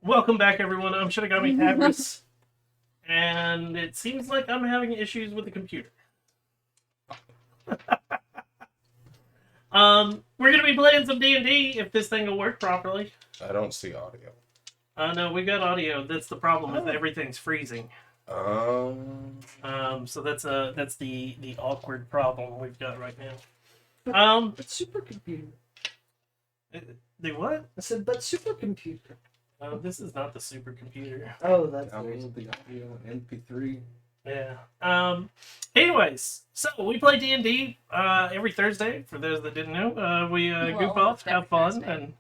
Welcome back, everyone. I'm Shinigami Tabris, and it seems like I'm having issues with the computer. We're gonna be playing some D&D if this thing will work properly. I don't see audio. No, we got audio. That's the problem. Is everything's freezing. So that's the awkward problem we've got right now. But supercomputer. The what? I said, but supercomputer. This is not the supercomputer. Oh, that's Download the audio in MP3. Yeah. Anyways, so we play D&D every Thursday. For those that didn't know, we goof off, have fun, Thursday.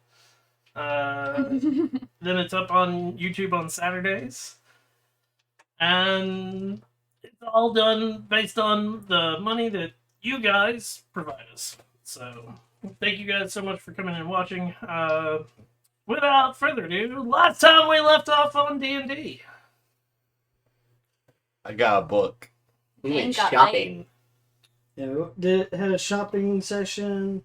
and then it's up on YouTube on Saturdays. And it's all done based on the money that you guys provide us. So thank you guys so much for coming and watching. Without further ado, last time we left off on D&D. I got a book. We went got shopping. Yeah, had a shopping session.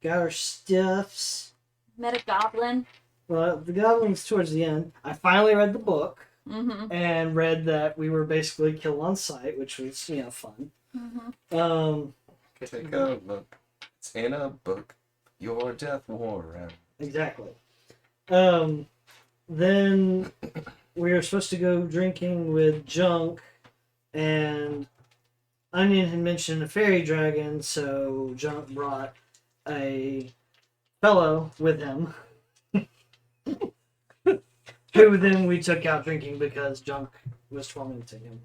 Got our stuffs. Met a goblin. Well, the goblins towards the end. I finally read the book Mm-hmm. and read that we were basically killed on sight, which was fun. Mm-hmm. Take a look. It's in a book. Your death warrant. Exactly. Then we were supposed to go drinking with Junk, and Onion had mentioned a fairy dragon, so Junk brought a fellow with him, who then we took out drinking because Junk was tormenting him.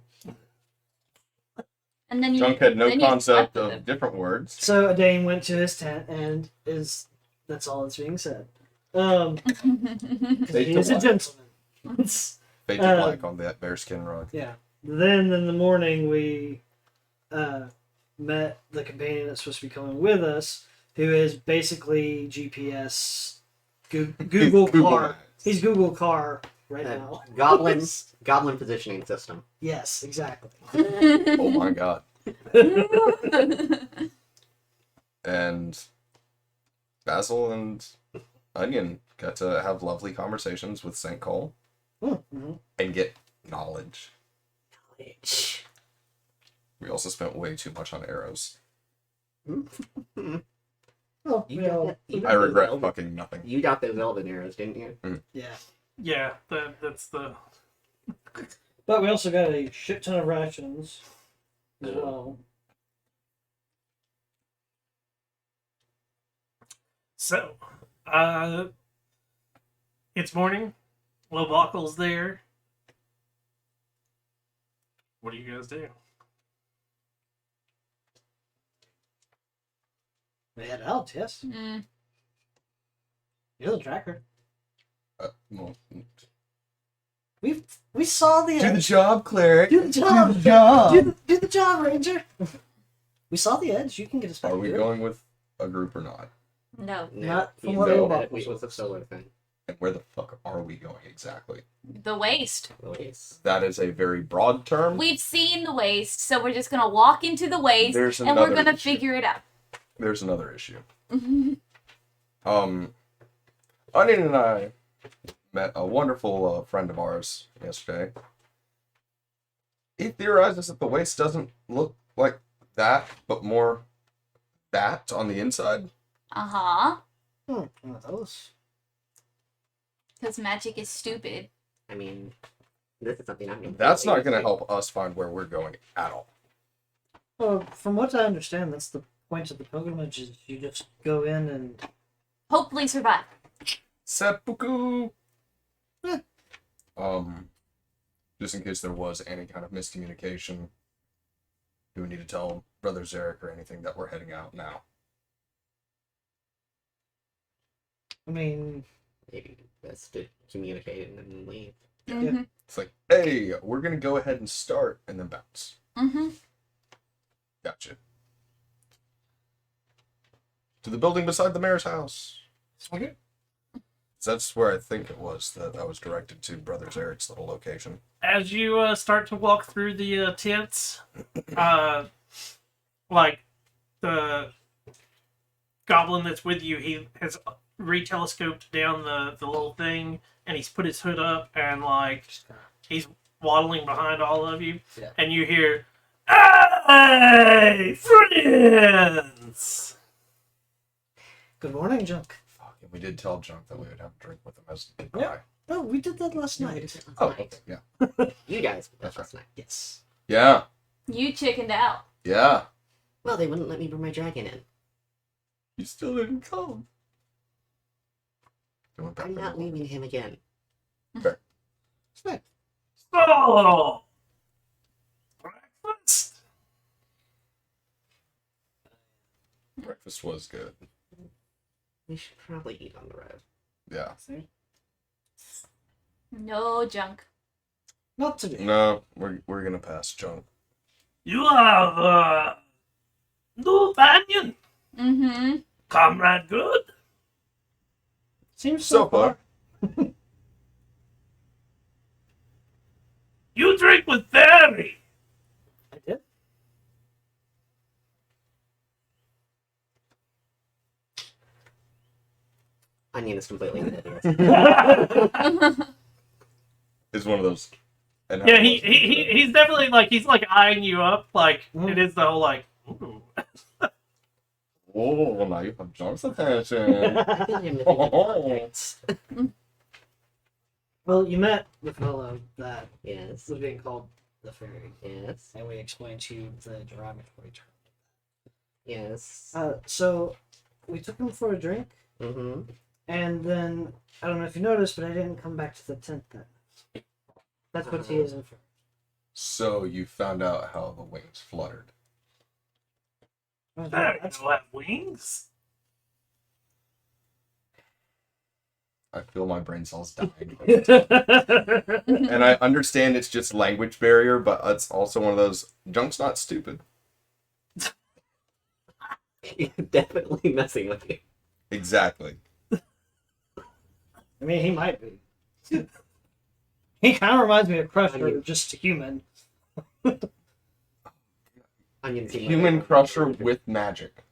And then you Junk had no then you concept slept with of him. different words. So Dane went to his tent, and that's all that's being said. Fade He to is a black. gentleman. Fade to black on that bearskin rug. Yeah. Then in the morning we met the companion that's supposed to be coming with us, who is basically GPS Google car. Maps. He's Google car right now. Goblin positioning system. Yes, exactly. Oh my god. And Basil and Onion got to have lovely conversations with St. Cole Mm-hmm. and get knowledge. We also spent way too much on arrows. Oh, You well, got that- I regret fucking nothing. You got those elven arrows, didn't you? yeah. Yeah, that's the... But we also got a shit ton of rations as well. So, it's morning. Lobockel's there. What do you guys do? We had out, yes. Mm. You're the tracker. Well, We saw the do the job, cleric. Do the job. Do the job. Do the job, Ranger. We saw the edge. You can get us back. Are we here. going with a group or not? No, Not from you what know Robot that was. it was a solo thing. And where the fuck are we going exactly? the waste. Release. That is a very broad term. We've seen the waste, so we're just gonna walk into the waste, There's and we're another gonna issue. figure it out. There's another issue. Onion and I met a wonderful friend of ours yesterday. He theorizes that the waist doesn't look like that, but more that on the inside. Uh-huh. One of those. Because magic is stupid. I mean, this is something I'm. That's not going to help us find where we're going at all. Well, from what I understand, that's the point of the pilgrimage. Is you just go in and Hopefully survive. Seppuku. Eh. Just in case there was any kind of miscommunication, do we need to tell Brother Zarek or anything that we're heading out now? I mean, Maybe best to communicate and then leave. Mm-hmm. It's like, hey, we're gonna go ahead and start and then bounce. Mm-hmm. Gotcha. To the building beside the mayor's house. Okay. That's where I think it was that I was directed to Brother Zarek's little location. As you start to walk through the tents, like the goblin that's with you, he has re-telescoped down the little thing, and he's put his hood up, and like he's waddling behind all of you, Yeah. and you hear, "Hey, friends!" Good morning, Junk. Fuck, and we did tell Junk that we would have a drink with him as a goodbye. Yeah. Oh, we did that last No, we night. did it last Oh, night. yeah. You guys did That's that last night. Yes. Yeah. You chickened out. Yeah. Well, they wouldn't let me bring my dragon in. You still didn't come. You went back I'm there not more. leaving him again. It's fine. So, breakfast. Breakfast was good. We should probably eat on the road. Yeah. No junk. Not today. No, we're gonna pass Junk. You have new companion, Mm-hmm. comrade. Good. Seems So so far. You drink with Fairy. I did. Onion is completely oblivious. Is one of those. And Yeah, he's definitely like he's like eyeing you up. Like Mhm. it is the whole like. Ooh. Oh, now you have Junk's attention. I feel him to be Well, you met the fellow that Yes. was being called the fairy, Yes. and we explained to you the derogatory term. Yes. So we took him for a drink, Mm-hmm. and then I don't know if you noticed, but I didn't come back to the tent then. That's what he is in for. So you found out how the wings fluttered. Fairy That's don't have wings. I feel my brain cells dying. And I understand it's just language barrier, but it's also one of those Junk's not stupid. Definitely messing with you. Exactly. I mean, he might be. He kind of reminds me of Crusher, just a human. Onion seemed like Human a- crusher with magic.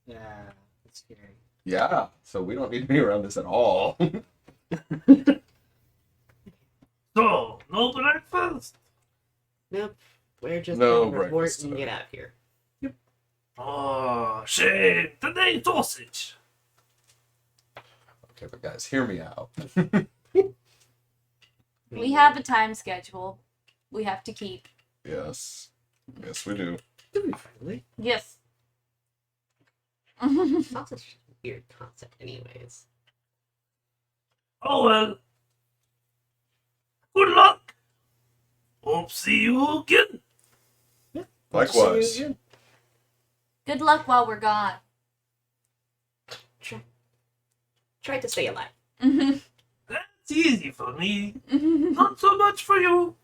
Yeah, that's scary. Yeah, so we don't need to be around this at all. So no breakfast. Nope. We're just No gonna report breakfast and today. get out of here. Oh, shame. Today sausage. Okay, but guys, hear me out. We have a time schedule. We have to keep. Yes. Yes, we do. To be friendly. Yes. Sausage is a weird concept, anyways. Oh well. Good luck. Hope see you again. Likewise. See you again. Good luck while we're gone. Try to stay alive. Mhm. That's easy for me. Mhm. Not so much for you.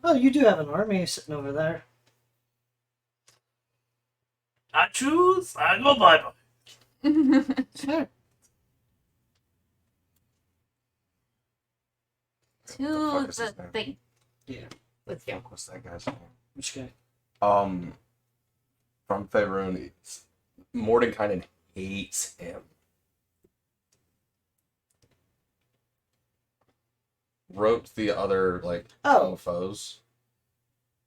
Oh, you do have an army sitting over there. I choose. I go bye bye. Sure. To fuck is his the name? thing. Yeah. Let's go. What's that guy's name? Which guy? From Faerun, Mordenkainen hates him. Wrote the other, like, Oh. foes.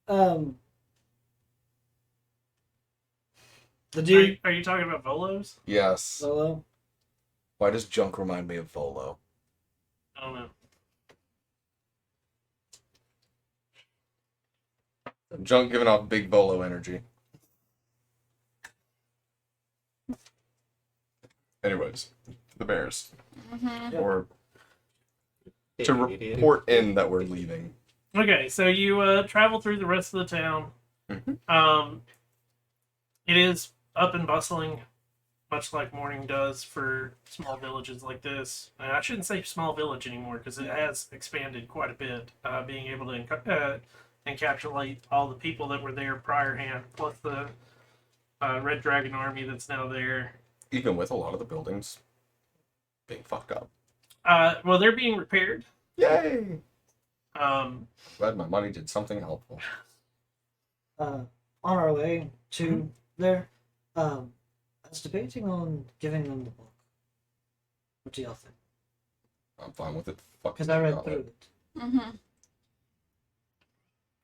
The dude. Are you talking about Volos? Yes. Solo. Why does Junk remind me of Volo? I don't know. Junk giving off big Volo energy. Anyways, the Bears. Mhm. Or to report in that we're leaving. Okay, so you travel through the rest of the town. Mhm. It is up and bustling, much like morning does for small villages like this. I shouldn't say small village anymore because it has expanded quite a bit, being able to encapsulate all the people that were there prior hand, plus the Red Dragon army that's now there. Even with a lot of the buildings being fucked up. Well, they're being repaired. Yay! Um, Glad my money did something helpful. On our way to there, I was debating on giving them the book. What do y'all think? I'm fine with it. Fuck Because I read it. through it. Mm-hmm.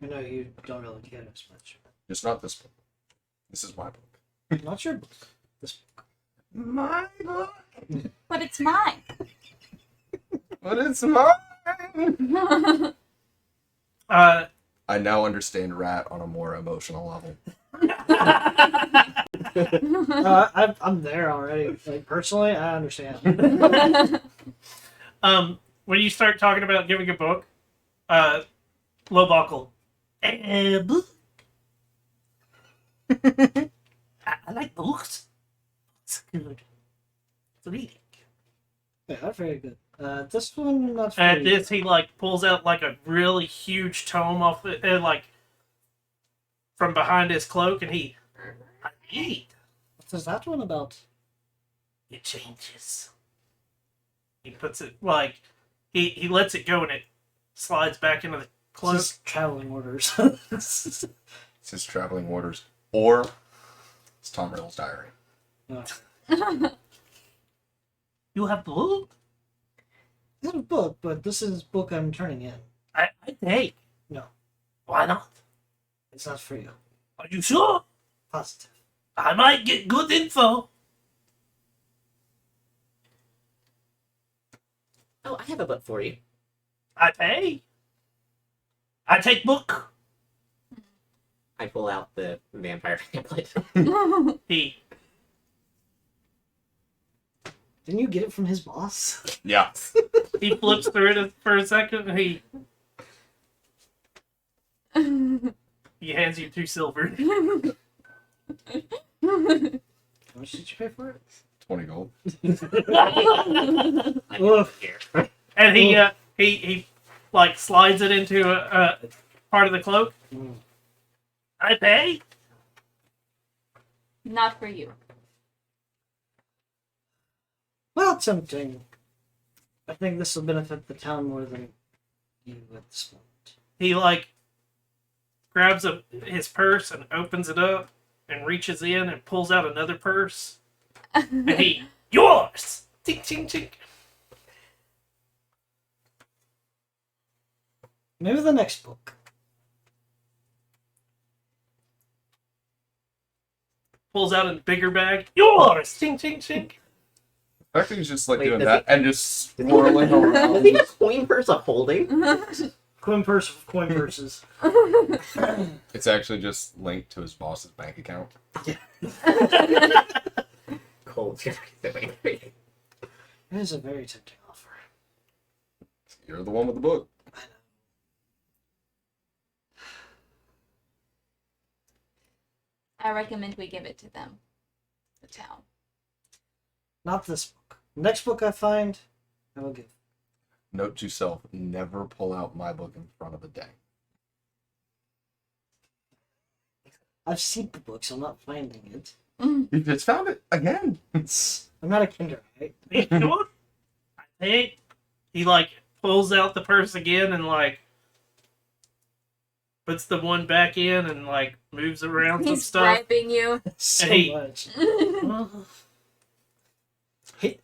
I know you don't really care as much. Just not this book. This is my book. But not your book. This book. My book? But it's mine. But it's mine! Uh, I now understand Rat on a more emotional level. I'm there already. Like, personally, I understand. when you start talking about giving a book, Lowbuckle. I like books. It's good. It's reading. Yeah, that's very good. This one, not At very this, he like pulls out like a really huge tome off it, like from behind his cloak, and I read. What is that one about? It changes. He puts it like he lets it go, and it slides back into the cloak. This is traveling orders. It's his traveling orders. Or it's Tom Riddle's diary. No. You have the book? It's a book, but this is a book I'm turning in. I take. No. Why not? It's not for you. Are you sure? Positive. I might get good info. Oh, I have a book for you. I pay. I take book. I pull out the vampire pamphlet. He. Didn't you get it from his boss? Yeah. He flips through it for a second, and he hands you 2 silver. How much did you pay for it? 20 gold. I don't Oof. care. And he like slides it into a part of the cloak. Mm. I pay. Not for you. Well, tempting. I think this will benefit the town more than you at this point. He like grabs his purse and opens it up and reaches in and pulls out another purse. And he, yours! Tink, tink, tink. Maybe the next book. Pulls out a bigger bag. Yours! Tink, tink, tink. The fact that he's just like Wait, doing does that and just swirling Does around. he have a coin purse of holding? Coin purse of coin purses. It's actually just linked to his boss's bank account. Cold. It is a very tempting offer. You're the one with the book. I recommend we give it to them. The town. Not this book. Next book I find, I will give. Note to self, never pull out my book in front of the day. I've seen the book, so I'm not finding it. You just found it again. I'm not a kinder, right? You know what? I pay. He like pulls out the purse again and like puts the one back in and like moves around some He's stuff. bribing you. So Hey. much.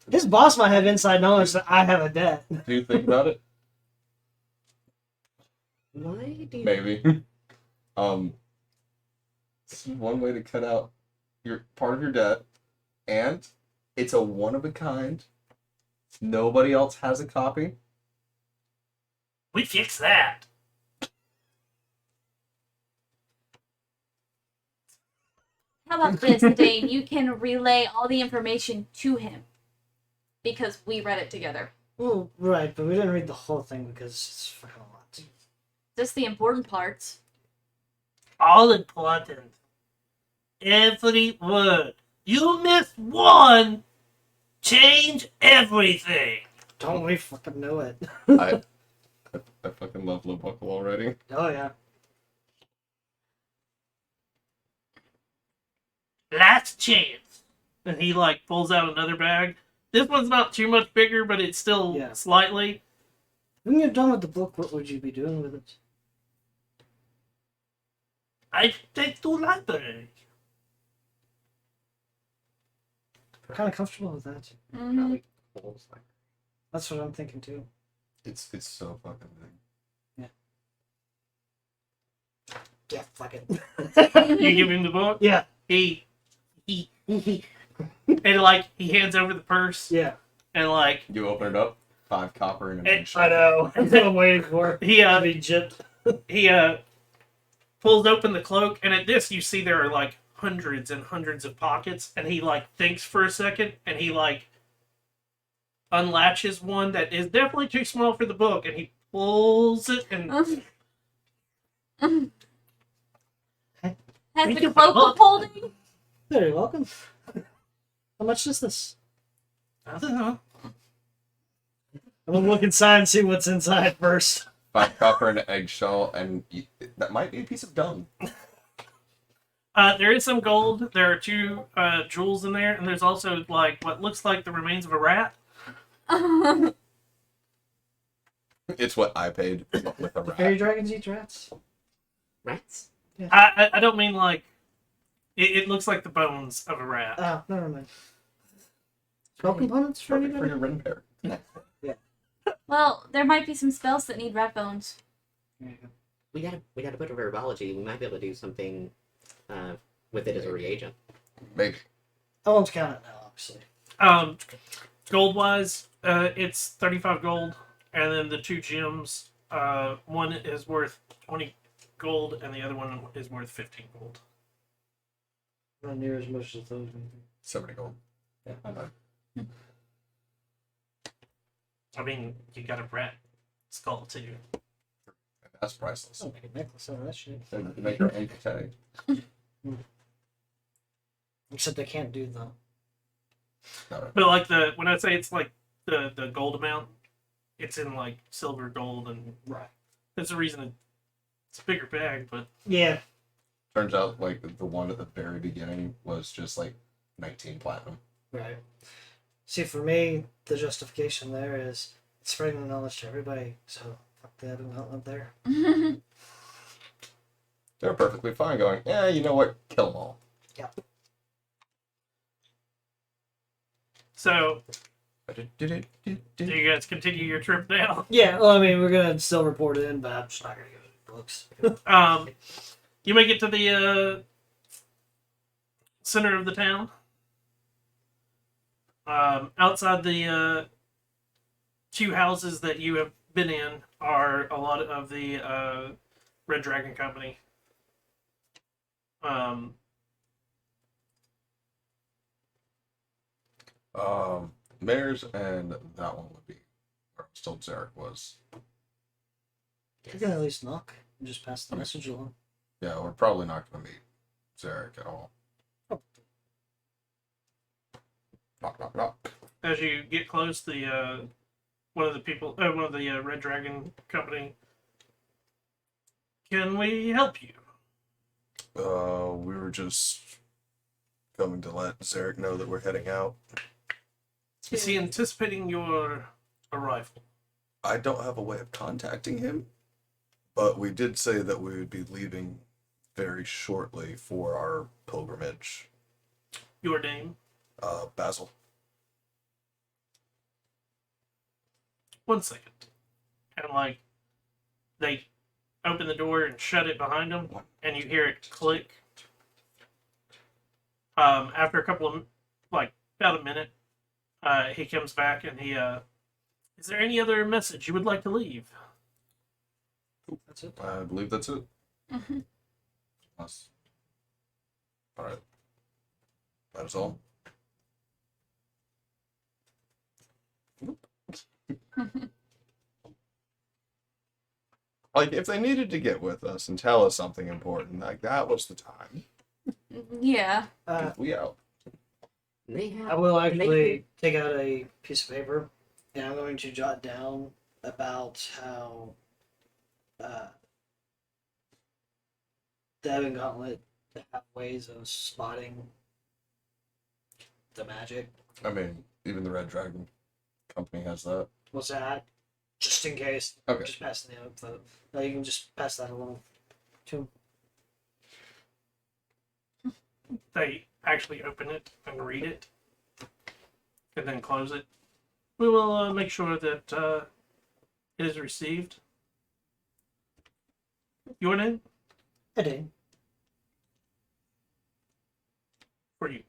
His boss might have inside knowledge that I have a debt. Do you think about it? Why do you... Maybe. This is one way to cut out your part of your debt, and it's a one of a kind. Nobody else has a copy. We fix that. How about this, Dane? You can relay all the information to him. Because we read it together. Well, right, but we didn't read the whole thing because it's fucking a lot. Just the important parts. All important. Every word. You miss one, change everything. Don't we fucking know it? I fucking love Low Buckle already. Oh, yeah. Last chance. And he like pulls out another bag. This one's not too much bigger, but it's still Yeah. slightly. When you're done with the book, what would you be doing with it? I take to library. I'm kind of comfortable with that. Mm-hmm. Probably Holes like- That's what I'm thinking too. It's so fucking big. Yeah, fuck it. You give him the book. Yeah, He and like he hands over the purse yeah. and like You open it up, 5 copper and a And- big I know. That's what I'm waiting for. he To be gypped. he pulls open the cloak, and at this you see there are like hundreds and hundreds of pockets, and he like thinks for a second, and he like unlatches one that is definitely too small for the book, and he pulls it and Has Thank the you for the cloak book. upholding? Very welcome. How much is this? I don't know. I'm gonna look inside and see what's inside first. 5 copper and an eggshell, and that might be a piece of dung. There is some gold. There are 2 jewels in there, and there's also like what looks like the remains of a rat. It's what I paid with a Do fairy rat. dragons eat rats? Rats? I don't mean like it looks like the bones of a rat. Oh, never mind. Spell components for Perfect for anybody? your ring pair. Well, there might be some spells that need rat bones. There you go. We got a bit of herbology. We might be able to do something with it as a reagent. Maybe. I won't count it now, obviously. Gold wise, it's 35 gold, and then the 2 gems, one is worth 20 gold, and the other one is worth 15 gold. Not near as much as those. 70 gold. Yeah. I mean, you got a rat skull too. That's priceless. I'll make a necklace out of that shit. And make your own tag. Except I can't do the. No, But like when I say it's like the gold amount, it's in like silver, gold, and Right. that's the reason it's a bigger bag. But Yeah. turns out like the one at the very beginning was just like 19 platinum. Right. See, for me, the justification there is it's spreading the knowledge to everybody. So fuck that, and not live there. They're perfectly fine going, yeah, you know what? Kill them all. so do you guys continue your trip now? Yeah. Well, I mean, we're gonna still report it in, but I'm just not gonna go to books. You make it to the center of the town. Outside the 2 houses that you have been in are a lot of the Red Dragon Company. Mayor's and that one would be where I was told Zarek was. You can at least knock and just pass the message along. Yeah, we're probably not going to meet Zarek at all. Oh. Knock, knock, knock. As you get close, the one of the Red Dragon Company. Can we help you? We were just coming to let Zarek know that we're heading out. Is he anticipating your arrival? I don't have a way of contacting him, but we did say that we would be leaving very shortly for our pilgrimage. Your name? Basil. 1 second. And like they open the door and shut it behind them, and you hear it click. After a couple of about a minute, he comes back and he is there any other message you would like to leave? That's it. I believe that's it. Mhm. Us. All right. That is all. Like, if they needed to get with us and tell us something important, like, that was the time. Yeah. We out. They have I will actually take out a piece of paper and I'm going to jot down about how the Evan Gauntlet have ways of spotting the magic. I mean, even the Red Dragon Company has that. What's that? Just in case. Okay. Just passing the info. No, you can just pass that along to him. They actually open it and read it, and then close it. We will make sure that it is received. Your name? Eddie. For you.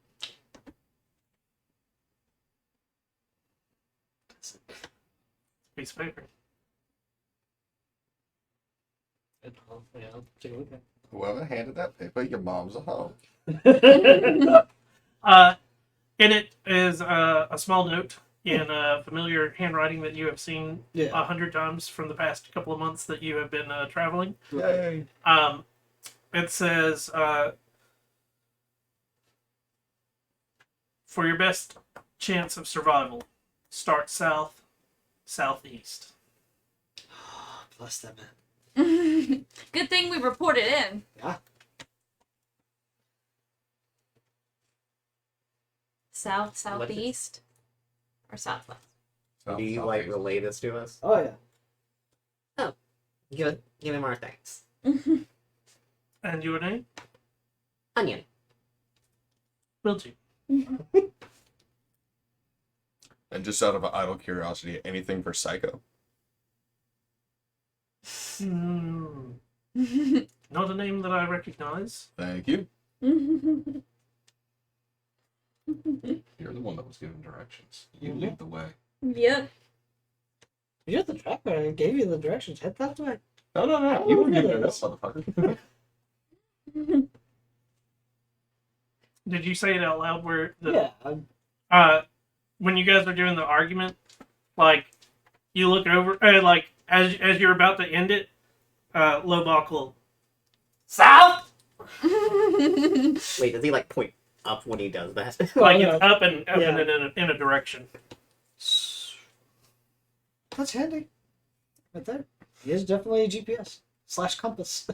Piece of paper. Yeah, I'll take a look at Whoever handed that paper, your mom's a hoe. it. In it is a small note in familiar handwriting that you have seen Yeah. 100 times from the past couple of months that you have been traveling. Yay. It says, for your best chance of survival, start south, southeast. Bless that man. Good thing we reported in. Yeah. South, southeast, or southwest. Do you like relay this to us? Oh yeah. Give him our thanks. And your name? Onion. Will do. And just out of idle curiosity, anything for Psycho? Not a name that I recognize. Thank you. You're the one that was given directions. You lead the way. Yep. You're the tracker. I gave you the directions. Head that way. No. You were giving it up, motherfucker. Did you say it out loud where the Yeah. when you guys are doing the argument, like you look over like as you're about to end it, Lobach will south Wait, does he like point up when he does that? like yeah. it's up and Yeah. in a direction. That's handy. Right there. He is definitely a GPS / compass.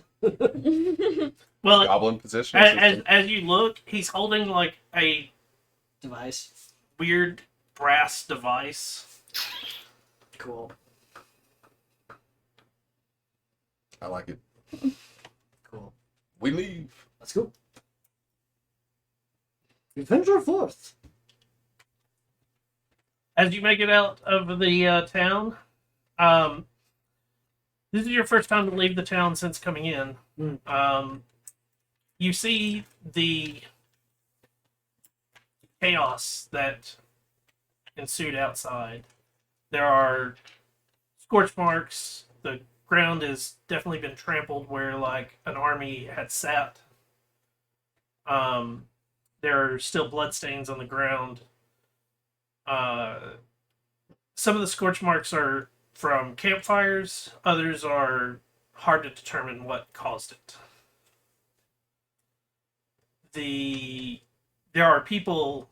Well, Goblin position. as you look, he's holding like a Device. weird brass device. Cool. I like it. Cool. We leave. Let's go. We venture forth. As you make it out of the town, this is your first time to leave the town since coming in. You see the chaos that ensued outside. There are scorch marks. The ground has definitely been trampled where like an army had sat. There are still bloodstains on the ground. Some of the scorch marks are from campfires. Others are hard to determine what caused it. There are people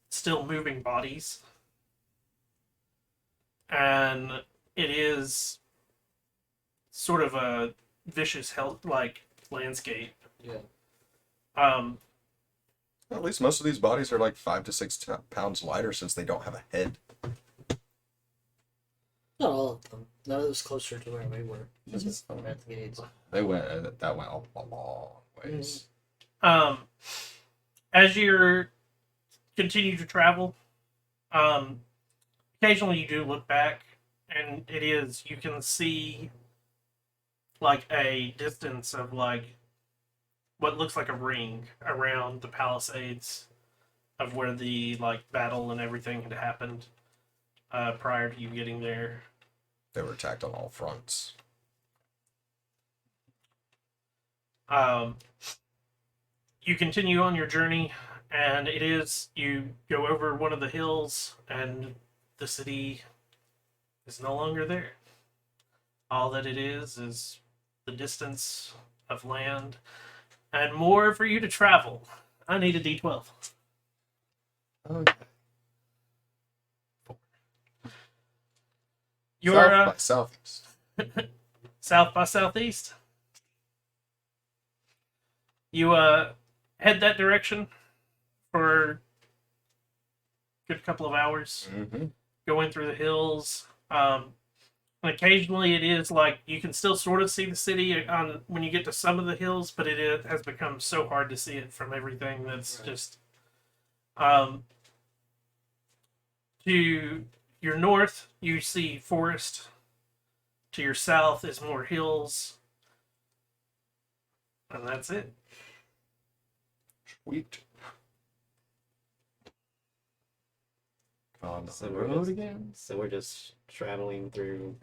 still moving bodies. And it is sort of a vicious like landscape. Yeah. At least most of these bodies are like 5 to 6 pounds lighter since they don't have a head. Not all of them. That was closer to where we were. This is Mhm. at the gates. That went a long ways. As you continue to travel, occasionally you do look back, and you can see like a distance of like what looks like a ring around the palisades of where the like battle and everything had happened prior to you getting there. They were attacked on all fronts. You continue on your journey, and you go over one of the hills, and the city is no longer there. All that it is the distance of land, and more for you to travel. I need a D12. Okay. You're South by southeast. south by southeast. You head that direction for a good couple of hours, Mm-hmm. going through the hills. And occasionally it is like you can still sort of see the city on when you get to some of the hills, but it has become so hard to see it from everything that's just to your north, you see forest. To your south is more hills. And that's it. Sweet. On the So we're road just- again? So we're just traveling through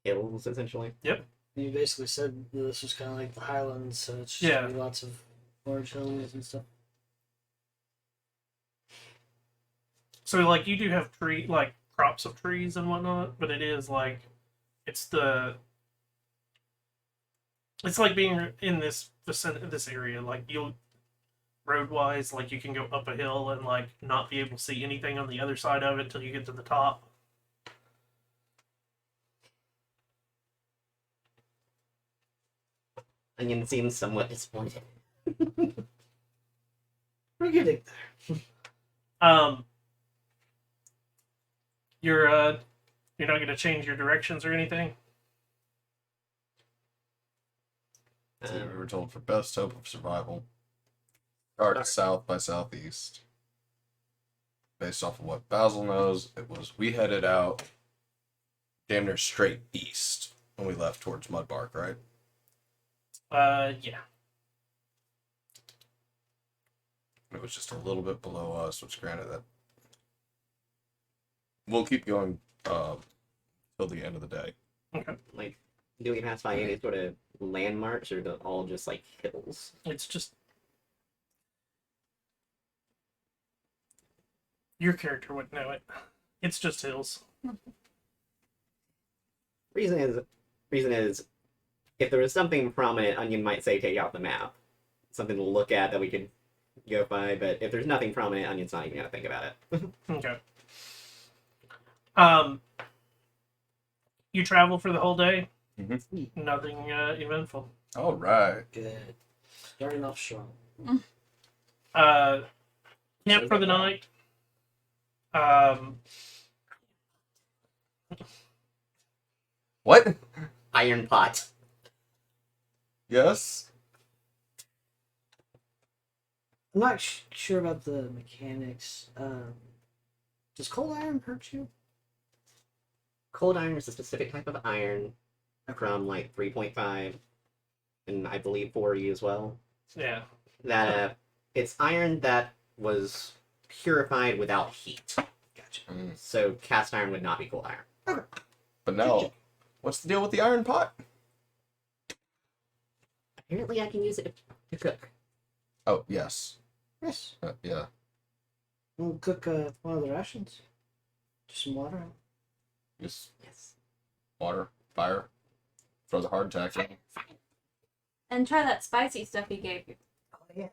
hills, essentially. You basically said that this was kind of like the Highlands, so it's just Yeah. gonna be lots of large hills and stuff. So like you do have like crops of trees and whatnot, but it is like it's like being in this area. Like you'll road wise, like you can go up a hill and like not be able to see anything on the other side of it until you get to the top. Onion seems somewhat disappointed. We're getting there. You're not gonna change your directions or anything. So we were told for best hope of survival. Start south by southeast. Based off of what Basil knows, it was we headed out damn near straight east when we left towards Mudbark, right? Yeah. It was just a little bit below us, which granted that we'll keep going till the end of the day. Like, do we pass by any sort of landmarks, or are they all just like hills? It's just your character wouldn't know it. It's just hills. Reason is, if there was something prominent, Onion might say take out the map, something to look at that we could go by. But if there's nothing prominent, Onion's not even gonna think about it. Okay. You travel for the whole day. Mhm. Nothing eventful. All right. Good. Starting off strong. Camp So for the that- night. What? Iron pot. Yes. I'm not sure about the mechanics. Does cold iron hurt you? Cold iron is a specific type of iron from like 3.5, and I believe 4E as well. Yeah. That it's iron that was purified without heat. Gotcha. So cast iron would not be cold iron. But now, what's the deal with the iron pot? Apparently, I can use it to cook. Oh, yes. Yes. Yeah. We'll cook one of the rations. Just some water. Just Yes. water, fire, throw the hardtack in. And try that spicy stuff he gave you. Oh yeah.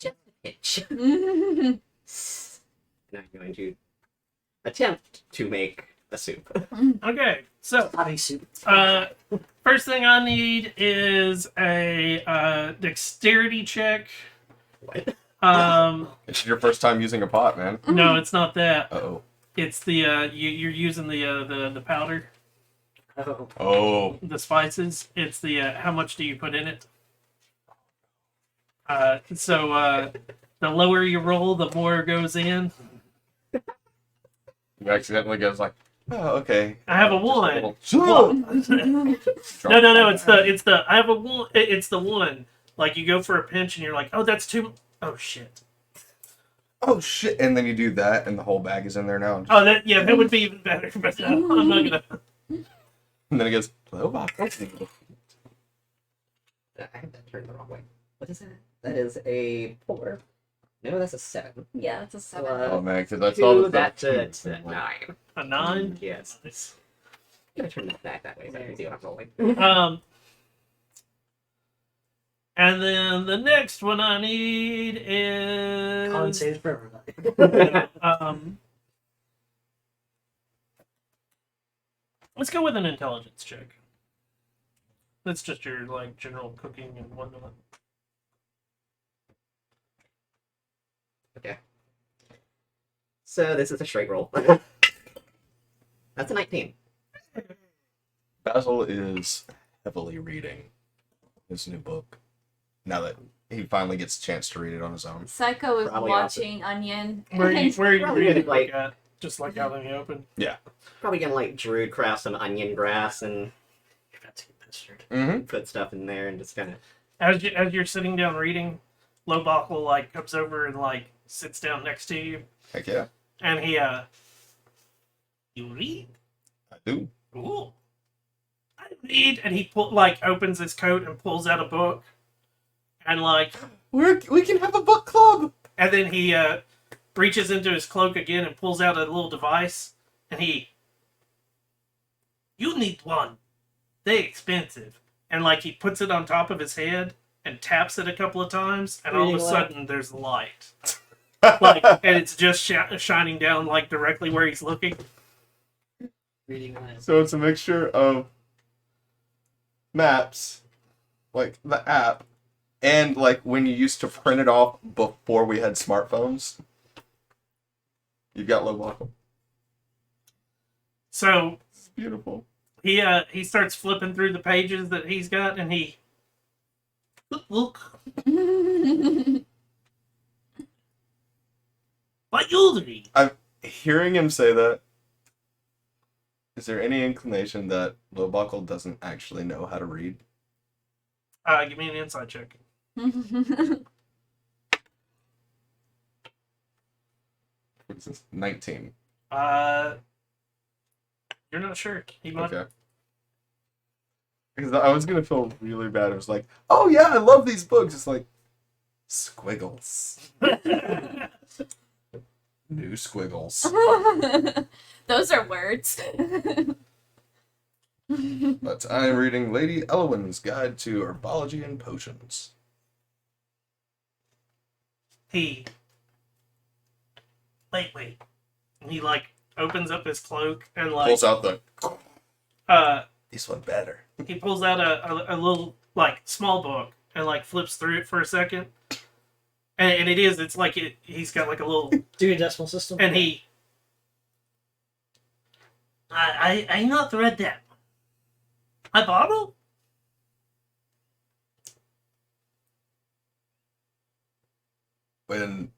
Just a pinch. Mhm. And I'm going to attempt to make a soup. Okay. So, Body soup. first thing I need is a dexterity check. What? It's your first time using a pot, man. No, it's not that. Uh-oh. It's the you're using the powder, Oh. Oh. the spices. It's the how much do you put in it? So the lower you roll, the more goes in. You accidentally goes like, oh, okay. I have a Just one. little- No. It's the I have a one. It's the one. Like you go for a pinch and you're like, oh, that's too. Oh shit. Oh shit! And then you do that, and the whole bag is in there now. Oh, that would be even better. But I'm not gonna. And then it goes, hello, Bob. I have that turned the wrong way. What is that? That is a 4. No, that's a 7. Yeah, it's a 7. Oh man, because I saw 2, the that's a 9. A 9. Yes. Nice. I'm gonna turn that back that way so I can see what I'm rolling. And then the next one I need is Con saves for everybody. let's go with an intelligence check. That's just your like general cooking and whatnot. Okay. So this is a straight roll. That's a 19. Basil is heavily reading his new book. Now that he finally gets a chance to read it on his own. Psycho is Probably watching Onion. Where are you Probably reading like at? just like out in the open. Probably gonna like Druid craft some onion grass and You're about to get pestered. Mm-hmm. put stuff in there and just kind of. As you're sitting down reading, Lobach like comes over and like sits down next to you, Heck yeah, and he you read? I do. Ooh. I read, and he opens his coat and pulls out a book, and We can have a book club. and then he reaches into his cloak again and pulls out a little device, and you need one. They're expensive, and he puts it on top of his head and taps it a couple of times, and all of a Reading lamp. sudden there's light, and it's just shining down directly where he's looking. Reading lines. So it's a mixture of maps, like the app, and like when you used to print it off before we had smartphones. You've got Lobach. So It's beautiful. he starts flipping through the pages that he's got, and he look. What you read? Hearing him say that, is there any inclination that Lowbuckle doesn't actually know how to read? Give me an insight check. What is this? 19. You're not sure. He might. Okay. Because I was gonna feel really bad. It was like, oh yeah, I love these books. It's like squiggles, new squiggles. Those are words. But I am reading Lady Elwyn's Guide to Herbology and Potions. He. Wait. And he opens up his cloak and Pulls out the. This one better. he pulls out a little small book and flips through it for a second. And he's got a little Do your decimal system. and he I not read that. I borrow? When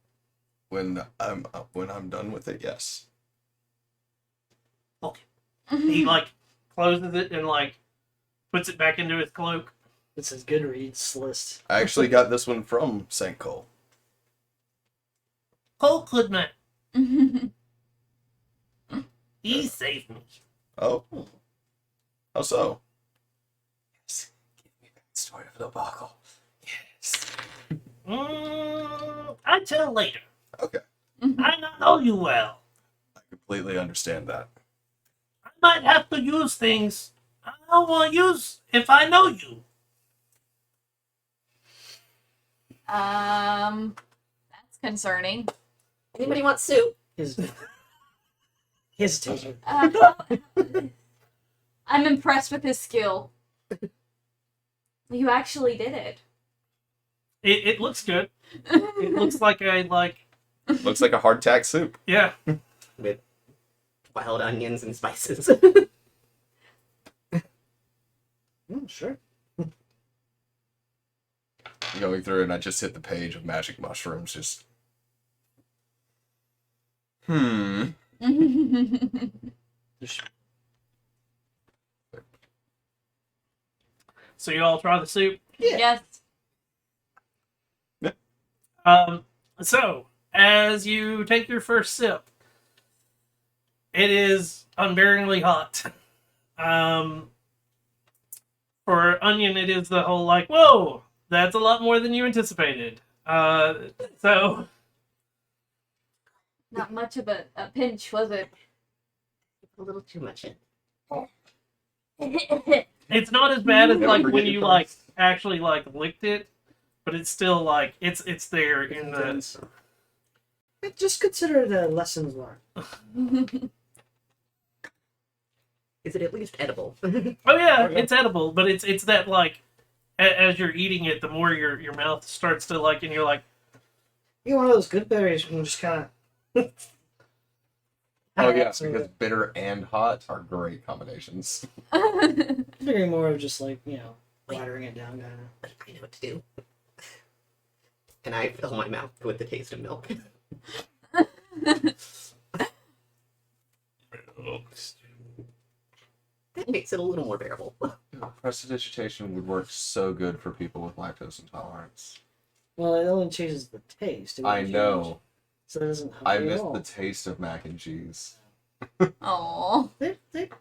I'm done with it, yes. He closes it and puts it back into his cloak. It's his Goodreads list. I actually got this one from St. Cole. Cole Goodman, he saved me. Oh. How so? Yes. Give me that story of the buckle. Yes. I tell later. Okay. I not know you well. I completely understand that. I might have to use things I don't want to use if I know you. That's concerning. Anybody want soup? His hesitation. I'm impressed with his skill. You actually did it. It looks good. It looks like Looks like a hardtack soup. yeah. With wild onions and spices. Sure. Going through and I just hit the page of magic mushrooms. Just. Just So you all try the soup. Yes. So as you take your first sip, it is unbearably hot. For Onion, it is the whole whoa, that's a lot more than you anticipated. So Not much of a pinch, was it? A little too much in. it's not as bad as Never forget when your you promise. actually licked it, but it's still it's there in the. just consider it a lessons learned. Is it at least edible? Oh yeah, it's edible, but it's that as you're eating it, the more your mouth starts to and you're like, You get one of those good berries and just kind of. Oh yeah, because bitter and hot are great combinations. Figuring more of just watering it down, kind of. I know what to do. And I fill my mouth with the taste of milk. That makes it a little more bearable. Prestidigitation would work so good for people with lactose intolerance. Well, it only changes the taste. It I wouldn't know. change- So it doesn't help I you at miss all. the taste of mac and cheese. Oh. They make.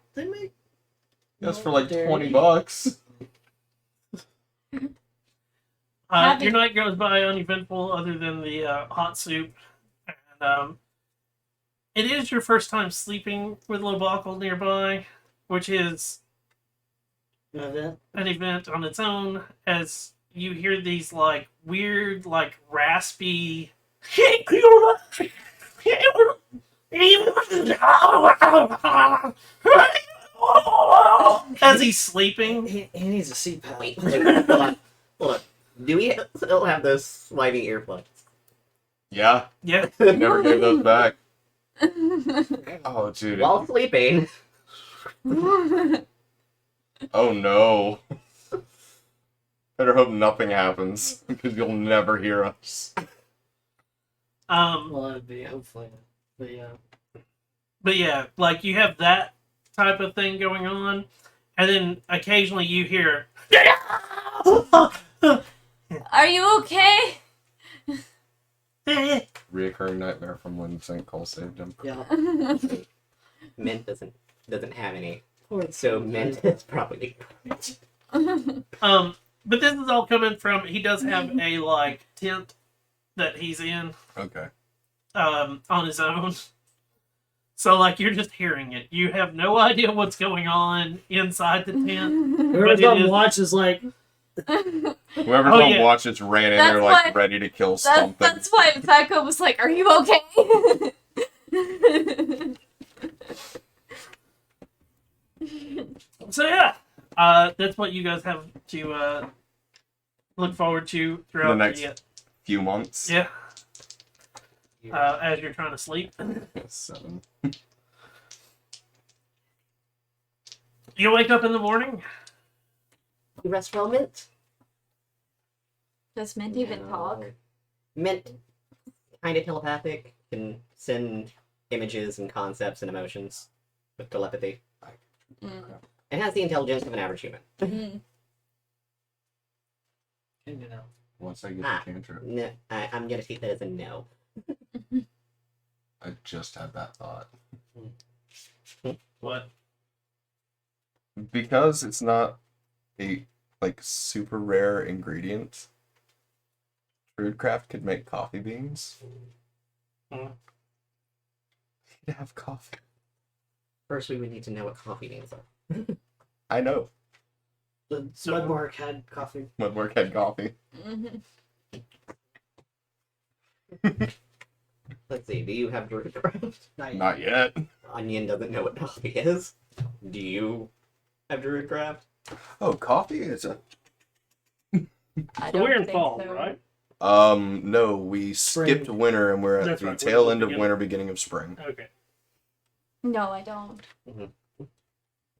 That's no for like dairy. $20. Happy- Your night goes by uneventful, other than the hot soup, and it is your first time sleeping with Lobacal nearby, which is Event. an event on its own, as you hear these like weird, like raspy as he's sleeping. He needs a CPAP. Wait, hold on. Hold on. Do we still have those sliding earplugs? Yeah, Yeah. I never gave those back. Oh, dude. While sleeping. Oh, no. Better hope nothing happens, because you'll never hear us. Well, that'd be hopefully. But yeah. But yeah, like you have that type of thing going on, and then occasionally you hear. Are you okay? Reoccurring nightmare from when St. Cole saved him. Yeah. Mint doesn't have any. Poor So thing. Mint is probably. But this is all coming from. He does have a like tent that he's in Okay. on his own. So like you're just hearing it. You have no idea what's going on inside the tent. Whoever's But it on is- watch is like, Whoever's Oh, on yeah. watch just ran in That's there like why- ready to kill something. That's why Paco was like, "Are you okay?" So yeah, that's what you guys have to look forward to throughout The next- the Few months. yeah. As you're trying to sleep, 7. you wake up in the morning. You rest well, Mint? Does Mint even talk? Mint, kind of telepathic, can send images and concepts and emotions with telepathy. Mm. It has the intelligence of an average human. Mm. you know. Once I get Ah. the cantrip. No, I'm gonna take that as a no. I just had that thought. What? Because it's not a like super rare ingredient, Druidcraft could make coffee beans. Hmm. He'd have coffee. First, we would need to know what coffee beans are. I know. The So- Mudmark had coffee. Mudmark had coffee. Mhm. Let's see, do you have Druidcraft? Not yet. Onion doesn't know what coffee is. Do you have Druidcraft? Oh, coffee is a. I So we're in think fall, so. right? No, we Spring. skipped winter and we're at That's the right, we're tail at the end of beginning. winter, beginning of spring. Okay. No, I don't.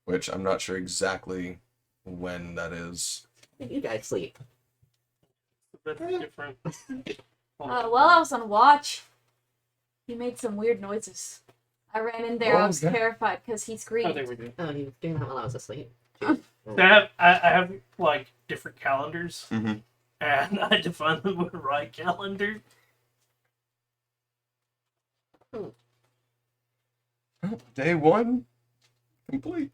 Which I'm not sure exactly when that is. You guys sleep. That's different. While I was on watch, he made some weird noises. I ran in there. I was okay. terrified because he I screamed. think we do. Oh, he was doing that while I was asleep. So I have like different calendars, Mm-hmm. and I define them with right calendar. Day 1 complete.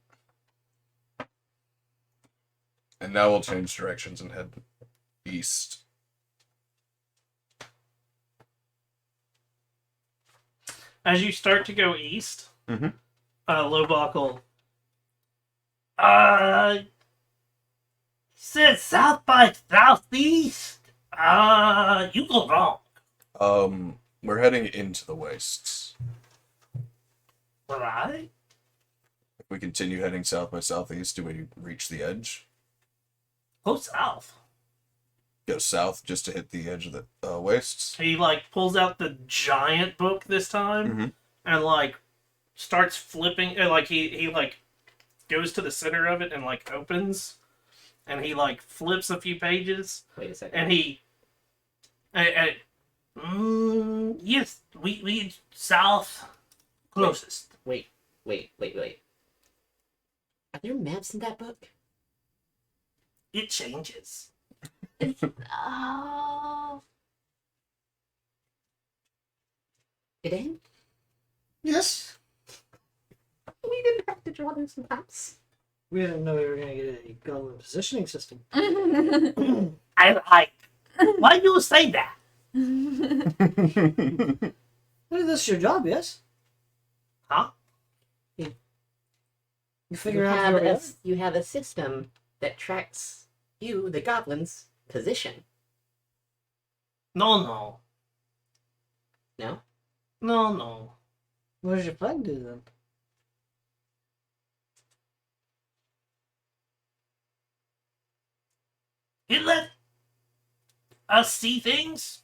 And now we'll change directions and head east. As you start to go east, Mhm. Lowbuckle. Says south by southeast. You go wrong. We're heading into the wastes. Right? If we continue heading south by southeast, do we reach the edge? Go south. Go south just to hit the edge of the wastes? He like pulls out the giant book this time Mhm. and like starts flipping. And, like he like goes to the center of it and like opens, and he like flips a few pages, Wait a second. and he. Yes, we south closest. Wait, Wait. Are there maps in that book? It changes. Oh. It ain't? Yes. We didn't have to draw those maps. We didn't know we were gonna get a gun positioning system. I why do you say that? Well, that's your job, yes? Huh? You figure out where we are. You have a system that tracks you, the goblin's position. No. No? No. What does your plan do then? It let us see things.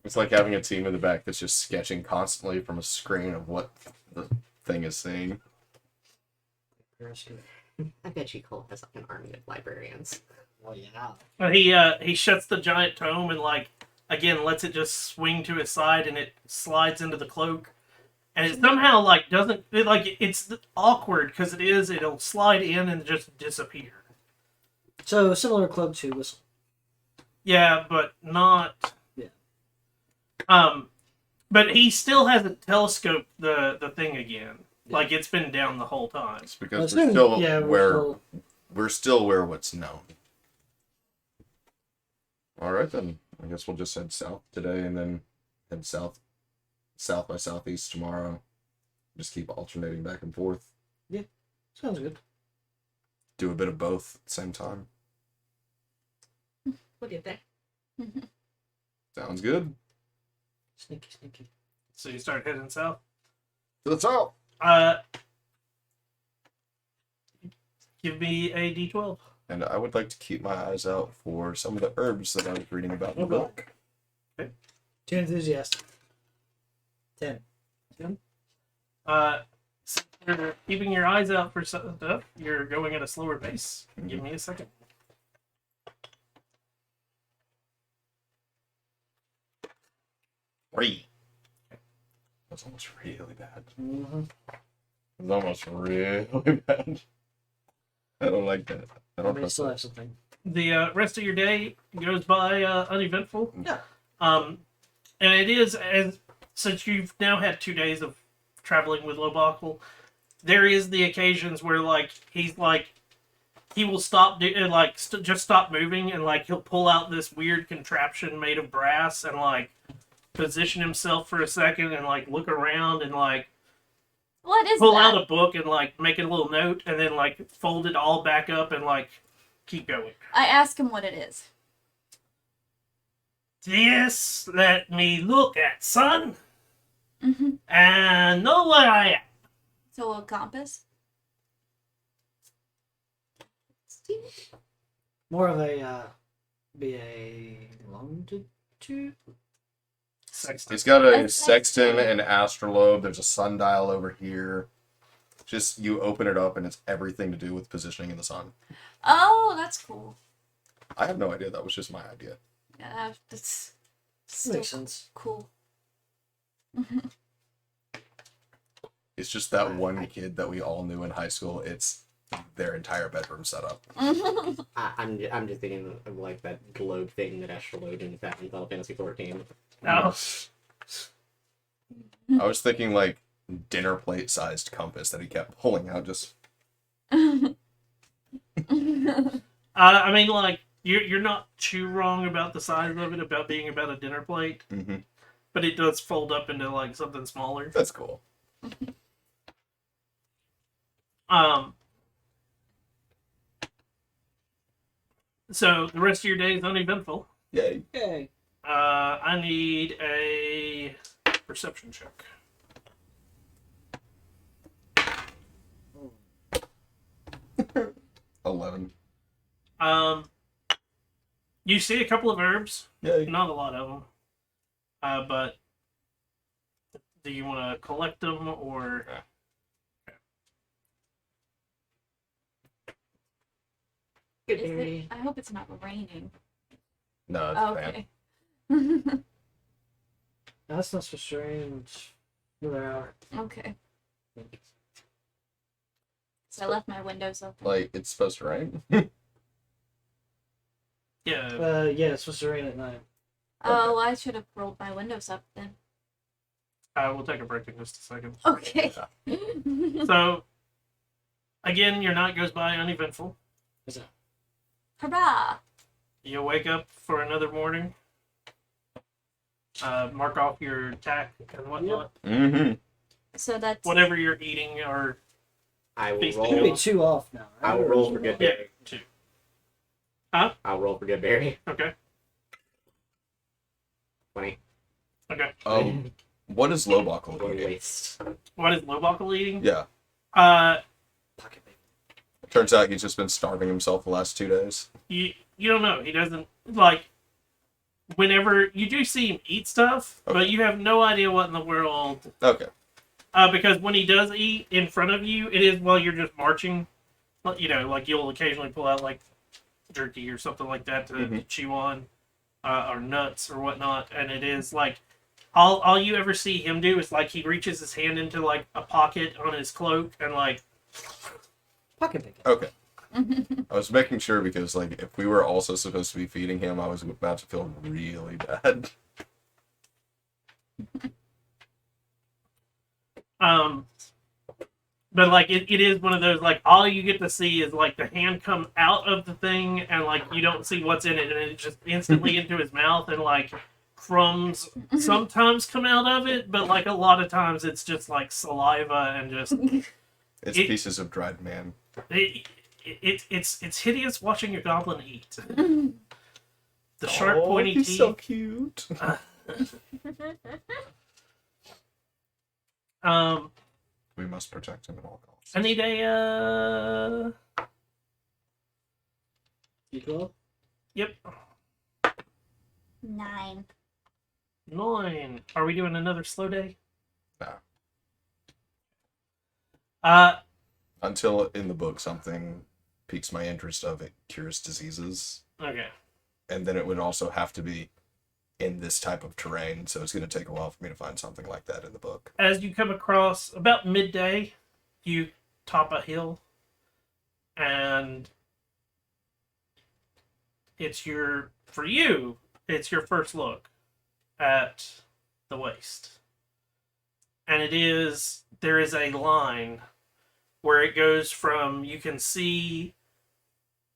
It's like having a team in the back that's just sketching constantly from a screen of what the thing is seeing. I bet you Cole has like an army of librarians. Well, yeah. He shuts the giant tome and like again lets it just swing to his side and it slides into the cloak. And it somehow like doesn't it, like it's awkward because it'll slide in and just disappear. So similar cloak to Whistle. Yeah, but not. Yeah. But he still hasn't telescoped the thing again. Yeah. Like it's been down the whole time. It's because Well, we're it's still yeah, we're still where what's known. All right then. I guess we'll just head south today and then head south by southeast tomorrow. Just keep alternating back and forth. Sounds good. Do a bit of both at the same time. We'll get there. Sounds good. Sneaky. So you start heading south. To the top. Give me a D12. And I would like to keep my eyes out for some of the herbs that I was reading about in the book. Too enthusiastic. 10. Since you're keeping your eyes out for stuff, you're going at a slower pace. Give me a second. Three. That's almost really bad. Mm-hmm. It's almost really bad. I don't like that. I I don't mean, trust still that. have something. The rest of your day goes by uneventful. Yeah. And it is as since you've now had 2 days of traveling with Lobockle, there is the occasions where like he's like he will stop just stop moving and like he'll pull out this weird contraption made of brass and like position himself for a second and like look around and like What is pull that? out a book and like make a little note and then like fold it all back up and like keep going. I ask him what it is. This let me look at, son, Mm-hmm. and know where I am. So a compass? More of a be a longitude. Sextant. He's got a A sextant sextant. and astrolabe. There's a sundial over here. Just you open it up and it's everything to do with positioning in the sun. Oh, that's cool. I have no idea. That was just my idea. Yeah, that's still Makes sense. cool. It's just that one kid that we all knew in high school. It's their entire bedroom setup. I'm just thinking of like that globe thing that Astrologians have in Final Fantasy 14. Oh, I was thinking like dinner plate sized compass that he kept pulling out. Just I mean, like you're not too wrong about the size of it, about being about a dinner plate, but it does fold up into like something smaller. that's cool. So the rest of your day is uneventful. Yay. Yay. I need a perception check. Mm. 11. You see a couple of herbs, Yay. not a lot of them, but do you want to collect them or? Good Is berry. it, I hope it's not raining. No, it's Oh, bad. okay. That's not so strange. Another hour. Okay. So I left my windows open. Like, it's supposed to rain? Yeah. Yeah, it's supposed to rain at 9. Oh, I should have rolled my windows up then. We'll take a break in just a second. Okay. So, again, your night goes by uneventful. Hurrah! You wake up for another morning. Mark off your attack and whatnot. Mm-hmm. So that's Whatever you're eating or I will Feast It's gonna be roll. 2 off now. Right? I will roll for good yeah, berry. 2. I'll roll for good berry. Okay. 20. Okay. What is Lobok Roll eating? waste. What is Lobakle eating? Yeah. Pocket baby. Turns out he's just been starving himself the last 2 days. You don't know. He doesn't like. Whenever you do see him eat stuff, Okay. but you have no idea what in the world. Okay. Because when he does eat in front of you, it is while you're just marching. You know, like you'll occasionally pull out like jerky or something like that to Mhm. chew on, or nuts or whatnot, and it is like all you ever see him do is like he reaches his hand into like a pocket on his cloak and like Pocket baby. Okay. I was making sure because, like, if we were also supposed to be feeding him, I was about to feel really bad. But like it is one of those like all you get to see is like the hand come out of the thing and like you don't see what's in it and it just instantly into his mouth and like crumbs sometimes come out of it, but like a lot of times it's just like saliva and just It's It- pieces of dried man. it's hideous watching a goblin eat. The sharp pointy he's teeth. so cute. We must protect him at all costs. I need a D12? yep. 9. 9. Are we doing another slow day? No. Until in the book something piques my interest of it cures diseases. Okay. And then it would also have to be in this type of terrain, so it's going to take a while for me to find something like that in the book. As you come across about midday, you top a hill and it's your first look at the waste. And there is a line where it goes from you can see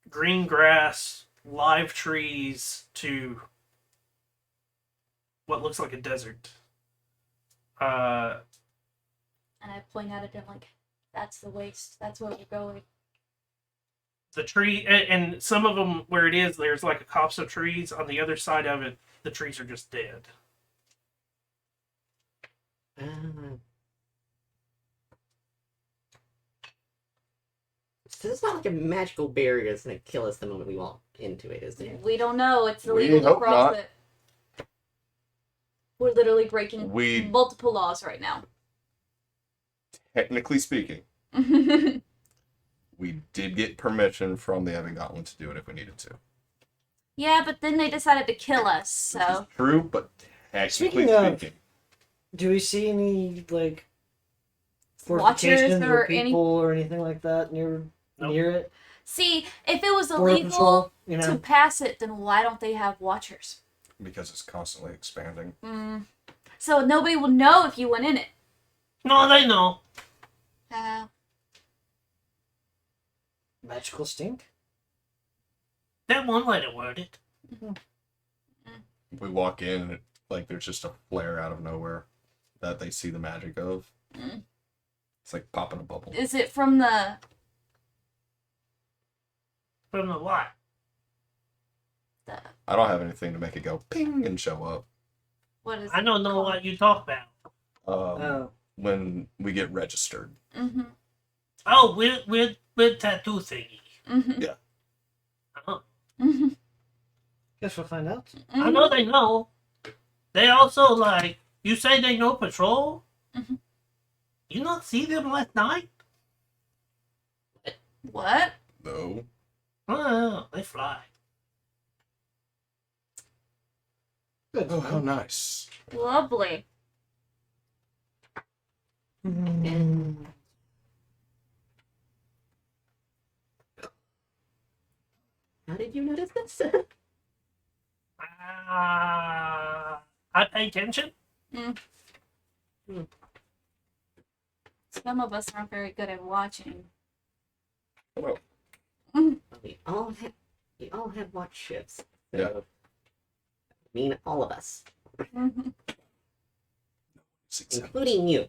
green grass, live trees to what looks like a desert. And I point at it and I'm like, that's the waste. That's where we're going. The tree, and some of them where it is, there's like a copse of trees. On the other side of it, the trees are just dead. So it's not like a magical barrier that's going to kill us the moment we walk into it, is it? We don't know. It's We illegal to hope cross not. it. We're literally breaking We, multiple laws right now. technically speaking, we did get permission from the Evan Gauntlet to do it if we needed to. Yeah, but then they decided to kill us, Which is so. true, but technically Speaking of- speaking, Do we see any, like, Watchers fortifications or or people or anything like that near Nope. near it? See, if it was Border illegal patrol, you to know? pass it, then why don't they have watchers? because it's constantly expanding. So nobody will know if you went in it. No, they know. Magical stink? That one way to word it. We walk in and like there's just a flare out of nowhere that they see the magic of. It's like popping a bubble. Is it from the? From the what? I don't have anything to make it go ping and show up. What is? I don't know what you talk about. Oh. When we get registered. Mm-hmm. Oh, with tattoo thingy. Mm-hmm. Yeah. Uh-huh. Mm-hmm. Guess we'll find out. I know they know. They also like you say they know patrol. Mhm. You not see them last night? What? No. Oh, they fly. Good. Oh, how nice. Lovely. And how did you notice this? I pay attention. Some of us aren't very good at watching. Well, we all have watch shifts. So, Yeah. I mean, all of us, Mhm. including you.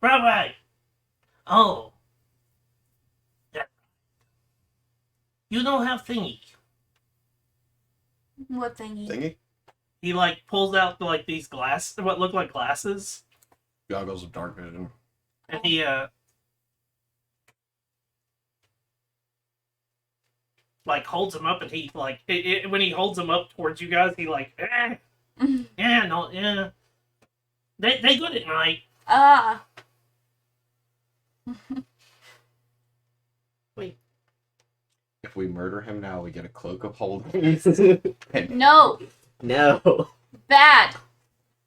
Right. Oh. Yeah. You don't have thingy. What thingy? Thingy? He like pulls out like these what look like glasses, Goggles of dark vision. and he like holds them up, and he like when he holds them up towards you guys, he like yeah, no, yeah. They good at night. Ah. If we murder him now, we get a cloak of holding. And No. No. Bad.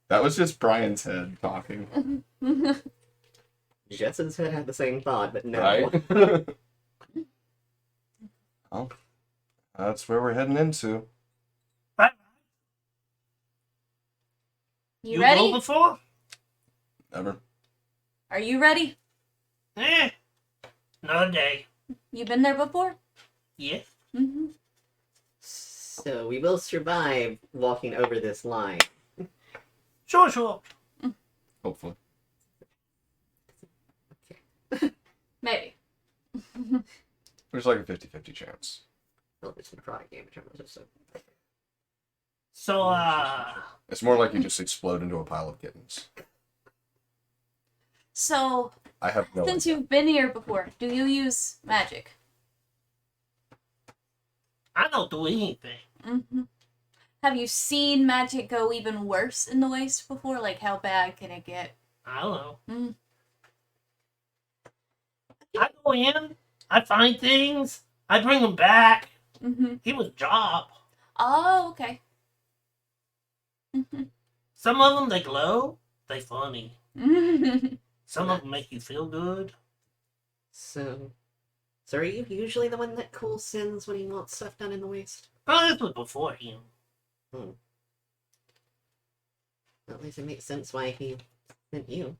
that was just Brian's head talking, Jess's head had the same thought, but no. right? Well, that's where we're heading into. You Go ready? before? Never. Are you ready? Another day. You been there before? Yes. Mm-hmm. So we will survive walking over this line. Sure. Hopefully. Maybe. There's like a 50-50 chance. Oh, it's a necrotic damage. I'm just so... So, It's more like you just explode into a pile of kittens. So, I have no since idea. you've been here before, do you use magic? I don't do anything. Mm-hmm. Have you seen magic go even worse in the waste before? Like, how bad can it get? I don't know. Mm. I go in, I find things, I bring them back. Mm-hmm. It was a job. Oh, okay. Mm-hmm. Some of them, they glow. They funny. Some of them make you feel good. So are you usually the one that Cole sends when he wants stuff done in the waste? Oh, this was before him. At least it makes sense why he sent you.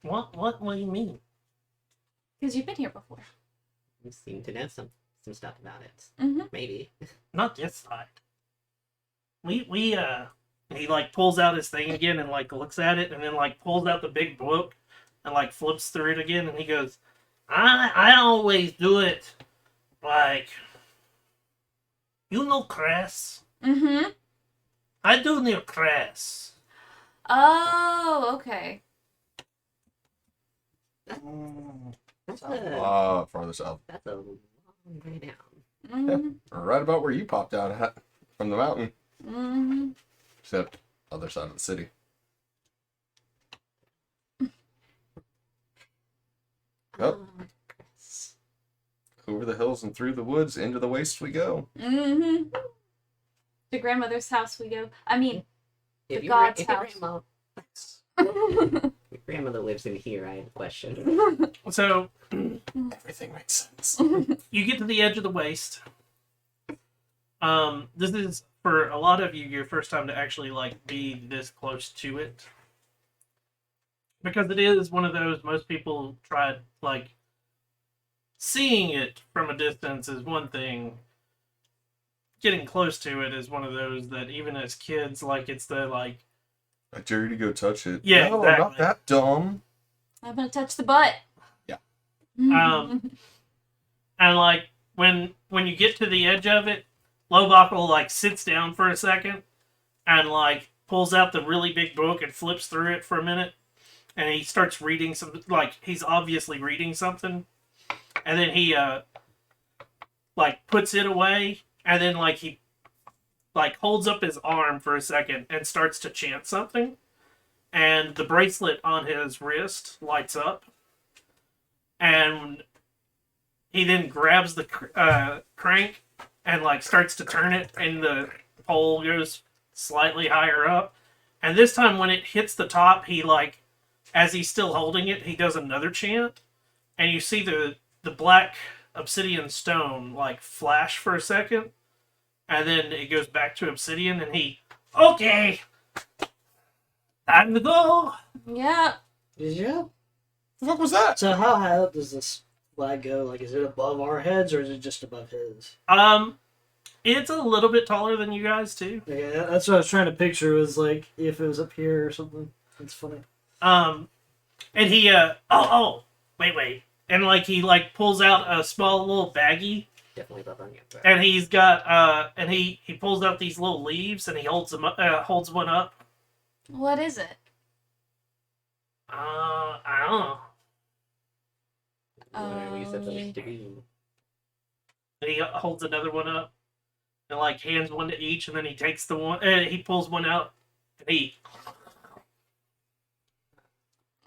What do you mean? Because you've been here before. You seem to know some stuff about it. Mm-hmm. Maybe. Not this side. He like pulls out his thing again and like looks at it and then like pulls out the big book and like flips through it again and he goes, I always do it like, you know Cress? Mm-hmm. I do near Cress. Oh, okay. That's Farther south. that's a long way down. Mm-hmm. Right about where you popped out at from the mountain. Mm-hmm. Except other side of the city. Yep. Yes. Over the hills and through the woods, into the waste we go. Mm-hmm. To grandmother's house we go. I mean, If The you God's if your house. grandma, your grandmother lives in here, I have a question. So Everything makes sense. you get to the edge of the waste. This is for a lot of you your first time to actually like be this close to it, because it is one of those most people try like seeing it from a distance is one thing. Getting close to it is one of those that even as kids, like it's the like I dare you to go touch it. Yeah, no, exactly. not that dumb. I'm gonna touch the butt. Yeah. and like when you get to the edge of it, Lobach like sits down for a second and like pulls out the really big book and flips through it for a minute, and he starts reading some like he's obviously reading something, and then he like puts it away, and then like he like holds up his arm for a second and starts to chant something, and the bracelet on his wrist lights up, and he then grabs the crank and like starts to turn it, and the pole goes slightly higher up. And this time, when it hits the top, he like as he's still holding it, he does another chant, and you see the black obsidian stone like flash for a second, and then it goes back to obsidian, and okay, time to go. Yeah. Yeah. The fuck was that? So how high up does this flag go? Like, is it above our heads or is it just above his? It's a little bit taller than you guys too. Yeah, that's what I was trying to picture. Was like if it was up here or something. It's funny. And he wait, and like he like pulls out a small little baggie, Definitely above onion. But and he's got and he pulls out these little leaves, and he holds them up, holds one up. What is it? I don't know. what are we supposed to do? And he holds another one up, and like hands one to each, and then he takes the one, he pulls one out, and he.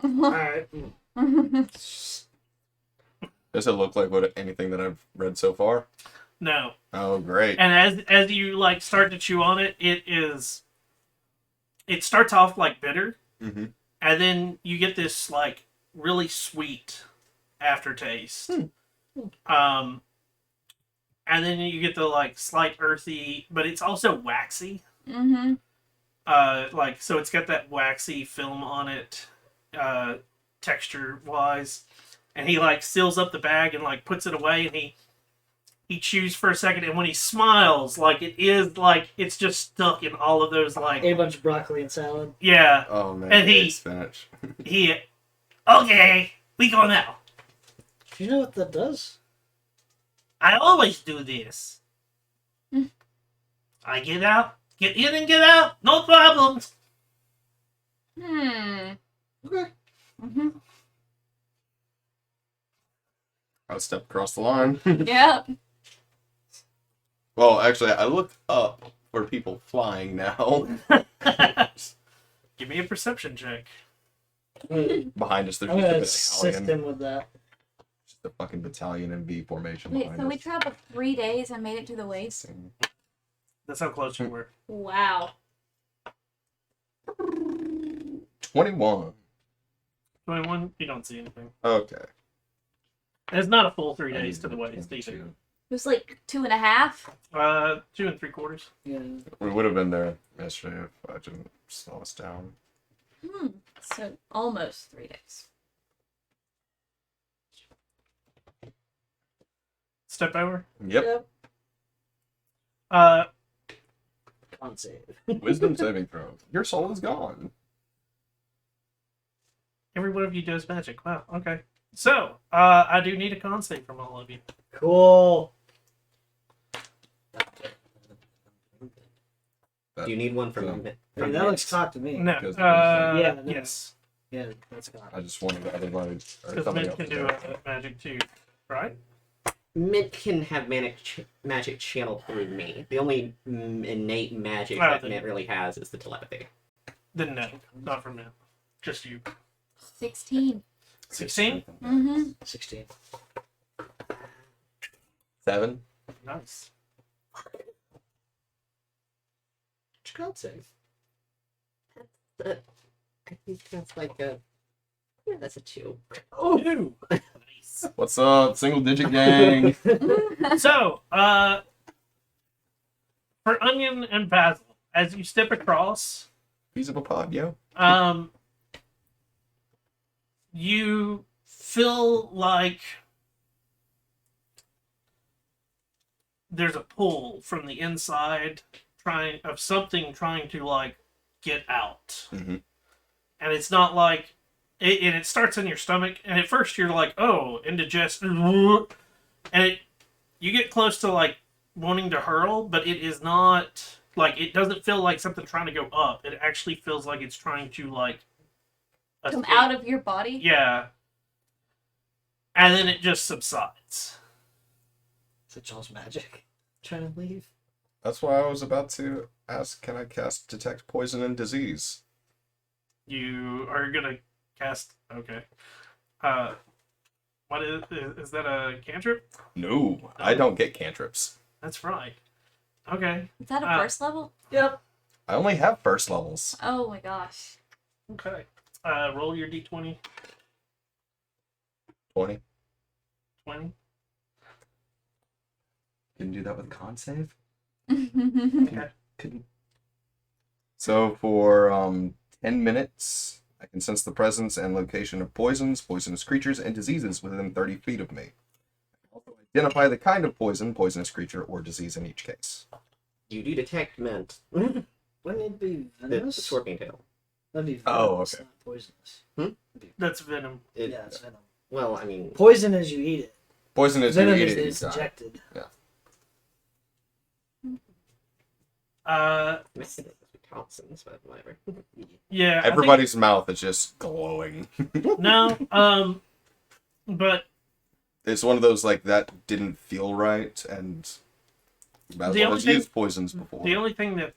All right. Does it look like anything that I've read so far? No. Oh, great. And as you like start to chew on it, it starts off like bitter, Mm-hmm. and then you get this like really sweet aftertaste. And then you get the like slight earthy, but it's also waxy. Mm-hmm. Like so it's got that waxy film on it, texture wise. And he like seals up the bag and like puts it away, and he chews for a second, and when he smiles, like it is like it's just stuck in all of those like Ate a bunch of broccoli and salad. yeah. Oh man, And he- it's spinach. He okay, we go now. Do you know what that does? I always do this. I get in and get out, no problems. Hmm. Okay. Mm-hmm. I'll step across the line. Yep. Well, actually, I looked up for people flying now. Give me a perception check. Behind us, there's I'm gonna just a assist battalion. him with that. Just a fucking battalion in V formation Wait, behind so we us. traveled 3 days and made it to the waste? That's how close you were. Wow. 21. 21. You don't see anything. Okay. It's not a full 3 days to the waste either. 22. It was like 2.5. 2 3/4. Yeah. We would have been there yesterday if I didn't slow us down. So almost 3 days. Step over. Yep. Uh, Can't save. Wisdom saving throw. Your soul is gone. every one of you does magic. Wow. Okay. So, I do need a con save from all of you. Cool. Do you need one from? So, I mean, that looks cocked to me. No. Because- Yeah, no. Yes. Yeah, that's cocked. I just wanted everybody or Because somebody men else can to do know. magic too, right? Mint can have magic channeled through me. The only innate magic Oh, that then- Mint really has is the telepathy. Then no, not for men. Just you. 16. 16? Mm-hmm. 16. 7. Nice. Which can't save. I think that's like a. Yeah, that's a 2. Oh, nice. What's up, single digit gang? So, for Onion and Basil, as you step across, Piece of a pod, yo. you feel like there's a pull from the inside of something trying to like get out. Mm-hmm. And it's not like it starts in your stomach, and at first you're like, oh, indigestion, and you get close to like wanting to hurl, but it is not like, it doesn't feel like something trying to go up. It actually feels like it's trying to like Come escape. out of your body? Yeah. And then it just subsides. Is it Joel's magic? Trying to leave? That's why I was about to ask, can I cast Detect Poison and Disease? You are gonna cast. Okay. What is that a cantrip? No, I don't get cantrips. That's right. Okay. Is that a Ah. first level? Yep. I only have first levels. Oh my gosh. Okay. Roll your d20. 20. 20. Didn't do that with con save. Okay. Couldn't. So for 10 minutes, I can sense the presence and location of poisons, poisonous creatures, and diseases within 30 feet of me. Also identify the kind of poison, poisonous creature, or disease in each case. You do detect mint. the Wouldn't it be venomous? scorpion tail. That'd be Oh, venomous, okay. not poisonous. That's venom. It, Yeah, it's venom. Well, I mean, Poison is you eat it. Poison is you Venom eat is it, you it's die. injected. Thompsons, but whatever. Yeah. I think- Everybody's mouth is just glowing. No. But It's one of those like that didn't feel right, and Basil The only has thing- used poisons before. the only thing that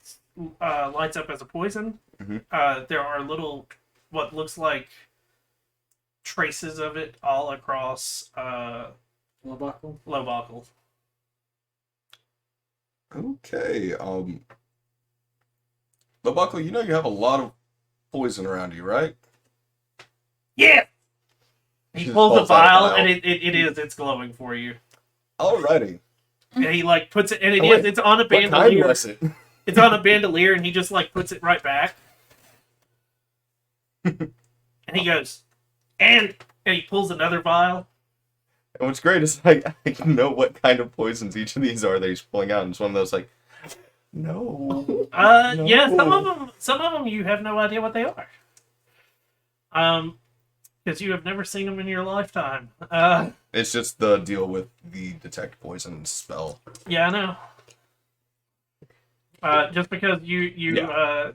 lights up as a poison, Mhm. there are little, what looks like traces of it all across Wabaco. Lowbuckle. Okay, Lobuckle, you know you have a lot of poison around you, right? Yeah. He Just pulls a pulls out a vial, vial. and it's glowing for you. Alrighty. And he like puts it, and Oh, wait. it's on a What kind bandolier. was it? It's on a bandolier, and he just like puts it right back. And he goes, and he pulls another vial. And what's great is like I know what kind of poisons each of these are that he's pulling out, and it's one of those like, no. Yeah, No. some of them you have no idea what they are. Because you have never seen them in your lifetime. It's just the deal with the detect poison spell. Yeah, I know. Just because Yeah.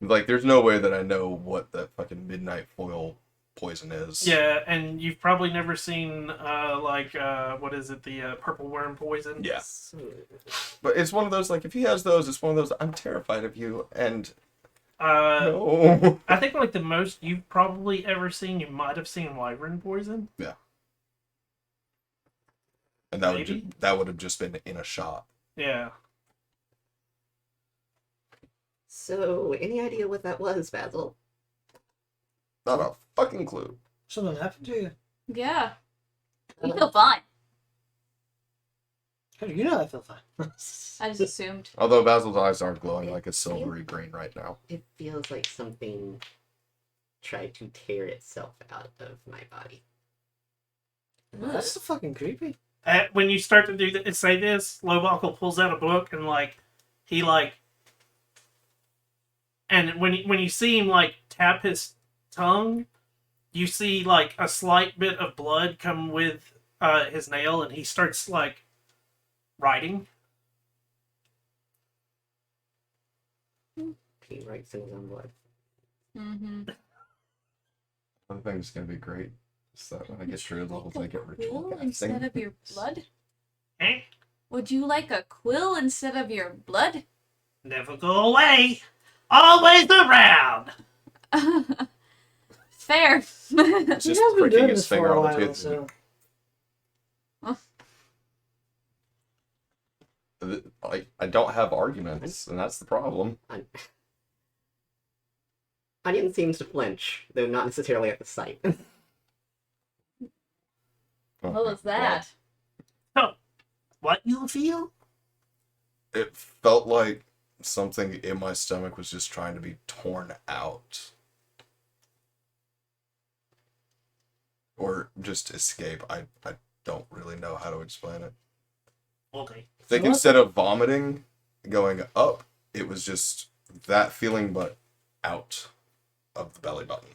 Like, there's no way that I know what that fucking midnight foil poison is. yeah, and you've probably never seen what is it, the purple worm poison? Yeah. But it's one of those, like, if he has those, it's one of those, I'm terrified of you, and no. I think like the most you've probably ever seen, you might have seen wyvern poison. And that Maybe? that would have just been in a shot. Yeah. So, any idea what that was, Basil? Not a fucking clue. Something happened to you. Yeah. You feel fine. How do you know I feel fine? I just assumed. Although Basil's eyes aren't glowing like a silvery green right now. It feels like something tried to tear itself out of my body. That's so fucking creepy. When you start to do that, say this, Lowbuckle pulls out a book and and when you see him like tap his tongue, you see like a slight bit of blood come with his nail, and he starts like writing. He writes in his own blood. Mm-hmm. I think it's gonna be great. So when I get through levels, I get ritual quill casting. instead of your blood? Eh? Would you like a quill instead of your blood? Never go away, always around. Fair. It's You just guys been pricking doing his this for finger a on the while, tooth. so I don't have arguments, and that's the problem. Onion seems to flinch, though not necessarily at the sight. What was that? What you feel? It felt like something in my stomach was just trying to be torn out. Or just escape. I don't really know how to explain it. Okay. I think What? instead of vomiting, going up, it was just that feeling, but out of the belly button.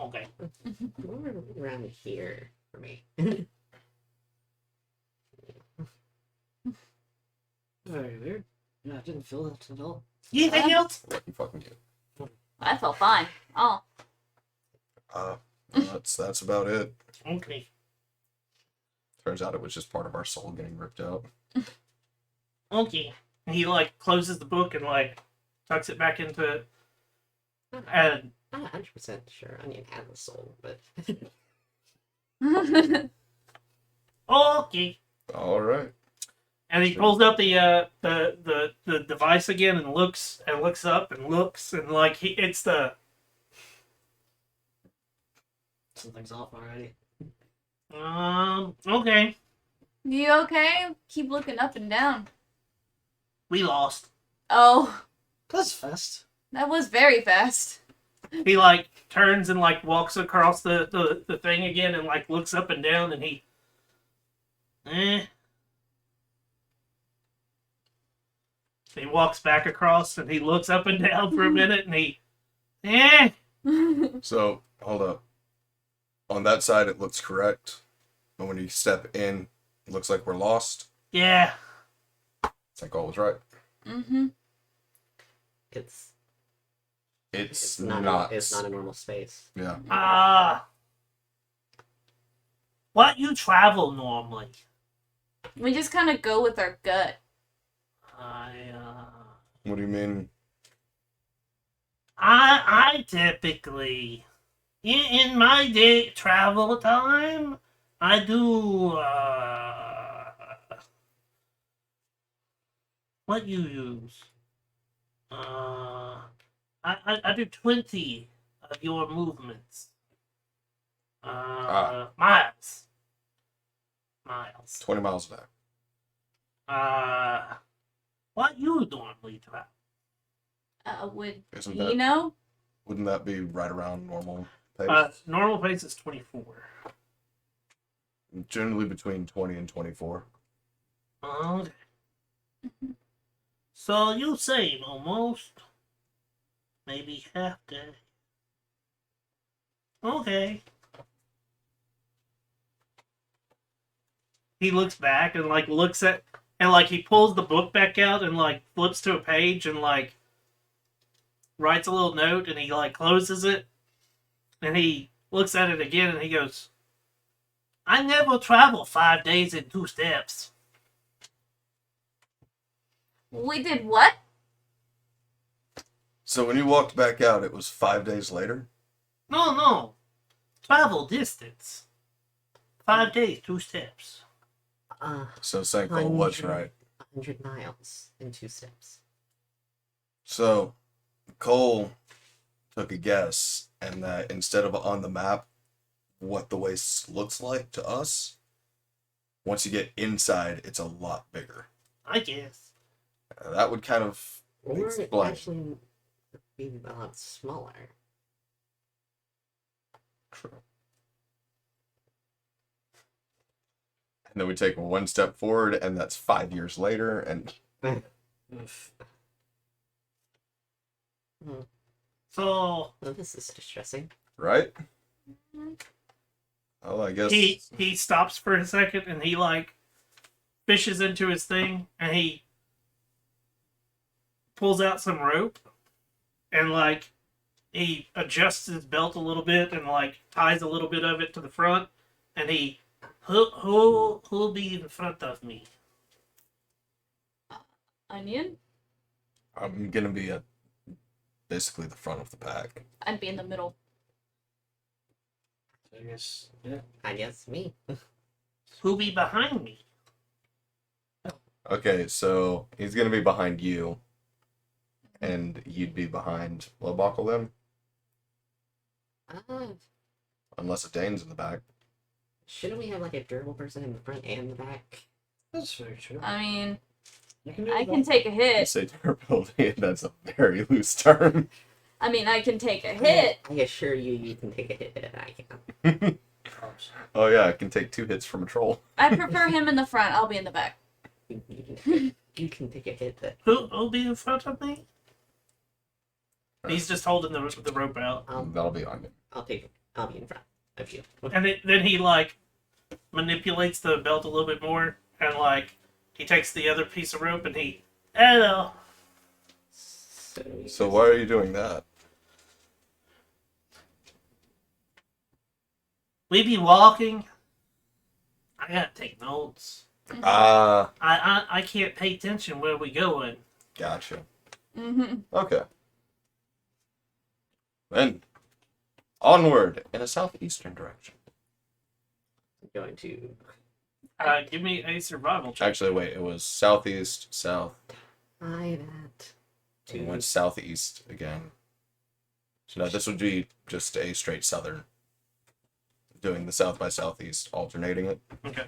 Okay. More around here for me. very weird. No, I didn't feel that at all. Anything else? Lucky fucking you. I felt fine. Oh. That's about it. Okay. Turns out it was just part of our soul getting ripped out. Okay. And he like closes the book and like tucks it back into it. And I'm not 100% sure Onion has a soul, but okay. All right. And he pulls out the device again and looks up and looks and like it's the Something's off already. Okay. You okay? Keep looking up and down. We lost. Oh, That's fast. that was very fast. He like turns and like walks across the thing again and like looks up and down and he He walks back across and he looks up and down for a minute and he So, hold up. On that side, it looks correct. But when you step in, it looks like we're lost. yeah. It's like always right. Mm-hmm. It's It's not. not. It's not a normal space. Yeah. What you travel normally? We just kind of go with our gut. What do you mean? I typically in my day travel time I do what you use? I do 20 of your movements. Miles. 20 miles a day. What you normally travel? Isn't You that? know? Wouldn't that be right around normal pace? Normal pace is 24. Generally between 20 and 24. Okay. So you save almost. Maybe half day. Okay. He looks back and like looks at and like he pulls the book back out and like flips to a page and like writes a little note and he like closes it and he looks at it again and he goes, I never travel 5 days in 2 steps. We did what? So when you walked back out, it was 5 days later? No. Travel distance. 5 days, 2 steps. So Senko was right. 100 miles in 2 steps. So Cole took a guess, and that instead of on the map, what the waste looks like to us, once you get inside, it's a lot bigger. I guess. That would kind of Or explain. actually be a lot smaller. And then we take one step forward, and that's 5 years later, and So Well, this is distressing. right? Oh, I guess. he stops for a second and he like fishes into his thing and he pulls out some rope and like he adjusts his belt a little bit and like ties a little bit of it to the front and who'll be in front of me? Onion? I'm gonna be at basically the front of the pack. I'd be in the middle. I guess, yeah. I guess me. Who'll be behind me? Okay, so he's gonna be behind you, and you'd be behind Lobuckle then, unless Dane's in the back. Shouldn't we have like a durable person in the front and the back? That's very true. I mean, You can do I that. can take a You hit. say durability, and that's a very loose term. I mean, I can take a hit. I assure you, you can take a hit and I can. Oh yeah, I can take 2 hits from a troll. I prefer him in the front. I'll be in the back. You can take a hit, but Who'll be in front of me? He's just holding the rope out. That'll be on him. I'll be in front of you. And then he like manipulates the belt a little bit more, and like he takes the other piece of rope and he, hello. So why are you doing that? We be walking. I gotta take notes. Ah, I can't pay attention where we going. gotcha. Mm-hmm. Okay. Then onward in a southeastern direction. I'm going to. Give me a survival check. Actually, wait, it was southeast, south. Try that. We went southeast again. So no, this would be just a straight southern. doing the south by southeast, alternating it. Okay.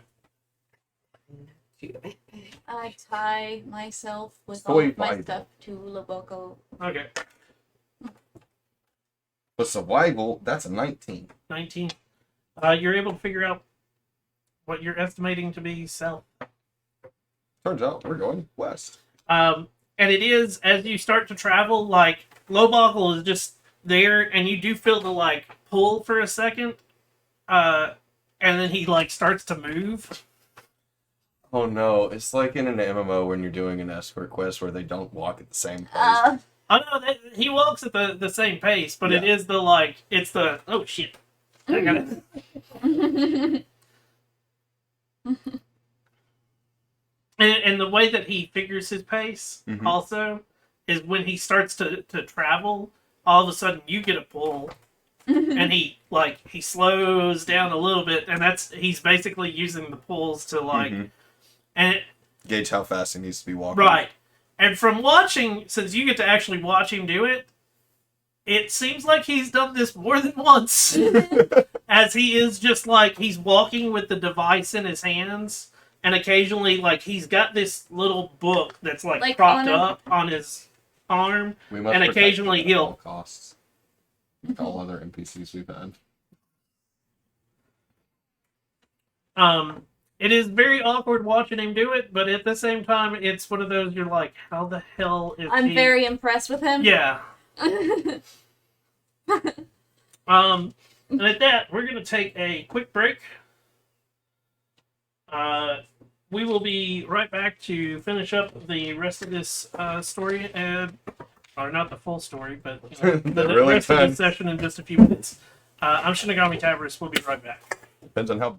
I tie myself with Soy all of my Bible. stuff to Loboko. Okay. But survival, that's a 19. 19. You're able to figure out what you're estimating to be south. Turns out we're going west. And it is, as you start to travel, like, Lowbuckle is just there, and you do feel the, like, pull for a second, and then he, like, starts to move. Oh no, it's like in an MMO when you're doing an escort quest where they don't walk at the same pace. Uh, Oh, no, he walks at the same pace, but it Yeah. is the, like, it's the, oh, shit. I got it. And the way that he figures his pace Mhm. also is when he starts to travel, all of a sudden you get a pull, and he slows down a little bit, and he's basically using the pulls to like, Mhm. and Gauge how fast he needs to be walking. right, and from watching, since you get to actually watch him do it, it seems like he's done this more than once, as he is just like he's walking with the device in his hands. And occasionally, like, he's got this little book that's, like propped on him? up on his arm. We must And protect occasionally him at all he'll- costs. Like all other NPCs we've had. It is very awkward watching him do it, but at the same time, it's one of those you're like, how the hell is I'm he? very impressed with him. Yeah. And at that, we're going to take a quick break. We will be right back to finish up the rest of this story, or not the full story, but the really rest of fun. this session in just a few minutes. I'm Shinigami Tavris. We'll be right back. Depends on how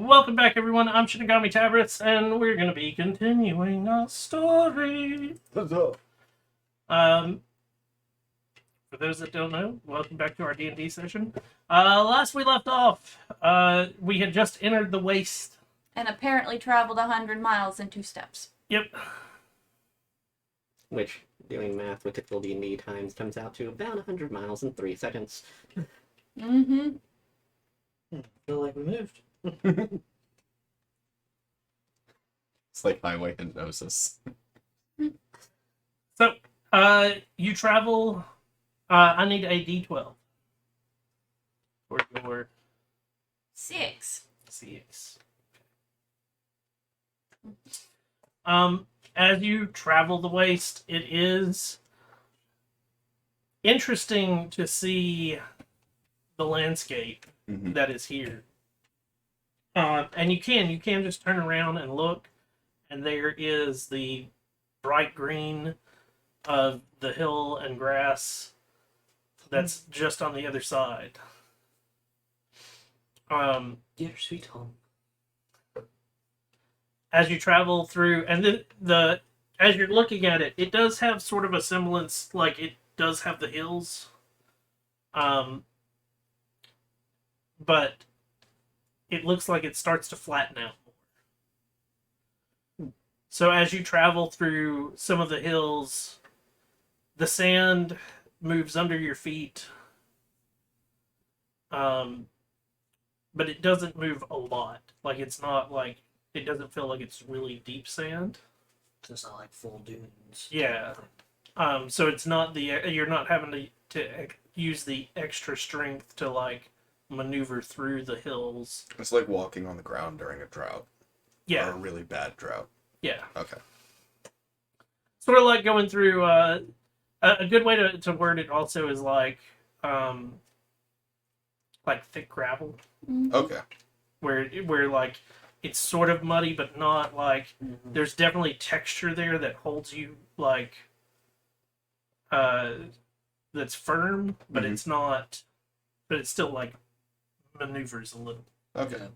welcome back, everyone. I'm Shinigami Tabrets, and we're going to be continuing our story. For those that don't know, welcome back to our D&D session. Last we left off, we had just entered the waste. And apparently traveled 100 miles in 2 steps. Yep. Which, doing math with typical D&D times, comes out to about 100 miles in 3 seconds. Mm-hmm. Feel like we moved. It's like highway hypnosis. So, you travel. I need a D12 for your 6. CX. As you travel the waste, it is interesting to see the landscape Mhm. that is here. And you can just turn around and look, and there is the bright green of the hill and grass that's just on the other side. Dear sweet home. As you travel through, and the as you're looking at it, it does have sort of a semblance, like it does have the hills, but it looks like it starts to flatten out more. So as you travel through some of the hills, the sand moves under your feet, but it doesn't move a lot. Like it's not like it doesn't feel like it's really deep sand. So it's not like full dunes. Yeah. So it's not you're not having to use the extra strength to like maneuver through the hills. It's like walking on the ground during a drought. Or Yeah. a really bad drought. Yeah. Okay. Sort of like going through a good way to word it also is like thick gravel Okay. where like it's sort of muddy but not like there's definitely texture there that holds you like that's firm but Mhm. it's not but it still like maneuvers a little. Okay.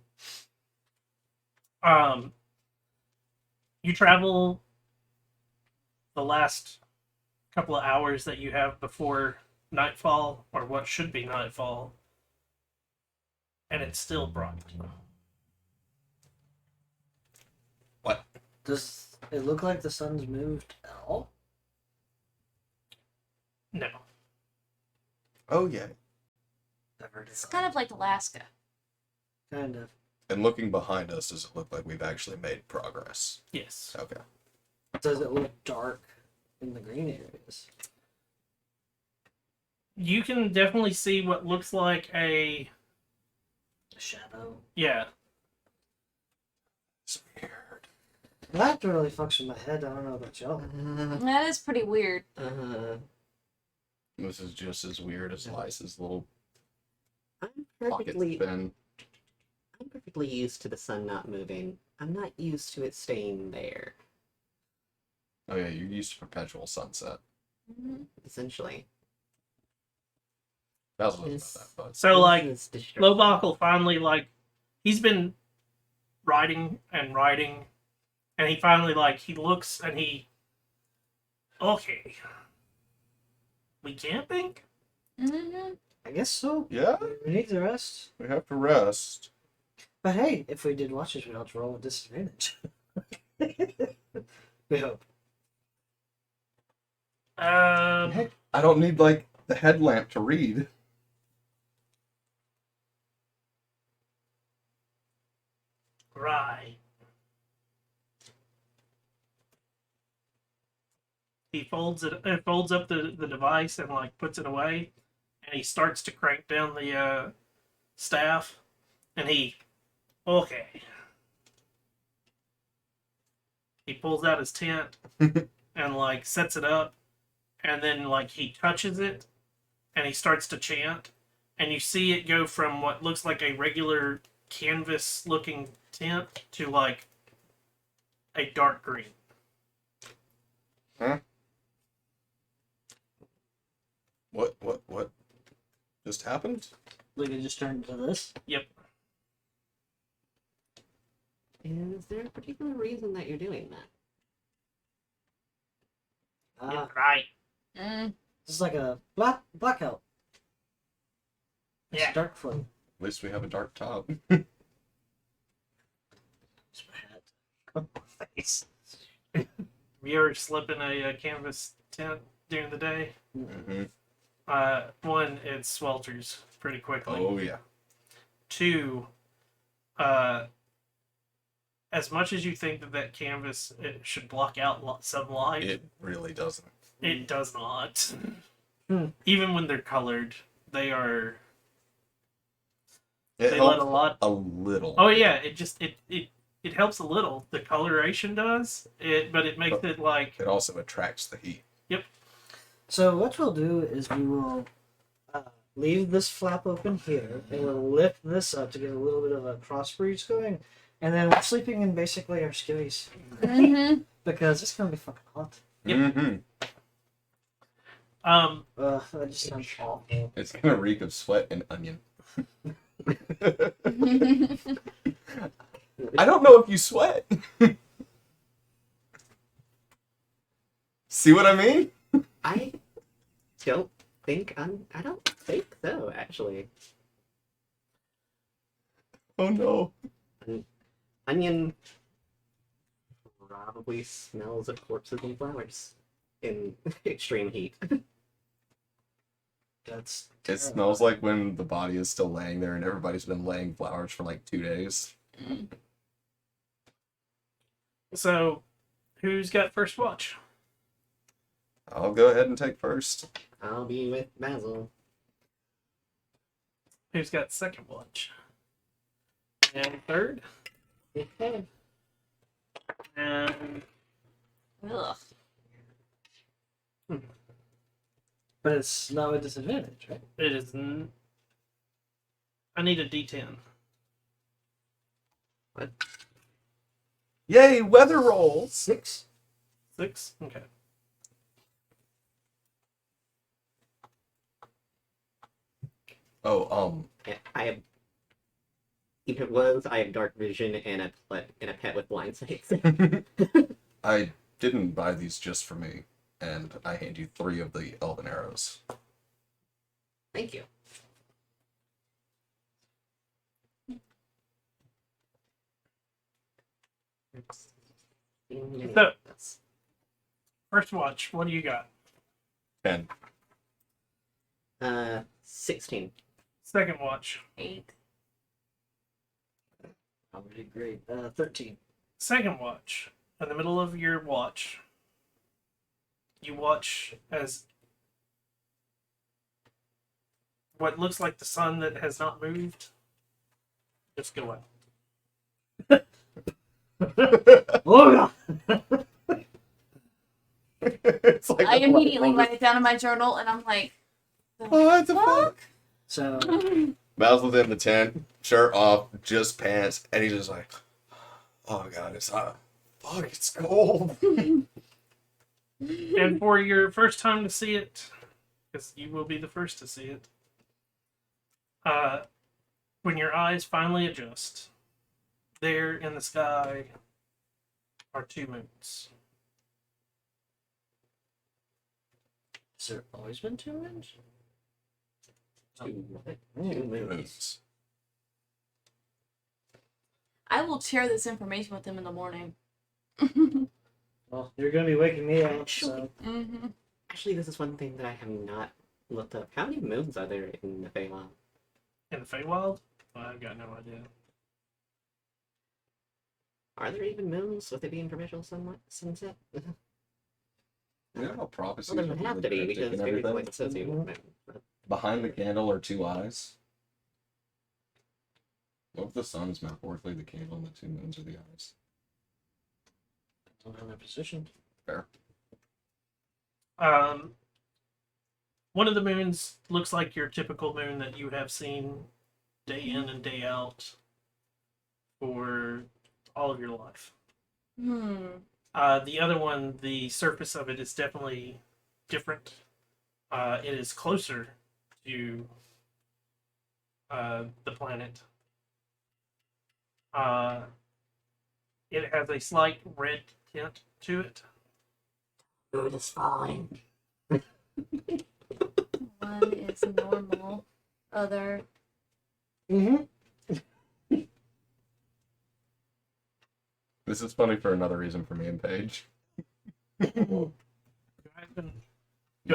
You travel the last couple of hours that you have before nightfall, or what should be nightfall, and it's still bright. What? Does it look like the sun's moved at all? No. Oh, yeah. Never It's kind of like Alaska. Kind of. And looking behind us, does it look like we've actually made progress? Yes. Okay. Does it look dark in the green areas? You can definitely see what looks like a A shadow? yeah. It's weird. That really fucks with my head. I don't know about y'all. That is pretty weird. This is just as weird as Lice's little I'm pocket perfectly spin. I'm perfectly used to the sun not moving. I'm not used to it staying there, Oh, yeah, you're used to perpetual sunset. Mhm. essentially. Basil doesn't Yes. know that, but So like This is distracting. Lobach will finally like he's been writing and writing and he finally like he looks and he okay. We camping? Mhm. I guess so. yeah, We need to rest. we have to rest. But hey, if we did watches, we'd have to roll with disadvantage. We hope. Um I don't need like the headlamp to read. Right. He folds up the device and like puts it away, and he starts to crank down the staff, and okay. He pulls out his tent and like sets it up, and then like he touches it, and he starts to chant, and you see it go from what looks like a regular canvas looking tent to like a dark green. What just happened? We can just turn to this. Yep. there a particular reason that you're doing that? Yeah, right. Mm. This is like a blackout. It's Yeah. dark flow. At least we have a dark top. It's my hat. Oh, my face. You ever slip in a canvas tent during the day? Hmm. One, it swelters pretty quickly. Oh yeah. Two, as much as you think that canvas it should block out some light, It really doesn't. it does not. Hmm. Even when they're colored, they are. It They let helps a lot. a little. Oh yeah, it helps a little. The coloration does it, but it makes it like It also attracts the heat. So what we'll do is we will leave this flap open here, and we'll lift this up to get a little bit of a cross breeze going, and then we're sleeping in basically our skivvies Mm-hmm. because it's gonna be fucking hot. Yep. Hmm. That just sounds awful. It's gonna reek of sweat and onion. I don't know if you sweat. See what I mean? I don't I don't think so, actually. Oh no. Onion probably smells of corpses and flowers in extreme heat. That's It smells like when the body is still laying there and everybody's been laying flowers for like 2 days. so. Who's got first watch? I'll go ahead and take first. I'll be with Basil. Who's got second watch? And third? And Ugh. but it's not a disadvantage, right? it is. I need a D10. Yay, weather rolls! 6. 6? Okay. Oh, I have even it was I have dark vision and a pet with blind sight. I didn't buy these just for me, and I hand you 3 of the elven arrows. Thank you. So- First watch, what do you got? 10. 16. Second watch. 8. Already great. 13. Second watch. In the middle of your watch, you watch as what looks like the sun that has not moved just go out. Oh god! It's like I a immediately black write it down in my journal, and I'm like, What the fuck? So Basil's in the tent, shirt off, just pants, and he's just like, oh god, it's hot. Fuck, it's cold. And for your first time to see it, because you will be the first to see it, when your eyes finally adjust, there in the sky are 2 moons. has there always been 2 moons? Two Mm. moons. I will share this information with them in the morning. Well, you're gonna be waking me up, so Mm-hmm. Actually, this is one thing that I have not looked up. How many moons are there in the Feywild? In the Feywild? I've got no idea. Are there even moons? Would they be in perpetual sunset? Yeah, prophecies Well, are there would have really to be cryptic because and fairies everything. always associate with moon. But Behind the candle are 2 eyes. What if the sun is metaphorically the candle and the 2 moons are the eyes? don't have their position. Fair. One of the moons looks like your typical moon that you have seen day in and day out for all of your life. The other one, the surface of it is definitely different. It is closer to the planet. it has a slight red tint to it. Food is falling. One is normal. Other. Mm-hmm. This is funny for another reason for me and Paige. Do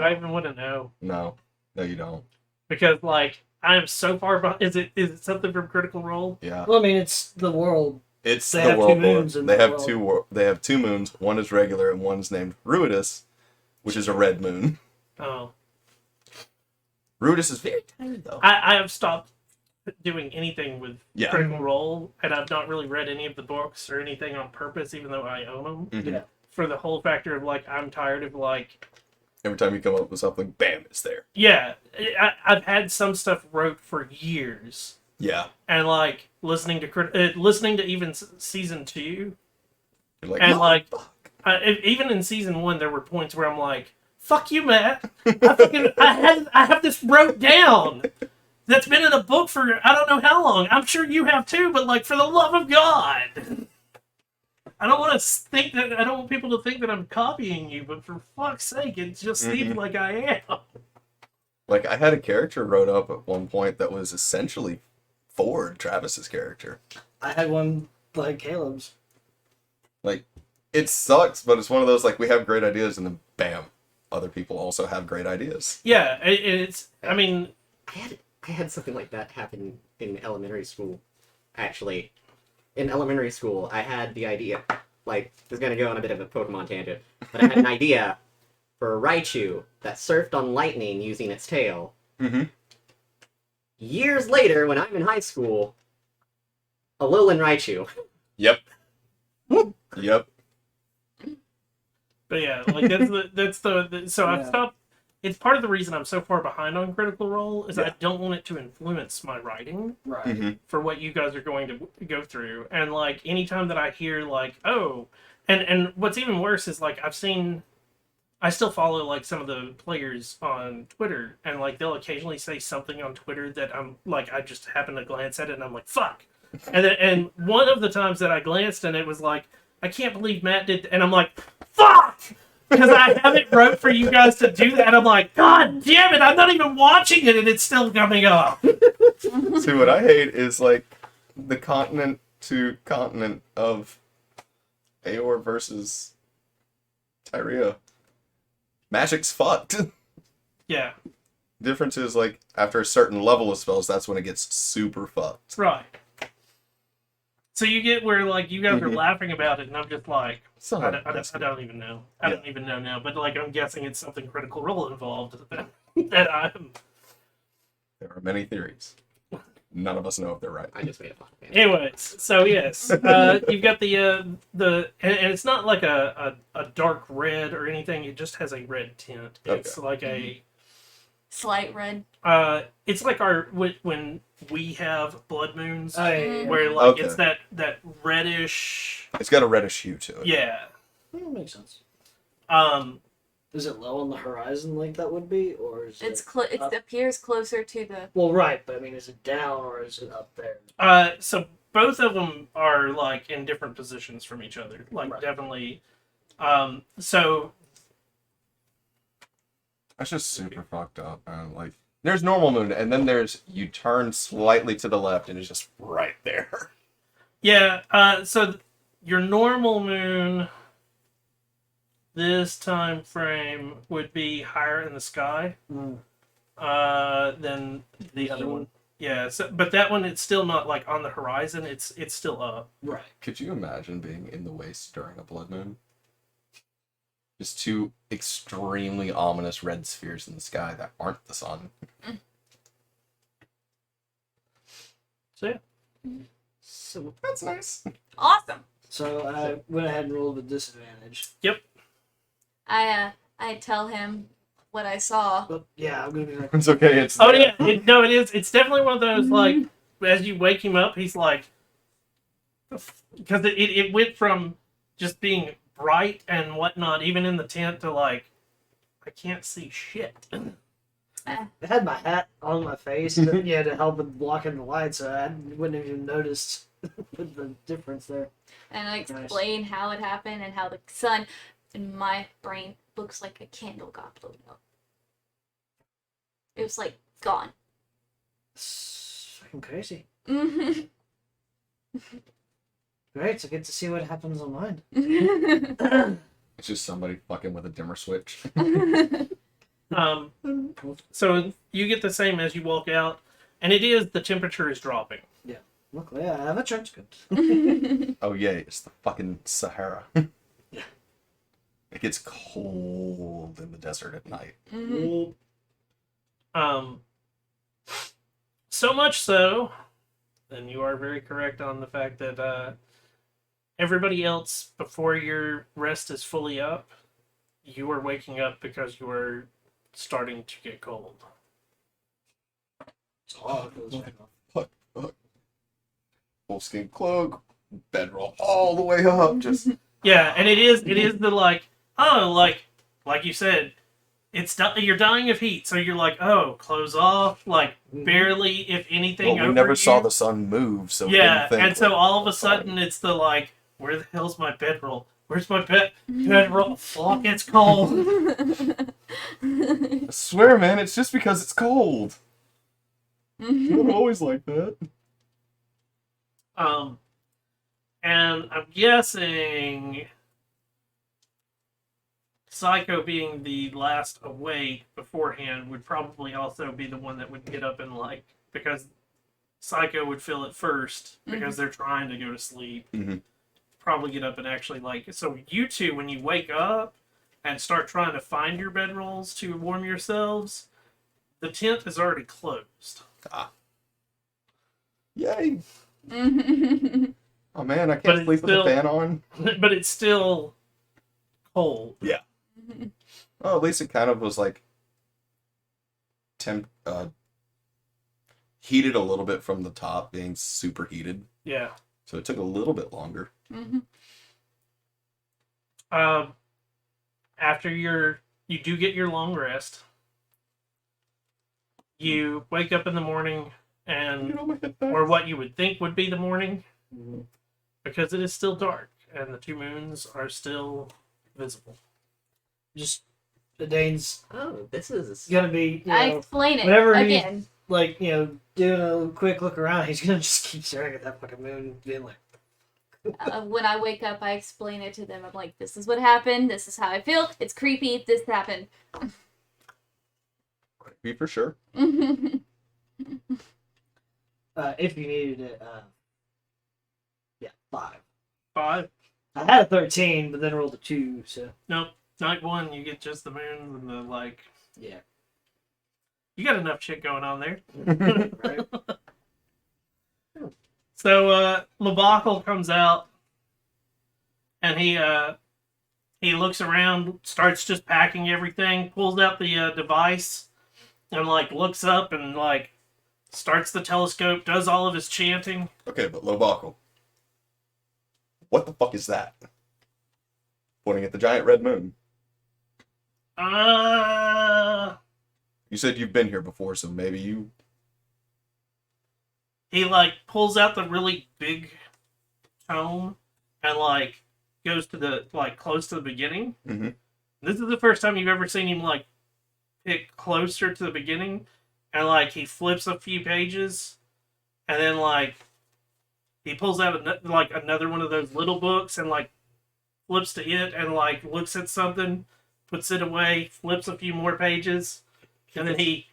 I even want to know? No, you don't. Because like I am so far behind. Is it something from Critical Role? Yeah, Well, I mean, it's the world. it's They the have two world. moons in They the have world. They have two moons. One is regular, and one's named Ruidus, which is a red moon. Oh, Ruidus is very tiny though. I have stopped doing anything with Yeah. Critical Role, and I've not really read any of the books or anything on purpose, even though I own them. Mhm. Yeah. For the whole factor of like I'm tired of like Every time you come up with something, bam, it's there. yeah, I've had some stuff wrote for years, Yeah, and like listening to even season 2, you're like, and like "Motherfucker." even in season 1, there were points where I'm like, "Fuck you, Matt! I have this wrote down. That's been in a book for I don't know how long. I'm sure you have too, but like for the love of God." I don't want to think that I don't want people to think that I'm copying you, but for fuck's sake, it just seems Mhm. like I am. Like I had a character wrote up at one point that was essentially Ford, Travis's character. I had one like Caleb's. Like it sucks, but it's one of those like we have great ideas, and then bam, other people also have great ideas. Yeah, it's. I mean, I had something like that happen in elementary school. Actually, in elementary school, I had the idea. Like, this is gonna go on a bit of a Pokemon tangent, but I had an idea for a Raichu that surfed on lightning using its tail. Mm-hmm. Years later, when I'm in high school, a Alolan Raichu. Yep. Yep. but yeah, like that's the so I've Yeah. stopped. It's part of the reason I'm so far behind on Critical Role is Yeah. I don't want it to influence my writing Right. Mm-hmm. for what you guys are going to go through. And like anytime that I hear like, oh, and what's even worse is like I still follow like some of the players on Twitter, and like they'll occasionally say something on Twitter that I'm like I just happen to glance at it and I'm like fuck. And one of the times that I glanced and it was like I can't believe Matt did, and I'm like fuck. Because I haven't wrote for you guys to do that. I'm like, God damn it, I'm not even watching it and it's still coming up. See, what I hate is like the continent to continent of Aor versus Tyria. Magic's fucked. Yeah, Difference is like after a certain level of spells, that's when it gets super fucked. right. So you get where like you guys are Mhm. laughing about it and I'm just like, So I don't even know. I Yeah. don't even know now. But like I'm guessing it's something Critical Role involved that I'm... there are many theories. None of us know if they're right. I just made a fun. Anyways, so yes, you've got and it's not like a dark red or anything. It just has a red tint. It's like a Slight red. it's like when we have blood moons, Oh, yeah. where like Okay. it's that reddish. It's got a reddish hue to it. Yeah. That makes sense. Um. Is it low on the horizon like that would be, or is It's it? it appears closer to the. Well, right, but I mean, is it down or is it up there? So both of them are like in different positions from each other. Like Right. definitely. So That's just super fucked up, man. Like, there's normal moon, and then there's you turn slightly to the left, and it's just right there. yeah. So your normal moon. This time frame would be higher in the sky Mm. than the other one. Yeah, so, but that one it's still not like on the horizon. It's still up. Right. Could you imagine being in the waste during a blood moon? Just two extremely ominous red spheres in the sky that aren't the sun. So yeah. So, That's nice. Awesome. so I went ahead and rolled with disadvantage. I tell him what I saw. But yeah, I'm gonna be like, It's okay. It's Oh yeah. No, it is. It's definitely one of those like as you wake him up, he's like, because it went from just being bright and whatnot, even in the tent, to like I can't see shit. I had my hat on my face, to, to help with blocking the light, so I wouldn't have even noticed the difference there. And I explain how it happened and how the sun in my brain looks like a candle got blown up. It was like gone. It's fucking crazy. Mm-hmm. Great, so get to see what happens online. It's just somebody fucking with a dimmer switch. So you get the same as you walk out, and it is the temperature is dropping. Luckily, I have a trench coat. Oh yay, it's the fucking Sahara. Yeah. It gets cold in the desert at night. So much so, and you are very correct on the fact that everybody else, before your rest is fully up, you are waking up because you are starting to get cold. Wolfskin cloak, bedroll all the way up. Just Yeah, and it is the like you said, you're dying of heat, so you're like, oh, clothes off, like barely, if anything. well, we over never you. saw the sun move, so we Yeah, didn't think, and so like, all of a sudden it's the like, where the hell's my bedroll? Where's my bedroll? Fuck, it's cold. I swear, man, it's just because it's cold. It's not always like that. And I'm guessing Psycho being the last awake beforehand would probably also be the one that would get up and like, because Psycho would feel it first because they're trying to go to sleep. Mhm. Probably get up and actually like, so you two, when you wake up and start trying to find your bedrolls to warm yourselves, the tent is already closed. Yay! Oh man, I But can't it's sleep with still- the fan on. But it's still cold. Oh, at least it kind of was like heated a little bit from the top, being super heated. Yeah. So it took a little bit longer. After you do get your long rest, you wake up in the morning and, my head back. or what you would think would be the morning, because it is still dark and the two moons are still visible. Just Dane's Oh, this is gonna be, I explain it whenever he- again. like, doing a quick look around. He's gonna just keep staring at that fucking moon, being like, When I wake up, I explain it to them. I'm like, this is what happened. This is how I feel. It's creepy. This happened. Be for sure. if you needed it, 5. 5. I had a 13, but then rolled a 2, so Nope. Night 1, you get just the moon and the like. yeah. You got enough shit going on there. Right? So Labacal comes out and he looks around, starts just packing everything, pulls out the device and like looks up and like starts the telescope, does all of his chanting. Okay, but Lobako. What the fuck is that? Pointing at the giant red moon. You said you've been here before, so maybe you... He like pulls out the really big tome and like goes to the like close to the beginning. Mhm. This is the first time you've ever seen him like pick closer to the beginning, and like he flips a few pages, and then like he pulls out like another one of those little books and like flips to it and like looks at something, puts it away, flips a few more pages, and then he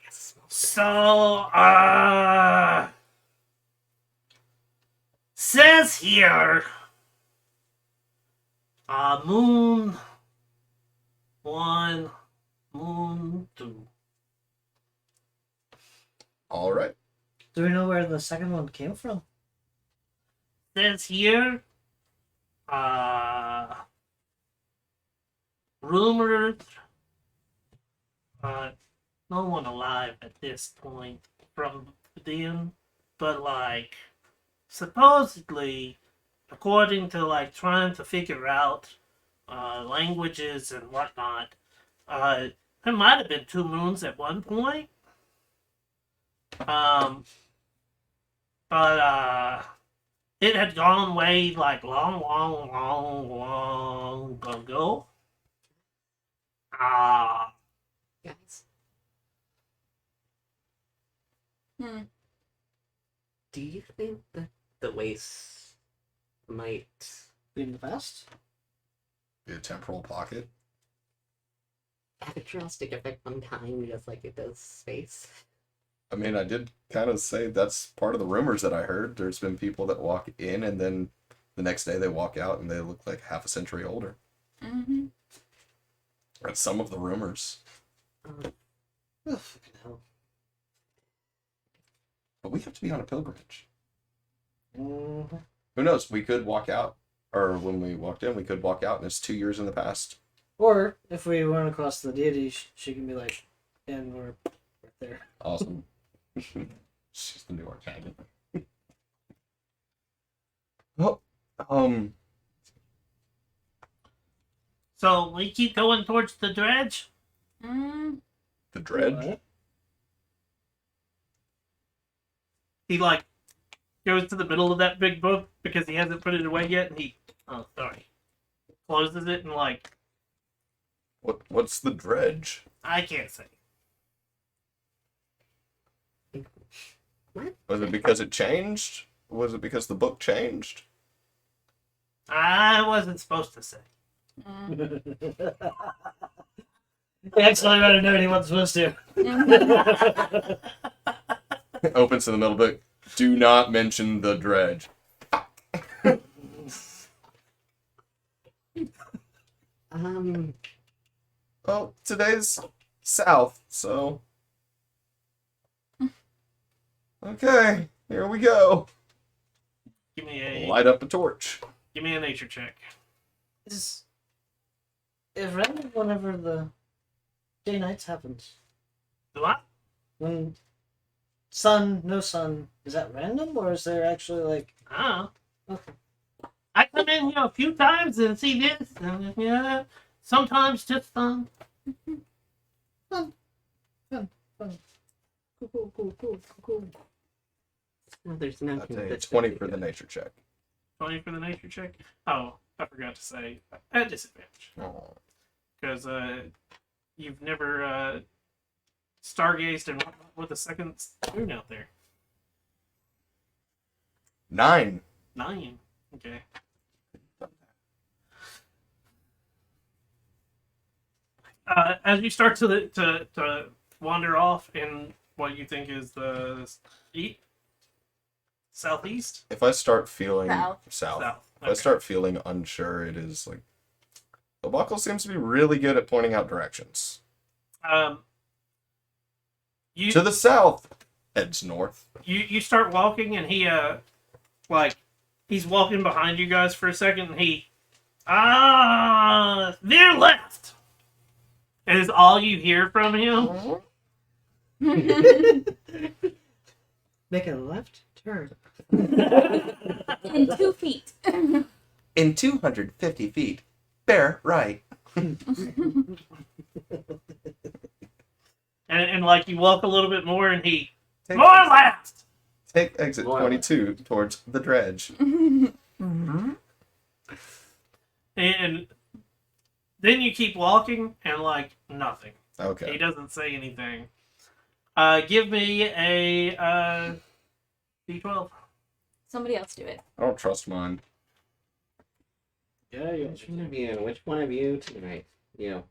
says here, moon 1, moon 2. Alright. Do we know where the second one came from? Says here, rumored, no one alive at this point from then, but like, supposedly, according to like trying to figure out languages and whatnot, there might have been 2 moons at one point, Um, but it had gone away like long ago. Ah, Guys, Hmm. do you think that the waste might... In the past? Be a temporal pocket. have a drastic effect on time just like it does space? I mean, I did kind of say that's part of the rumors that I heard. There's been people that walk in and then the next day they walk out and they look like half a century older. Mm-hmm. That's some of the rumors. Um, Oh, fucking hell. But we have to be on a pilgrimage. Mhm. Who knows? We could walk out, or when we walked in, we could walk out and it's 2 years in the past. Or if we run across the deity, she can be like, and we're right there. Awesome. She's the new arcana. Well, so we keep going towards the dredge. Mm. the dredge. What? He like goes to the middle of that big book because he hasn't put it away yet, and he closes it and like What's the dredge? I can't say. Was it because it changed? Was it because the book changed? I wasn't supposed to say. Mm. He actually read a note he wasn't supposed to. Mhm. Opens to the middle book. Do not mention the dredge. Well, today's south, so. Okay, here we go. Give me a Light up a torch. nature check. Is random whenever the day nights happens? Do I? When sun, no sun, is that random or is there actually like I don't know. okay. I come in here a few times and see this, and yeah, sometimes just fun. Cool, cool. no, there's no I'd say consistency 20 for to the it. nature check. 20 for the nature check. Oh, I forgot to say at disadvantage Oh. because you've never stargazed and whatnot with a second moon out there. 9. 9. Okay. As you start to wander off in what you think is the southeast, If I start feeling South. south, south. if I start feeling unsure, it is like the buckle seems to be really good at pointing out directions. You To the south, heads north. you start walking and he like he's walking behind you guys for a second and he veer left is all you hear from him. Make a left turn. In 2 feet. In 250 feet, bear right. And like you walk a little bit more and he Take, more left. take exit More 22 towards the dredge. And then you keep walking and like nothing. He Okay. doesn't say anything. Give me a D12. Somebody else do it. I don't trust mine. Yeah, you Which one of you? Which one of you tonight? You.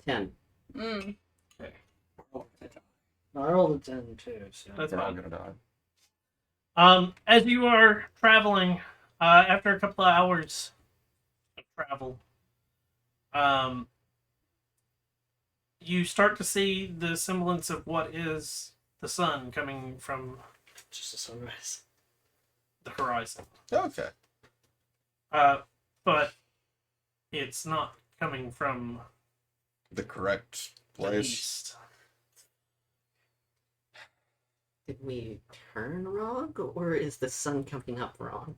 10. Mm. I rolled a 10 too, so That's We're all fine. gonna die. As you are traveling, after a couple of hours of travel, you start to see the semblance of what is the sun coming from just a sunrise. the horizon. Okay. But it's not coming from The correct the place. east. Did we turn wrong, or is the sun coming up wrong?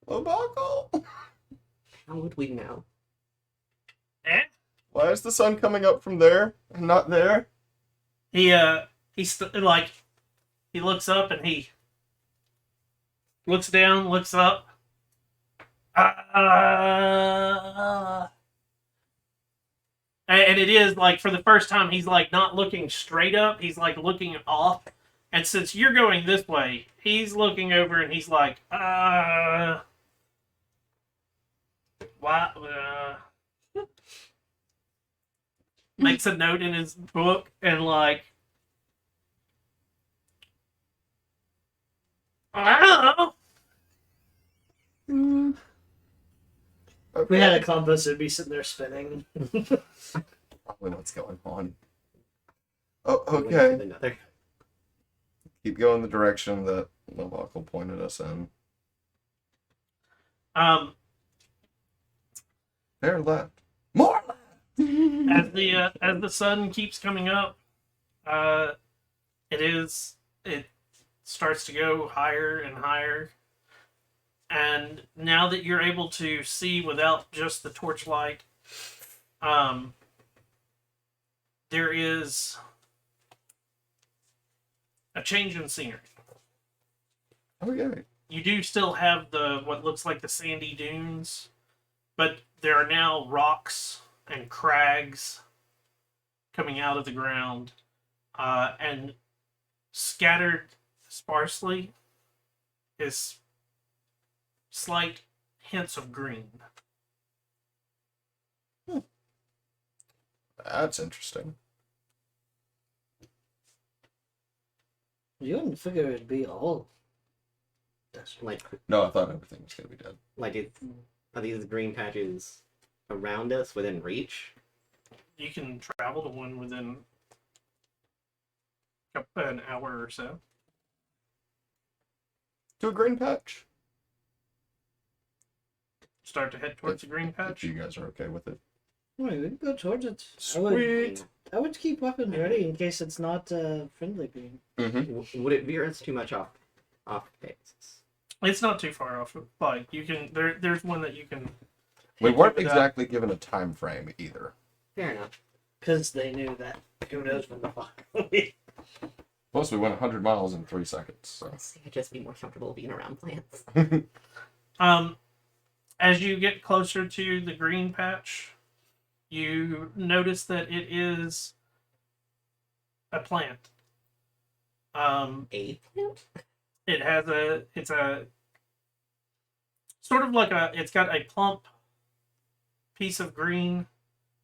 Low buckle. How would we know? Eh? Why is the sun coming up from there and not there? He like he looks up and he looks down, looks up. And it is like for the first time he's like not looking straight up, he's like looking off. And since you're going this way, he's looking over and he's like, why? Makes a note in his book and like, I don't know. If we had a compass, it'd be sitting there spinning. Probably what's going on. Oh, One to okay. another. Keep going the direction that Lovacal pointed us in. There, left. More left! As the sun keeps coming up, it starts to go higher and higher. And now that you're able to see without just the torchlight, there is a change in scenery. Okay. You do still have the what looks like the sandy dunes, but there are now rocks and crags coming out of the ground, and scattered sparsely is slight hints of green. That's interesting. You wouldn't figure it'd be all. Like, No, I thought everything was going to be dead. are these green patches around us within reach? You can travel to one within an hour or so. To a green patch? Start to head towards the green If patch. you guys are okay with it. Right, we can go towards it. Sweet. I would keep weapons ready in case it's not friendly green. Mm-hmm. Would it veer us too much off pace? It's not too far off. Like you can, there's one that you can. We weren't Keep it up. exactly given a time frame either. Fair enough. Because they knew that. Who knows when the fuck. Plus, we went 100 miles in 3 seconds. So. Honestly, I'd just be more comfortable being around plants. As you get closer to the green patch, you notice that it is a plant. A plant? It has it's a sort of like it's got a plump piece of green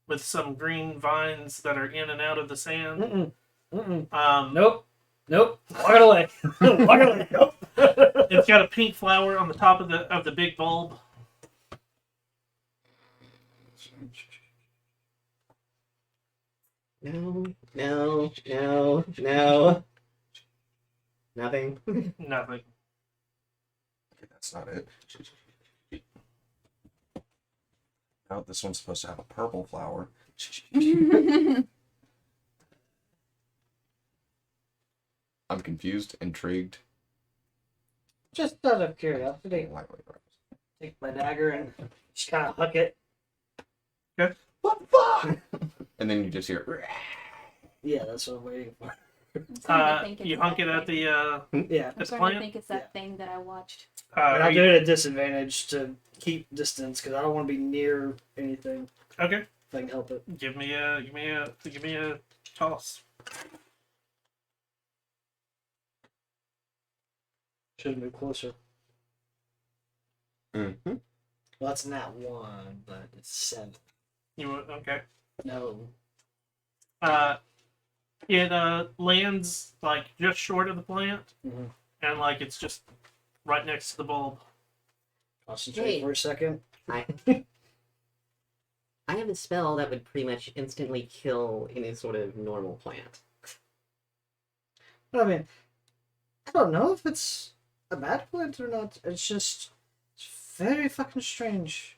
with some green vines that are in and out of the sand. Mm-mm. Mm-mm. Nope. Nope. Walk it away. Walk it away. Nope. It's got a pink flower on the top of the big bulb. No. Nothing. Nothing. Okay, that's not it. Oh, this one's supposed to have a purple flower. I'm confused, intrigued. Just out of curiosity, Lightly right. take my dagger and just kind of hook it. What the fuck? And then you just hear. Yeah, that's what I'm waiting for. I'm starting to think it's You that hunk it at thing. the Yeah. I'm the starting to plant. think it's that thing that I watched. And Are I'll you- do it at disadvantage to keep distance because I don't want to be near anything okay. if I can help it. Give me a toss. Should move closer. Mm-hmm. Well, that's not 1, but it's 7. You want okay? No. It lands like just short of the plant, Mhm. and like it's just right next to the bulb. Concentrate Hey. for a second. I have a spell that would pretty much instantly kill any sort of normal plant. I mean, I don't know if it's a bad plant or not. It's just it's very fucking strange.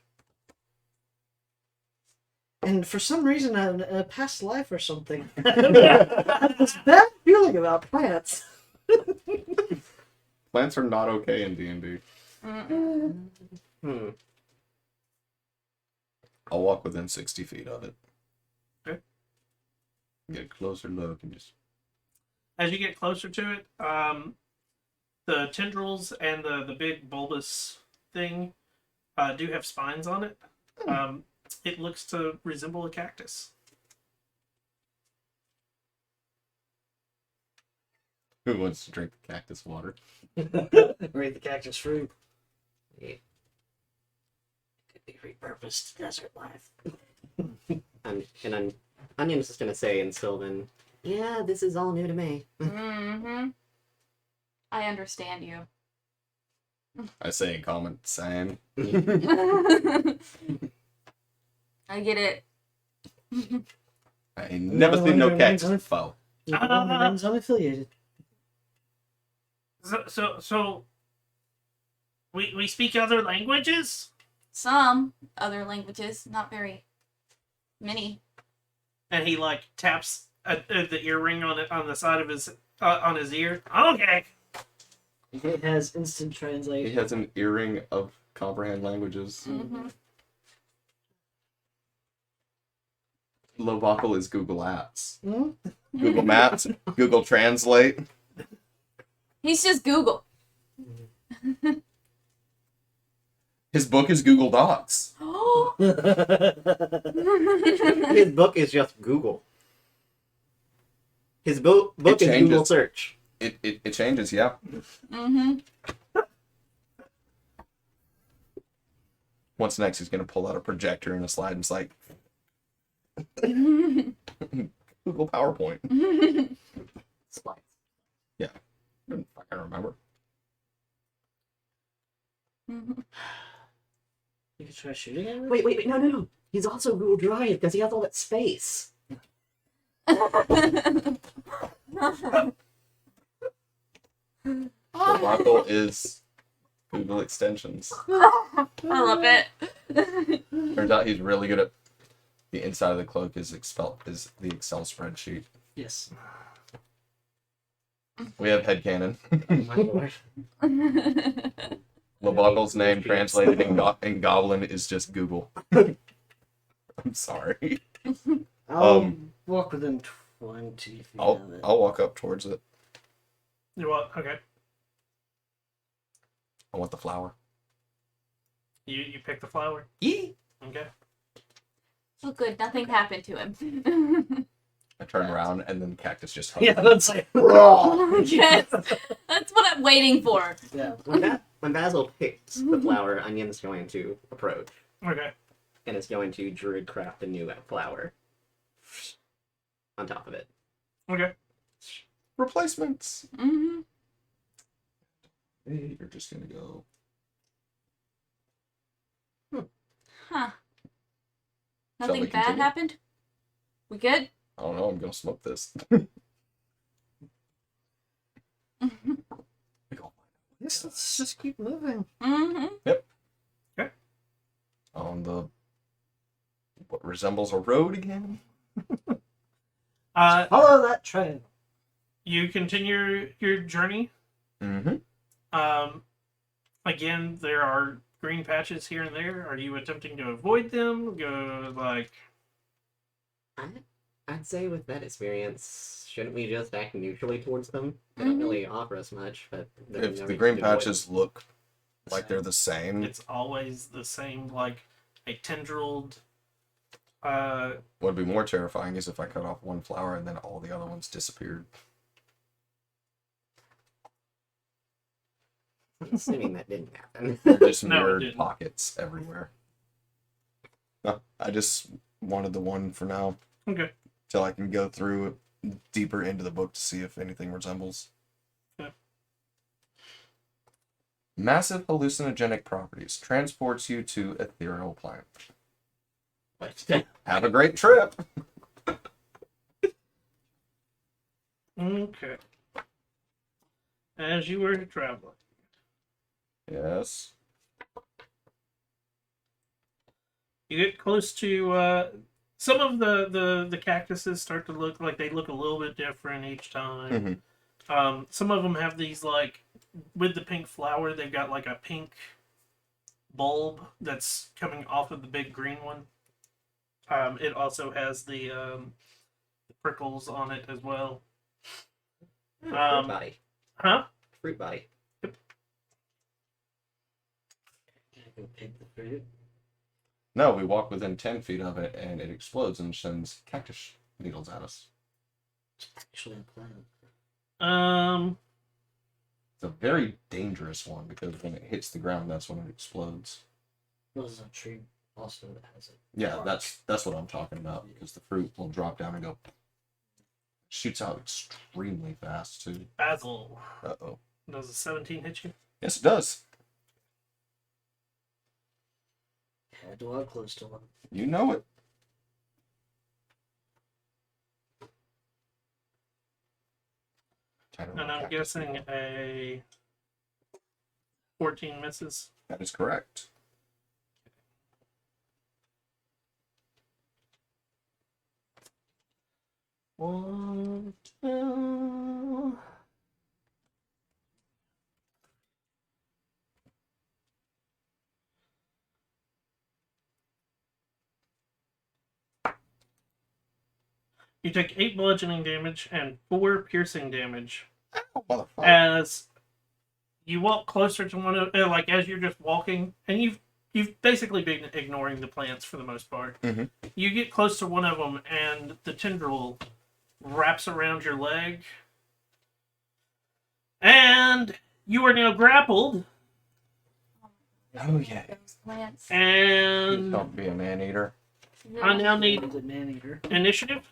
And for some reason, in a past life or something, I have this bad feeling about plants. Plants are not okay in D&D. Hmm. I'll walk within 60 feet of it. Get a closer look and just. As you get closer to it, the tendrils and the big bulbous thing do have spines on it. It looks to resemble a cactus. Who wants to drink the cactus water? Or eat the cactus fruit. Yeah. Could be repurposed to desert life. And Onion's just gonna say in Sylvan, yeah, this is all new to me. Mm-hmm. I understand you. I say in common, same. I get it. I ain't never seen no cactus before. Remains unaffiliated. So we speak other languages, Some other languages, not very many. and he like taps the earring on the side of his on his ear. Okay. It has instant He translate. has an earring of comprehend languages. Mm-hmm. Lovocal is Google Apps. Hmm? Google Maps, Google Translate. He's just Google. His book is Google Docs. Oh. His book is just Google. His book is changes. Google search. It changes, yeah. Mm-hmm. What's next? He's gonna pull out a projector and a slide and it's like Google PowerPoint. Slides. I can remember. You could try shooting at it? Wait, no. He's also Google Drive because he has all that space. Lovocal is Google extensions. I love it. Turns out he's really good at the inside of the cloak is the Excel spreadsheet. Yes. We have headcanon. My lord. Lovocal's name translated in Goblin is just Google. I'm sorry. I'll walk within 20 feet of it. I'll walk up towards it. You what? Okay. I want the flower. You pick the flower. Yeah. Okay. Oh, good. Nothing happened to him. I turn around and then the cactus just hugs Yeah, me. that's like. Yes. That's what I'm waiting for. Yeah. When Basil picks the flower, Onion's going to approach Okay. and is going to druidcraft a new flower on top of it. Okay. Replacements. Mm-hmm. Hey, you're just gonna go. Huh. Shall Nothing we bad continue? happened? We good? I don't know. I'm gonna smoke this. Let's just keep moving. Mm-hmm. On the what resembles a road again. Follow that trail. You continue your journey. Mm-hmm. Again, there are green patches here and there. Are you attempting to avoid them? Go like. I'd say with that experience, shouldn't we just act neutrally towards them? They don't really offer us much, but there's If no the reason green to avoid patches look like they're the same, It's always the same, like a tendrilled. what'd be more terrifying is if I cut off one flower and then all the other ones disappeared. them. Assuming that didn't happen. They're just No, it mirrored didn't. pockets everywhere. I just wanted the one for now Okay. till I can go through deeper into the book to see if anything resembles. Okay. Massive hallucinogenic properties transports you to ethereal planet. Have a great trip. Okay. As you were traveling. Yes. You get close to some of the cactuses start to look like they look a little bit different each time. Mhm. Some of them have these like with the pink flower, they've got like a pink bulb that's coming off of the big green one. It also has the prickles on it as well. Fruit body. Huh? Fruit body. Can I go pick the fruit? No, we walk within 10 feet of it and it explodes and sends cactus needles at us. It's actually a plant. It's a very dangerous one because when it hits the ground, that's when it explodes. There's a tree also that has it. Yeah, that's what I'm talking about because the fruit will drop down and go. Shoots out extremely fast too. Basil. Uh-oh. Does a 17 hit you? Yes, it does. Yeah, dwell close to one. You know it. And I'm guessing a 14 misses. That is correct. One, two. You take 8 bludgeoning damage and 4 piercing damage Oh, motherfucker. as you walk closer to one of, like as you're just walking, and you've basically been ignoring the plants for the most part. Mhm. You get close to one of them, and the tendril wraps around your leg, and you are now grappled. Oh, yeah. Those plants. And Don't be a man eater. I now need One's a man eater. initiative.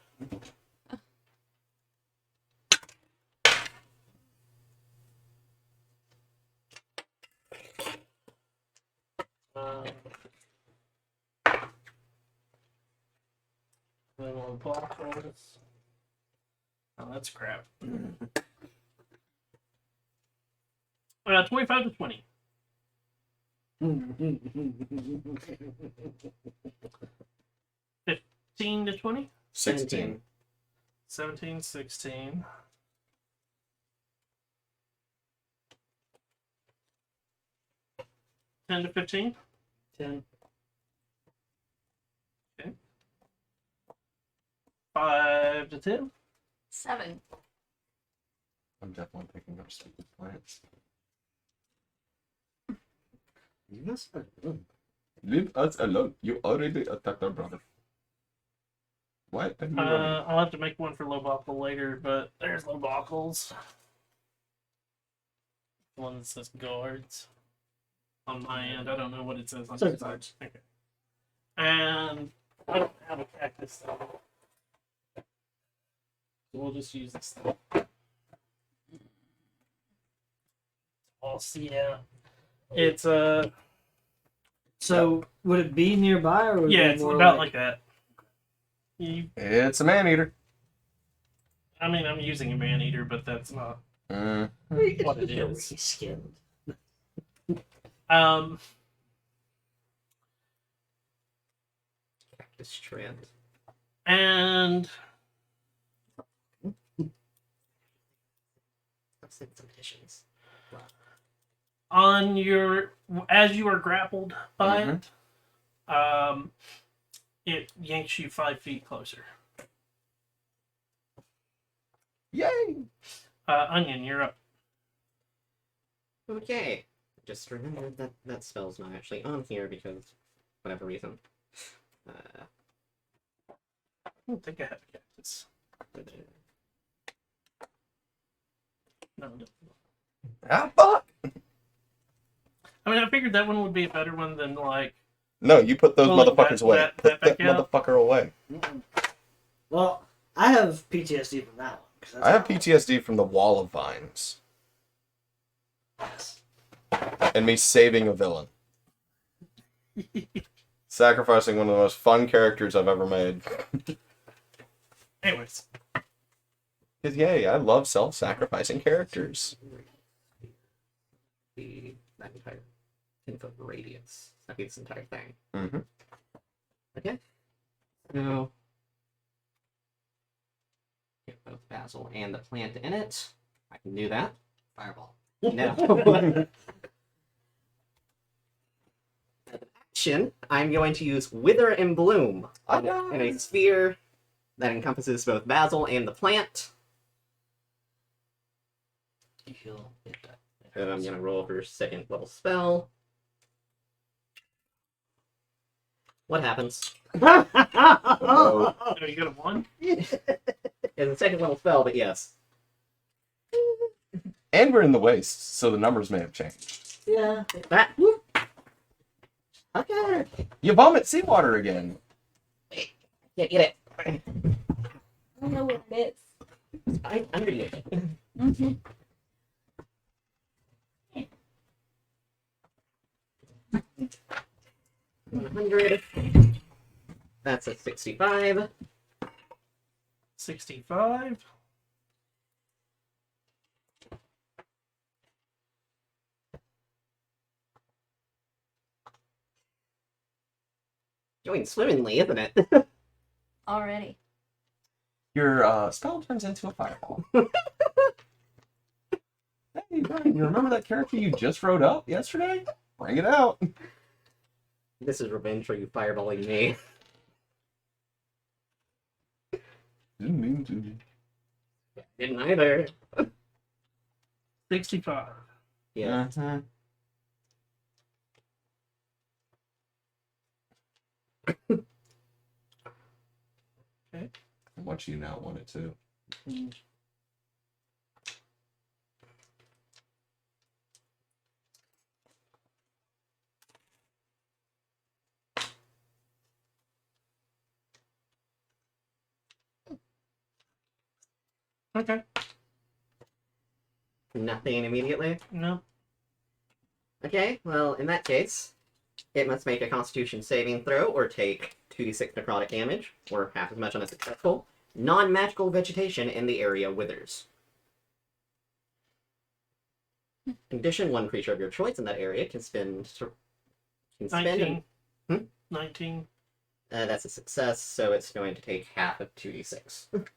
Little block rolls. Oh, that's crap. 25 to 20. 15 to 20. 16. 17, 16. Ten to 15. 10. 5 to 10. 7. I'm definitely picking up stupid plants. You must have. Leave us alone. You already attacked our brother. Why are you running? I'll have to make one for Lobockle later, but there's Lobockles. The one that says guards on my end. I don't know what it says on Says your side. guards. Okay. And I don't have a cactus though. So we'll just use this thing. Oh, see, yeah. It's So would it be nearby or would yeah, it be it's more about like that. You, It's a man eater. I mean, I'm using a man eater, but that's not what it is. Skinned. Cactus strand. And I've sent some additions. on your as you are grappled by Mhm. it yanks you 5 feet closer. Yay! Onion, you're up. Okay. Just remember that that spell's not actually on here because whatever reason. I don't think I have a cactus. No, I don't. Ah, fuck! I mean, I figured that one would be a better one than like. No, you put those Well, like motherfuckers that- away. that Put that back out? motherfucker away. Well, I have PTSD from that one. 'Cause that's I have how- PTSD from the wall of vines Yes. and me saving a villain. Sacrificing one of the most fun characters I've ever made. Anyways, Because, yay, I love self-sacrificing characters. That entire 10-foot radius. That'd be this entire thing. Mm-hmm. Okay. So get both basil and the plant in it. I can do that. Fireball. No. As an action, I'm going to use Wither and Bloom I in a sphere that encompasses both Basil and the plant. You heal. So I'm gonna roll for second level spell. What happens? Oh. Oh, you got a 1? It's a second level spell, but yes. And we're in the waste, so the numbers may have changed. Yeah. That. Okay. You vomit seawater again. Can't get it. I don't know what it is. I'm reading it. Mm-hmm. 100. That's a 65. 65. Going swimmingly, isn't it? Already. Your spell turns into a fireball. Hey, Ryan, you remember that character you just wrote up yesterday? Bring it out. This is revenge for you fireballing me. Didn't mean to. Didn't either. 65. Yeah. Mhm. Okay. What you now want it to. Okay. Nothing immediately. No. Okay, well, in that case, it must make a constitution saving throw or take 2d6 necrotic damage, or half as much on a successful. Non-magical vegetation in the area withers. In addition, one creature of your choice in that area can spend... 19. Hmm? 19. That's a success, so it's going to take half of 2d6. Which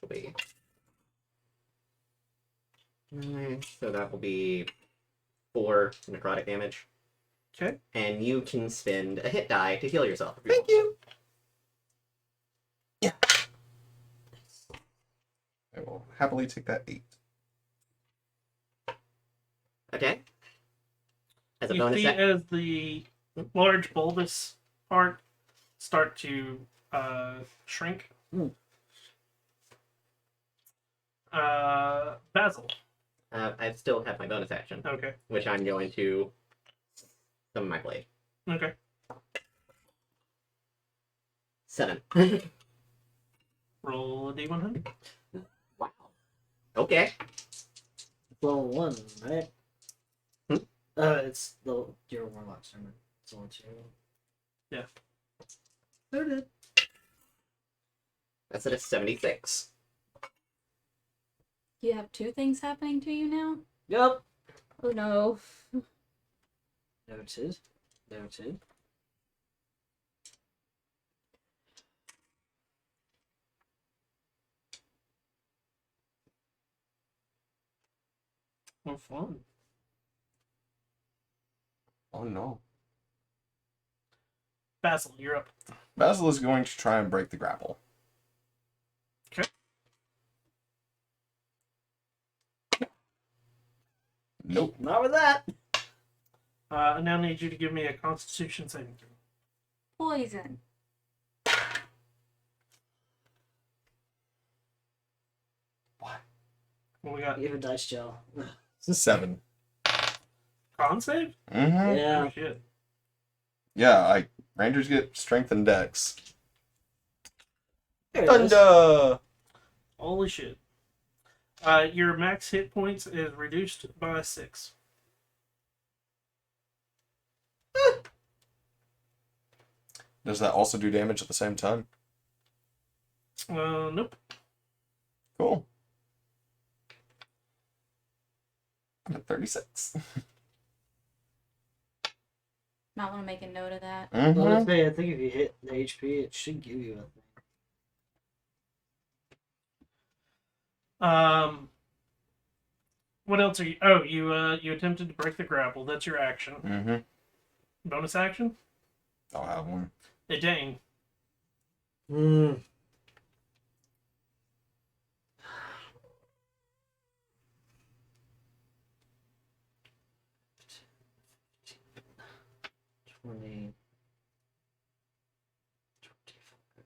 will be... So that will be 4 necrotic damage. Okay. And you can spend a hit die to heal yourself. Thank you. Yeah. I will happily take that 8. Okay. As a You bonus see action. as the large bulbous part start to shrink. Hmm. Basil. I still have my bonus action, Okay. which I'm going to summon my blade. Okay. 7. Roll a d100. Wow. Okay. Level 1, right? Hmm? It's your warlock's turn. It's only 2. Yeah. Noted. That's at a 76. You have 2 things happening to you now? Yep. Oh no. Noted. Noted. Well, fun. Oh no. Basil, you're up. Basil is going to try and break the grapple. Okay. Nope. Not with that. I now need you to give me a Constitution saving throw. Poison. What? What we got? You have a dice gel. It's a 7. Con save? Mm-hmm. Yeah. Oh, shit. Yeah, Rangers get strength and dex. There it is. Thunder! Holy shit. Your max hit points is reduced by 6. Does that also do damage at the same time? Nope. Cool. I'm at 36. Might want to make a note of that. Well, Mm-hmm. let's say, I think if you hit the HP, it should give you a thing. What else are you? Oh, you attempted to break the grapple. That's your action. Mm-hmm. Bonus action? I'll have one. Hey, Dane. Mm. $20, $25.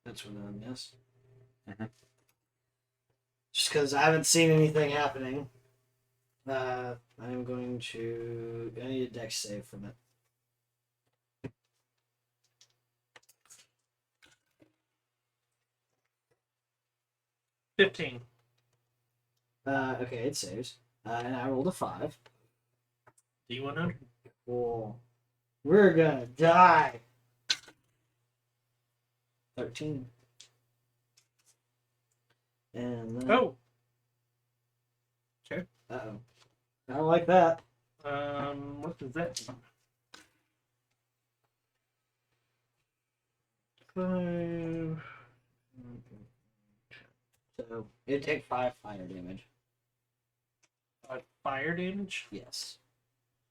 That's what I missed. Mhm. Just because I haven't seen anything happening, I'm going to. I need a dex save from it. 15. Okay, it saves. And I rolled a 5. D100. Cool. We're gonna die. 13. And then. Oh, Uh-oh. I don't like that. what does that do? 5. So it'd take 5 fire damage. Fire damage? Yes.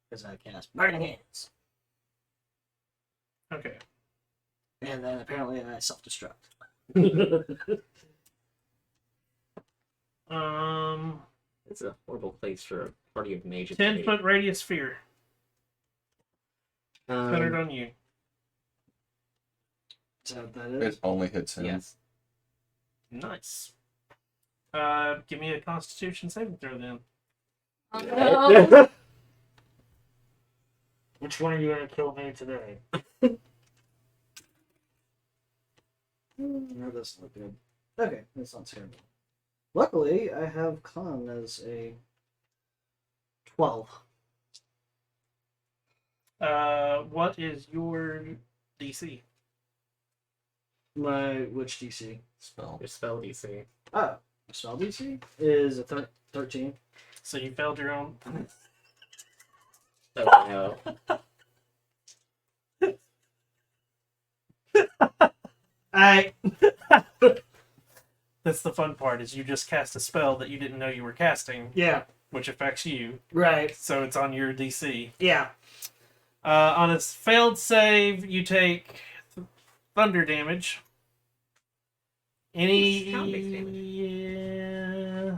Because I cast Burning Hands. Okay. And then apparently I self-destruct. It's a horrible place for a party of mages. 10-foot radius sphere. Centered on you. Is that what that is? It only hits him. Yes. Nice. Give me a Constitution saving throw then. Oh no. Which one are you going to kill me today? No, that's not good. Okay, that's not terrible. Luckily, I have con as a 12. What is your DC? My which DC? Spell. Your spell DC. Oh, spell DC is a 13. So you failed your own. Oh no. I That's the fun part, is you just cast a spell that you didn't know you were casting, yeah, which affects you. right. So it's on your DC. Yeah. On a failed save, you take thunder damage. Any Sound-based damage. Yeah.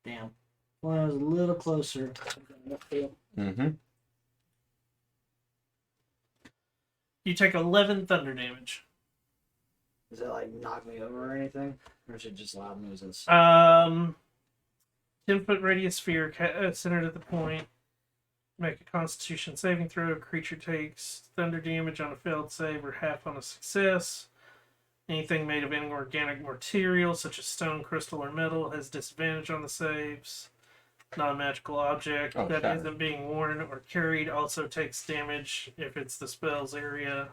Damn. Well, I was a little closer. Mm-hmm. You take 11 thunder damage. Does that like knock me over or anything? Or is it just loud noises? 10-foot radius sphere centered at the point. Make a Constitution saving throw. Creature takes thunder damage on a failed save or half on a success. Anything made of inorganic material, such as stone, crystal, or metal, has disadvantage on the saves. Non-magical object Oh, that shatter. isn't being worn or carried also takes damage if it's the spell's area.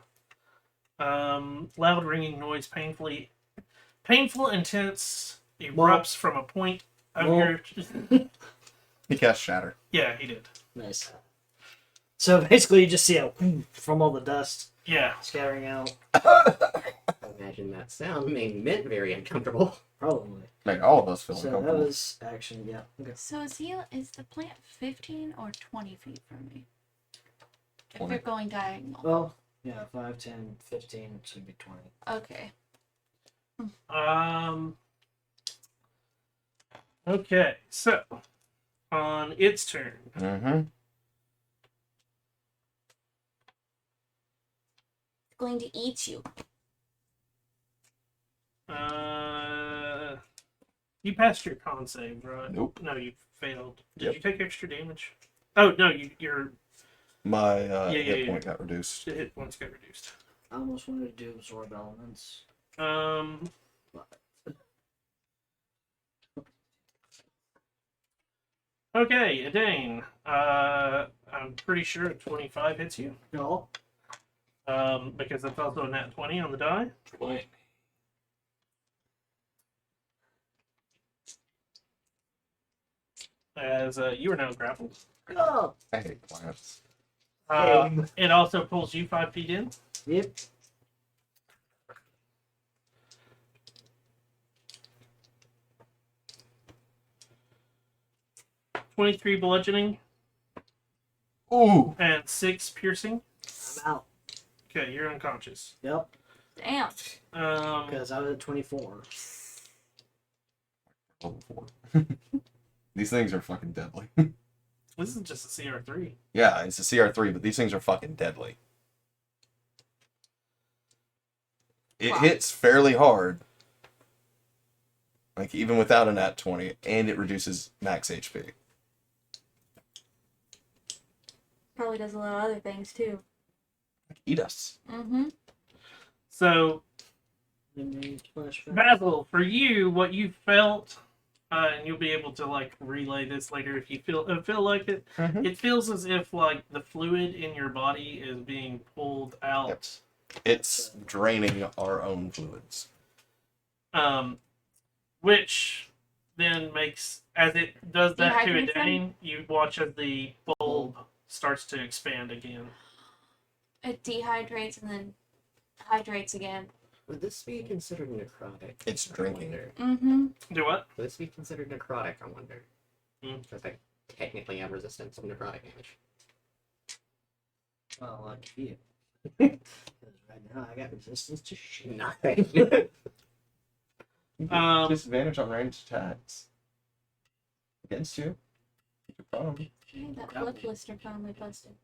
Loud ringing noise, painful, intense, erupts from a point of Well. your. He cast Shatter. Yeah, he did. Nice. So basically, you just see a from all the dust Yeah. scattering out. Imagine that sound made Mint very uncomfortable. Probably. Made all of us feel So that uncomfortable. was action. Yeah. Okay. So is the plant 15 or 20 feet from me? If 20. you're going diagonal. Well, yeah, 5, 10, 15 should be 20. Okay. Okay, so on its turn, Mm-hmm. Going to eat you. you passed your con save, right? Nope. No, you failed. Did Yep. you take extra damage? Oh no, your My Yeah, hit yeah. point got reduced. hit points got reduced. I almost wanted to do absorb elements. Okay, Adane. I'm pretty sure a 25 hits you. No. Because that's also a nat 20 on the die. As you are now grappled. Oh. I hate plants. It also pulls you 5 feet in. Yep. .23 bludgeoning Ooh. and 6 piercing. I'm out. Okay, you're unconscious. Yep, Damn. because I was at 24. Level 4. These things are fucking deadly. This is just a CR3. Yeah, it's a CR3, but these things are fucking deadly. It Wow. hits fairly hard. Like, even without a nat 20, and it reduces max HP. Probably does a lot of other things too. Eat us. Mm-hmm. So, Then flashback. Basil, for you, what you felt, and you'll be able to like relay this later if you feel like it. Mhm. It feels as if like the fluid in your body is being pulled out. Yep. It's draining our own fluids. Which then makes, as it does that to Dehydrates them? Dane, you watch as the bulb starts to expand again. It dehydrates and then hydrates again. Would this be considered necrotic? It's I drinking. wonder. Mm-hmm. Do what? Would this be considered necrotic? I wonder. Hmm. Because I technically have resistance to necrotic damage. Well, lucky you. Because right now I got resistance to shit. Nothing. Disadvantage on ranged attacks. Against you. If you're prone. Yeah, that flip blister finally busted.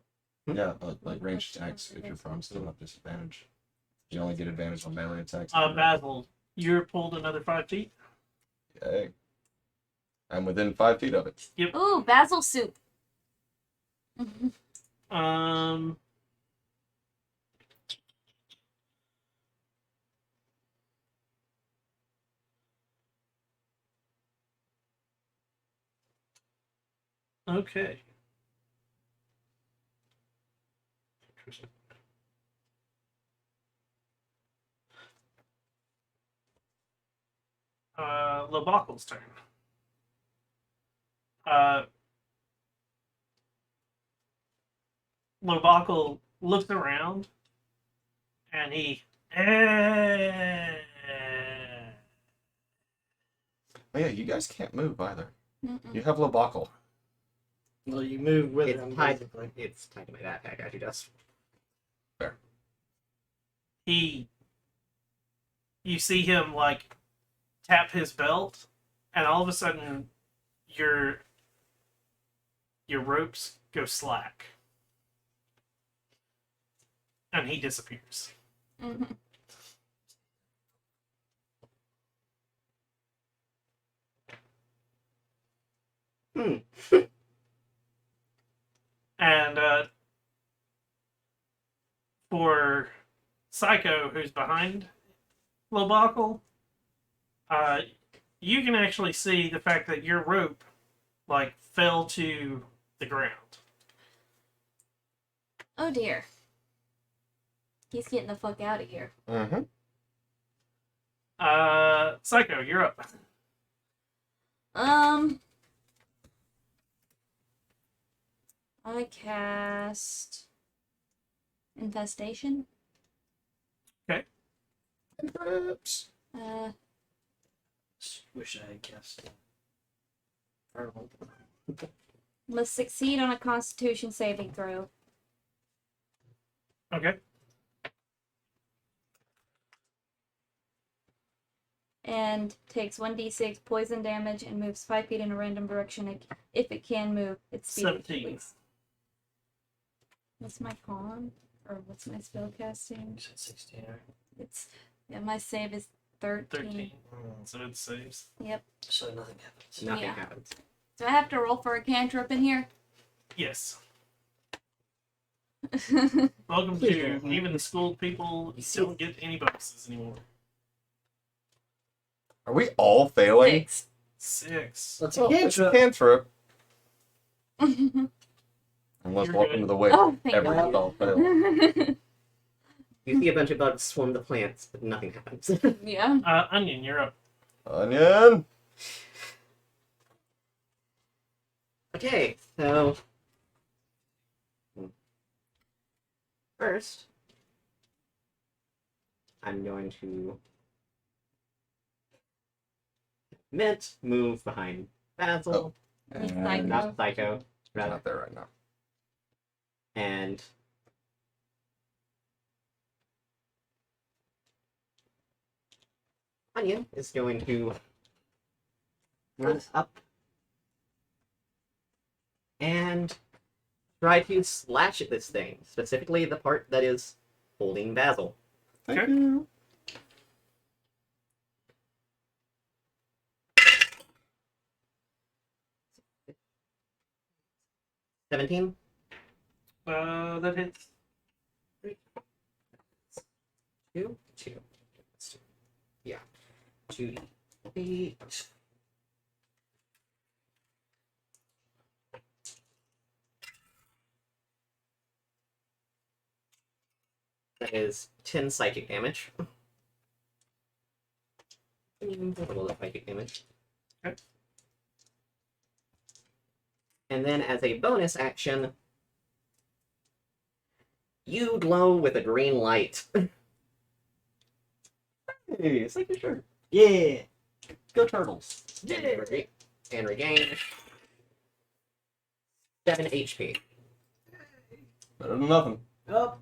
Yeah, like ranged attacks, if you're prone, still have disadvantage. You only get advantage on melee attacks. Basil, you're pulled another 5 feet. Okay. I'm within 5 feet of it. Ooh, basil soup. Um. Okay. Interesting. Lobacle's turn. Lobacle looks around and he. Oh yeah, you guys can't move either. Mm-mm. You have Lobacle. Well, you move with it's him, tied. basically. It's tied to my backpack. Actually, does. You see him like tap his belt, and all of a sudden your ropes go slack, and he disappears. Mm-hmm. And for Psycho, who's behind Lobacle, you can actually see the fact that your rope like fell to the ground. Oh dear. He's getting the fuck out of here. Mm-hmm. Psycho, you're up. I cast Infestation. Perhaps. Wish I had cast Firebolt. Must succeed on a Constitution saving throw. Okay. And takes 1d6 poison damage and moves 5 feet in a random direction if it can move. Its speed. 17. Please. What's my con? Or what's my spell casting? You said 16, right? It's my save is 13. 13. So it saves. Yep. So nothing happens. Nothing Yeah. happens. Do I have to roll for a cantrip in here? Yes. Welcome Please to don't. even the schooled people don't get any bonuses anymore. Are we all failing? 6. That's Oh, a it's a cantrip. cantrip. Unless You're welcome good. to the way. Oh, thank Every God. spell fail. You see a bunch of bugs swarm the plants, but nothing happens. Yeah. Onion, you're up. Onion. Okay, so first, I'm going to move behind Basil, And Psycho. not Psycho. he's Rather, not there right now. And Onion is going to run up and try to slash at this thing, specifically the part that is holding Basil. Thank Okay. you. $17. That hits. Two. Yeah. 2d8. That is 10 psychic damage. Roll the psychic damage. Okay. And then as a bonus action, you glow with a green light. Hey, it's like a shirt. Yeah. Go Turtles. Yeah. And regain 7 HP. Better than nothing. Up.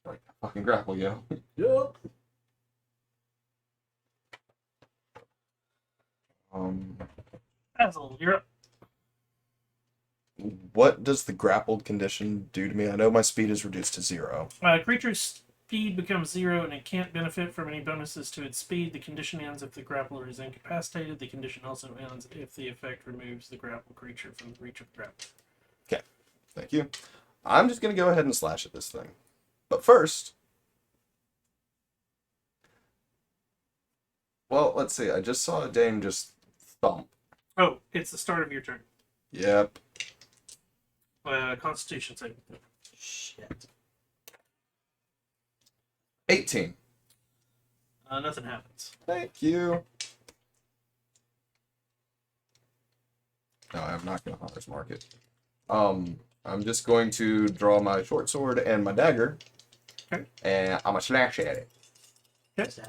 Like fucking grapple, yo. Yup. Basil, you're up. What does the grappled condition do to me? I know my speed is reduced to 0. Creature's speed becomes 0 and it can't benefit from any bonuses to its speed. The condition ends if the grappler is incapacitated. The condition also ends if the effect removes the grappled creature from the reach of the grappler. Thank you. I'm just gonna go ahead and slash at this thing. But first, well, let's see. I just saw a Dame just thump. Oh, it's the start of your turn. Yep. Constitution saving. Shit. 18. Nothing happens. Thank you. No, I'm not gonna Hunter's Mark it. I'm just going to draw my short sword and my dagger. Okay. And I'm gonna slash at it. Sad.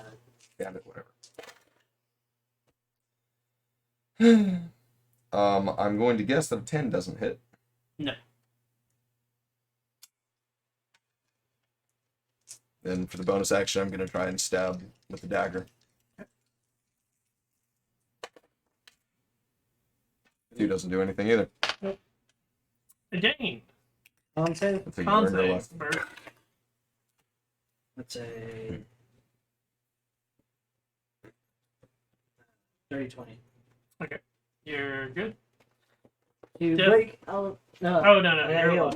Damn it, whatever. I'm going to guess that a 10 doesn't hit. No. Then for the bonus action, I'm going to try and stab with the dagger. Two doesn't do anything either. Again, Conte. Until you learn your Conte. lesson. Bert. That's a 30-20. You're good. To Yeah. break out. No. Oh, no, I gotta you're heal.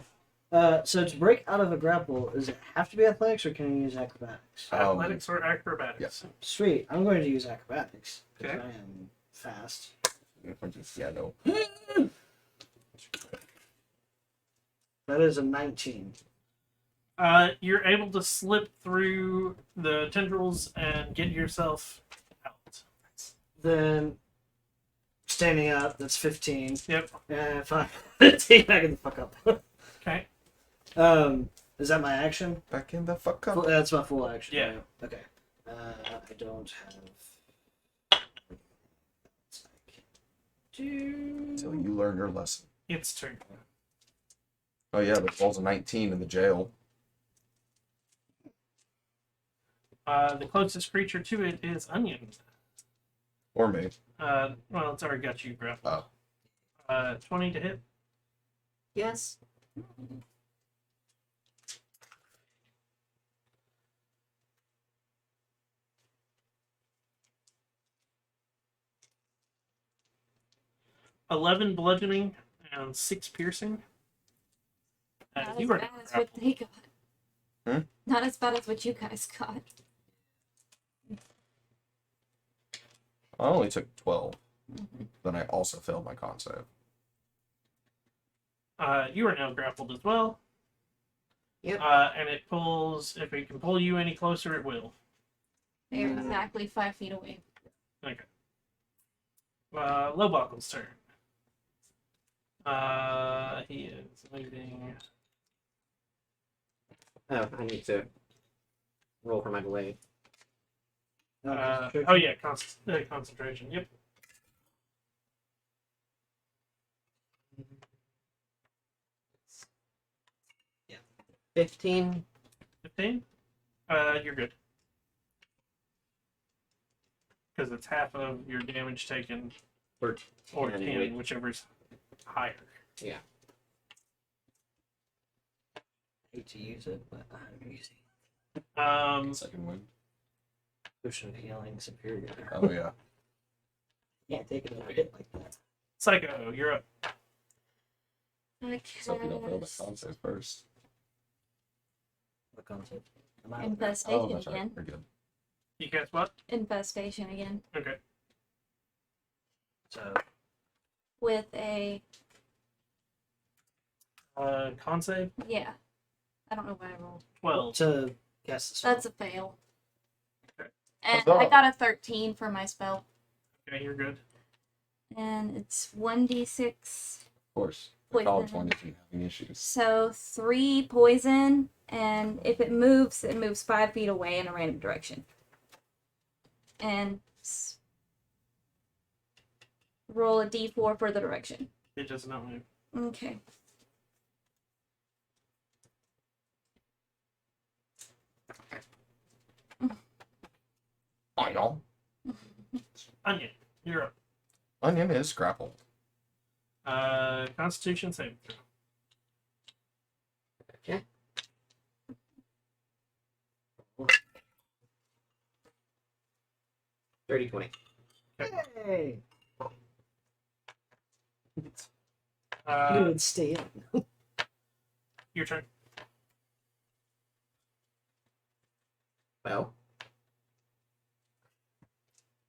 alive. So to break out of a grapple, does it have to be athletics or can you use acrobatics? Athletics or acrobatics? yes. Sweet. I'm going to use acrobatics because Okay. I am fast. Yeah, no. That is a 19. You're able to slip through the tendrils and get yourself out. Then standing up, that's 15. Yep. And 15, back the fuck up. Okay. Is that my action? Back in the fuck up. That's my full action. Yeah. right? Okay. I don't have. Until you learn your lesson. Its turn. Oh yeah, the ball's a 19 in the jail. The closest creature to it is Onion. Or me. Well, it's already got you grappled. Oh. 20 to hit. Yes. $11 bludgeoning and 6 piercing. Not You as are bad as what they got. Hmm? Not as bad as what you guys got. I only took 12. Then I also failed my con save. You are now grappled as well. Yep. And it pulls. If it can pull you any closer, it will. They're exactly 5 feet away. Okay. Lowbuckle's turn. He is moving. Oh, I need to roll for my delay. Oh yeah, concentration. Yep. 15. 15? You're good. Because it's half of your damage taken, Or or 10, 10, whichever's higher. Yeah. Hate to use it, but I'm using Second wind. Potion of Healing Superior. Oh yeah. Can't take another hit like that. Psycho, you're up. So if you don't fail the con save first. What concept? Am I- Infestation Oh, that's right. again. We're good. You cast what? Infestation again. Okay. So With a Con save? yeah. I don't know what I rolled. 12. to cast the spell. That's a fail. Okay. And Huzzah. I got a 13 for my spell. Okay, you're good. And it's 1d6 Of course. The college poison. one isn't having issues. So 3 poison, and if it moves 5 feet away in a random direction. And roll a d4 for the direction. It does not move. Okay. Onion. Onion, you're up. Onion is grapple. Constitution save. Okay. Thirty 20. Hey, you Uh, would stay in. your turn. Well.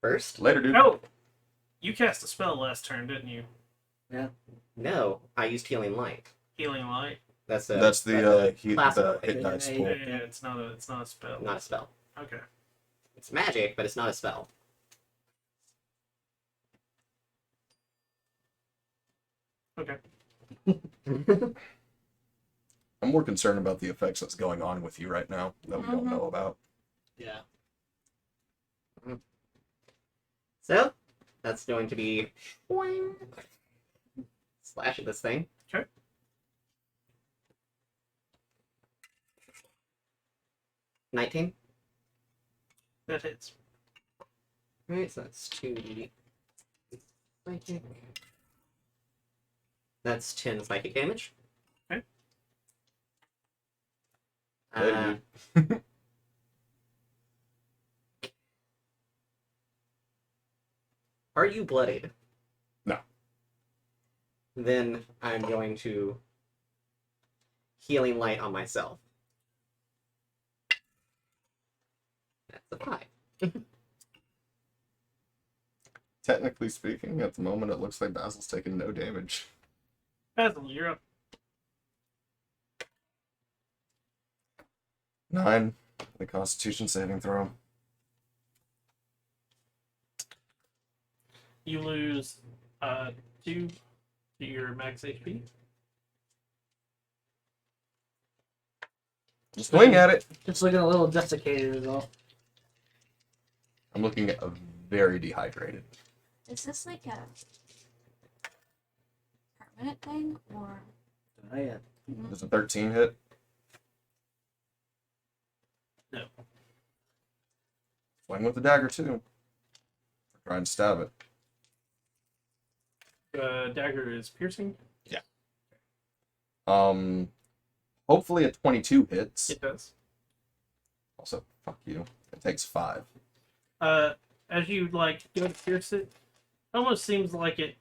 First? Later, dude. Oh! You cast a spell last turn, didn't you? No, I used Healing Light. Healing Light. That's That's the class the of hit it. dice Yeah, pool. Yeah, it's not a spell. not a spell. Okay. It's magic, but it's not a spell. Okay. I'm more concerned about the effects that's going on with you right now that we don't Mhm. know about. Yeah. So, that's going to be slash at this thing. Okay. $19. That hits. Alright, so that's 2d. Psychic. That's 10 psychic damage. Okay. Later, Are you bloodied? No. Then I'm going to Healing Light on myself. That's a 5. Technically speaking, at the moment, it looks like Basil's taking no damage. Basil, you're up. 9. The Constitution saving throw. You lose 2 to your max HP. Swing at it. Just looking a little desiccated is all. I'm looking at a very dehydrated. Is this like a permanent thing or? Not yet. Does a 13 hit? No. Swing with the dagger too. Try and stab it. Dagger is piercing. Hopefully a 22 hits. It does. Also, fuck you. It takes 5. As you go to pierce it, almost seems like it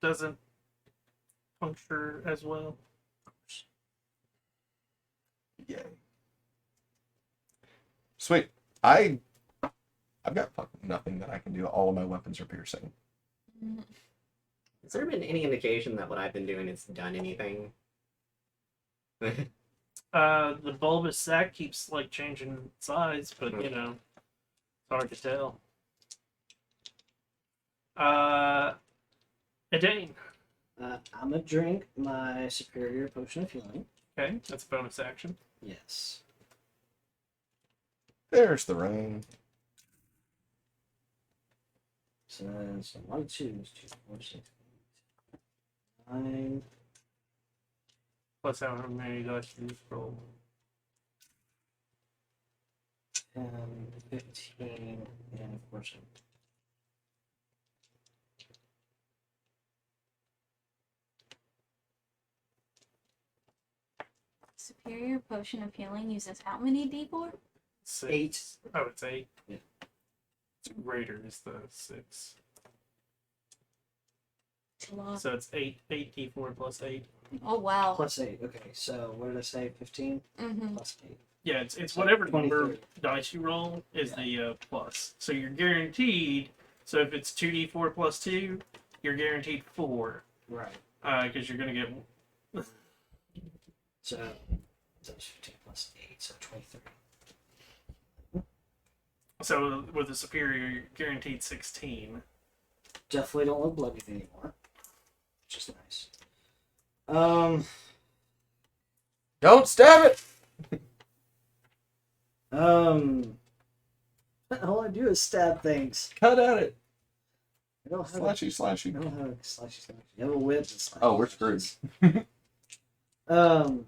doesn't puncture as well. Yay. Sweet. I've got fucking nothing that I can do. All of my weapons are piercing. Has there been any indication that what I've been doing has done anything? The bulbous sac keeps changing size, but it's hard to tell. Edane. I'm gonna drink my superior potion of healing. Okay, that's a bonus action. Yes. There's the rain. So that's a lot of twos. 2, 4, 6, 8, 9. plus however many dice you roll. 10, 15, and 14. Superior potion of healing uses how many d4? 6. 8. Oh, it's 8. Yeah. It's greater is the 6. It's a lot. So it's 8 d4 plus 8. Oh wow. Plus 8. Okay, so what did I say? 15 Mm-hmm. plus 8. Yeah, it's So whatever number 23. dice you roll is Yeah. the plus. So you're guaranteed. So if it's 2d4 plus 2, you're guaranteed 4. Right. Because you're gonna get. So that's 15 plus 8, so 23. So with the superior, you're guaranteed 16. Definitely don't look bloody anymore. Which is nice. Don't stab it! All I do is stab things. Cut at it! I don't have Slashy, I slashy. don't have a slashy slashy. You have a whip and slashy. Oh, we're screwed. Um.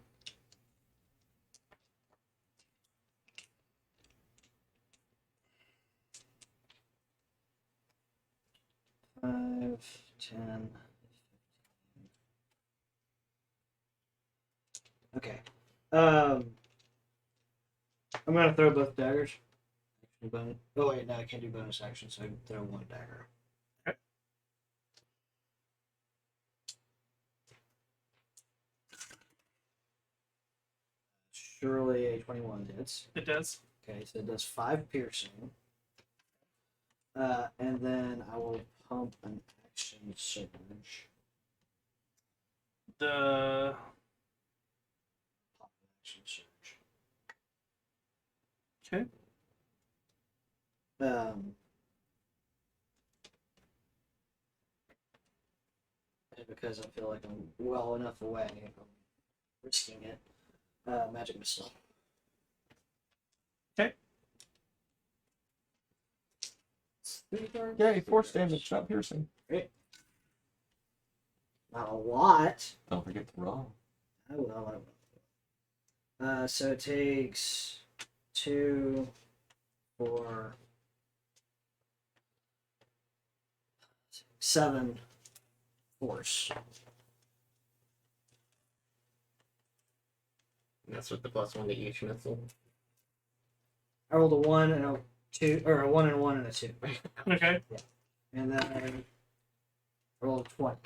Five, 10. Okay. I'm gonna throw both daggers. Oh wait, no, I can't do bonus action, so I can throw one dagger. Okay. Surely a 21 hits. It does. Okay, so it does 5 piercing. And then I will pump an action surge. The Pump an action surge. okay. And because I feel like I'm well enough away, I'm risking it. Magic missile. Okay. Yay, force damage, not piercing. Not a lot. Don't forget to roll. I will. So it takes 2, 4, 7 force. And that's with the +1 to each missile. I rolled a 1 and a 2, or a 1 and a 1 and a 2. Okay. And then I rolled a 20.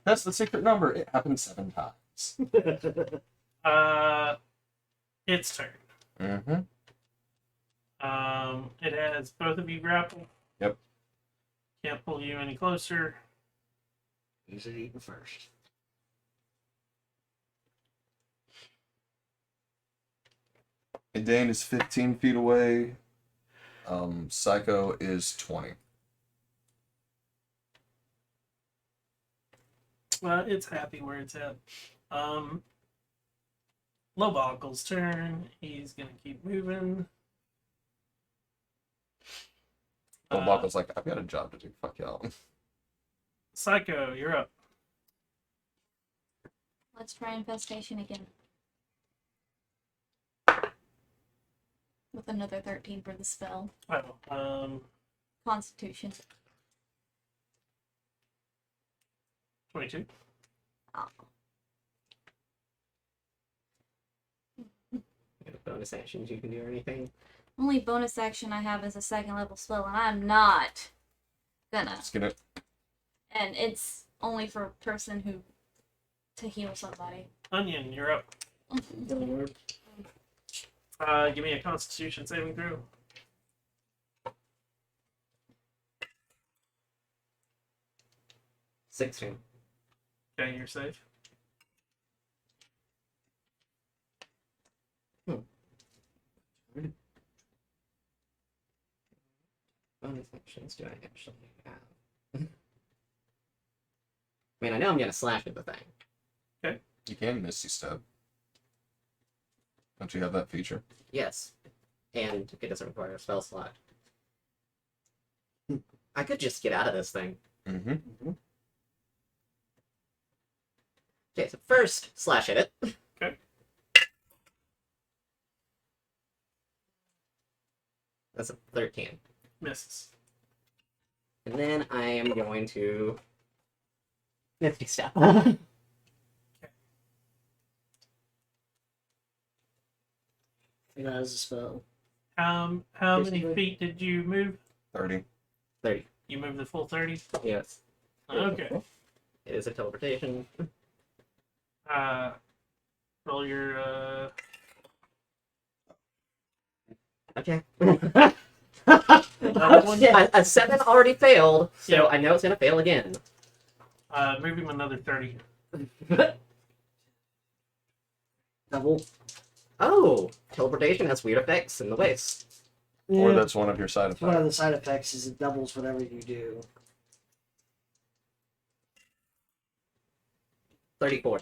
That's the secret number. It happens 7 times. Its turn. Mm-hmm. It has both of you grappled. Yep. Can't pull you any closer. He's eating first. Dane is 15 feet away. Psycho is 20. It's happy where it's at. Lowboggle's turn. He's gonna keep moving. Well, Buckle's like, I've got a job to do. Fuck y'all. Psycho, you're up. Let's try infestation again. With another 13 for the spell. Oh, Constitution. 22. Oh. Bonus actions you can do or anything. Only bonus action I have is a 2nd level spell, and I'm not gonna. Just gonna. And it's only for a person who to heal somebody. Onion, you're up. Give me a Constitution saving throw. 16. Okay, you're safe. Bonus actions do I actually have? I mean, I know I'm gonna slash at the thing. You can Misty Step. Don't you have that feature? Yes. And it doesn't require a spell slot. I could just get out of this thing. Mm-hmm. Okay, so first slash hit it. Okay. That's a 13. Misses. And then I am going to Misty Step. It has a spell. How many Basically. feet did you move? 30. 30. You moved the full 30? Yes. Okay. It is a teleportation. Roll your, Okay. one? A 7 already failed, so Yeah. I know it's gonna fail again. Move him another 30. Double. Oh, teleportation has weird effects in the waste. Or Yeah. that's one of your side One of effects. the side effects is it doubles whatever you do. 34.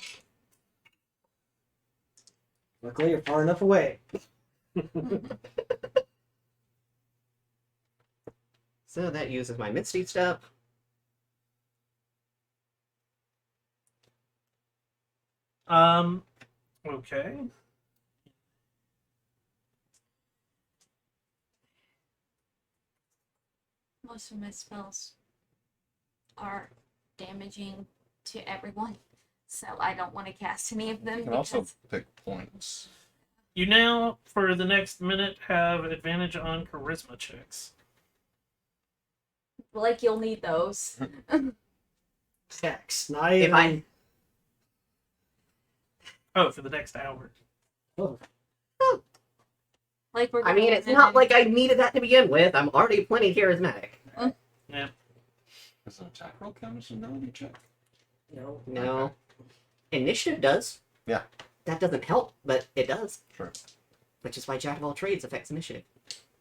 Luckily, you're far enough away. So that uses my Misty Step. Okay. Most of my spells are damaging to everyone, so I don't want to cast any of them You can also because pick points. You now, for the next minute, have advantage on charisma checks. like you'll need those. Text. Not If even. I- Oh, for the next hour. Oh, Like we're. I mean, going it's in not and- like I needed that to begin with. I'm already plenty charismatic. Is an attack roll count as an ability check? no. No. Initiative does. Yeah. That doesn't help, but it does. Sure. Which is why Jack of all trades affects initiative.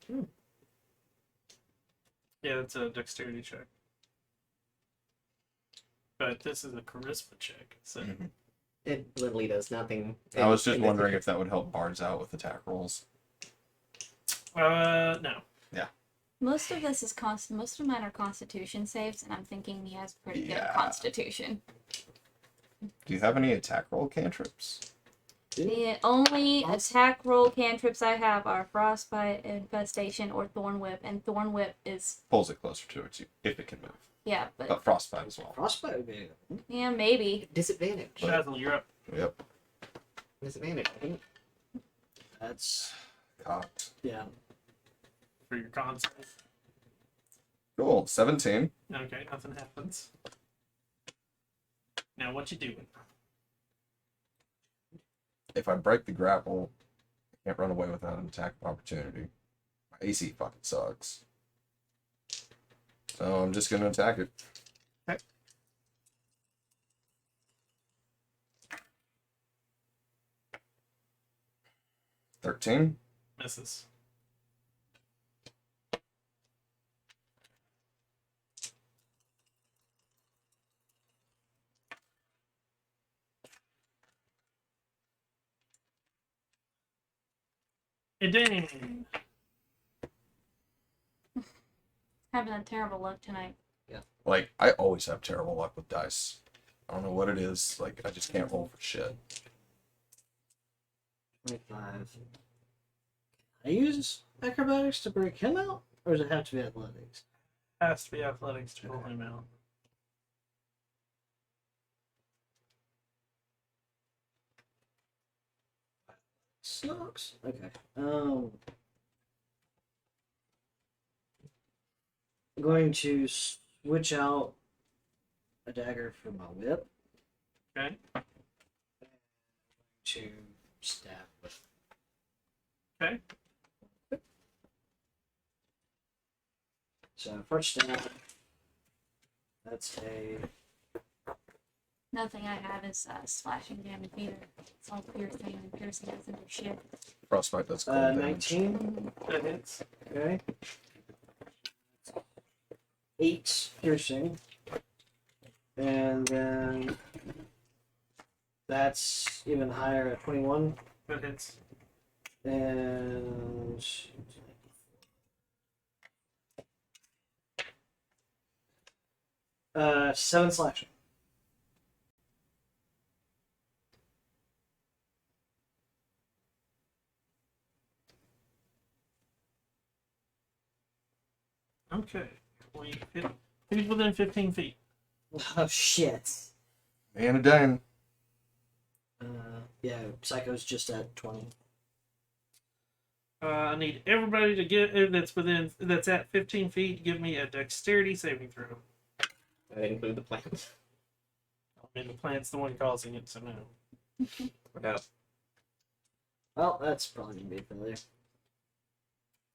Yeah, it's a dexterity check. But this is a charisma check. So Mhm. It literally does nothing. I was just wondering if that would help bards out with attack rolls. no. Most of this is most of mine are Constitution saves, and I'm thinking he has pretty good Yeah. Constitution. Do you have any attack roll cantrips? The only attack roll cantrips I have are Frostbite, Infestation, or Thorn Whip, and Thorn Whip is Pulls it closer to it if it can move. yeah, but But frostbite as well. Frostbite would be good. yeah, maybe. Disadvantage. Shazzle, you're up. Yep. Disadvantage. That's Cocked. yeah. For your con save. Cool. 17. Okay, nothing happens. Now, what you doing? If I break the grapple, I can't run away without an attack of opportunity. My AC fucking sucks. So I'm just gonna attack it. Okay. $13. Misses. Edain. Having a terrible luck tonight. Like, I always have terrible luck with dice. I don't know what it is. Like, I just can't roll for shit. 25. I use acrobatics to break him out, or does it have to be athletics? Has to be athletics to pull him out. Sucks. Okay. I'm going to switch out a dagger for my whip Okay. to stab with. Okay. So first stab. That's a Nothing I have is slashing damage either. It's all piercing, and piercing doesn't do shit. Frostbite does cold damage. 19. That hits. Okay. 8 piercing. And then that's even higher at 21. That hits. And 7 slashing. Okay. Who's within 15 feet? Oh shit. And a dang. Yeah, Psycho's just at 20. I need everybody to that's at 15 feet to give me a dexterity saving throw. That include the plants. I mean, the plant's the one causing it, so no. No. Well, that's probably gonna be a failure.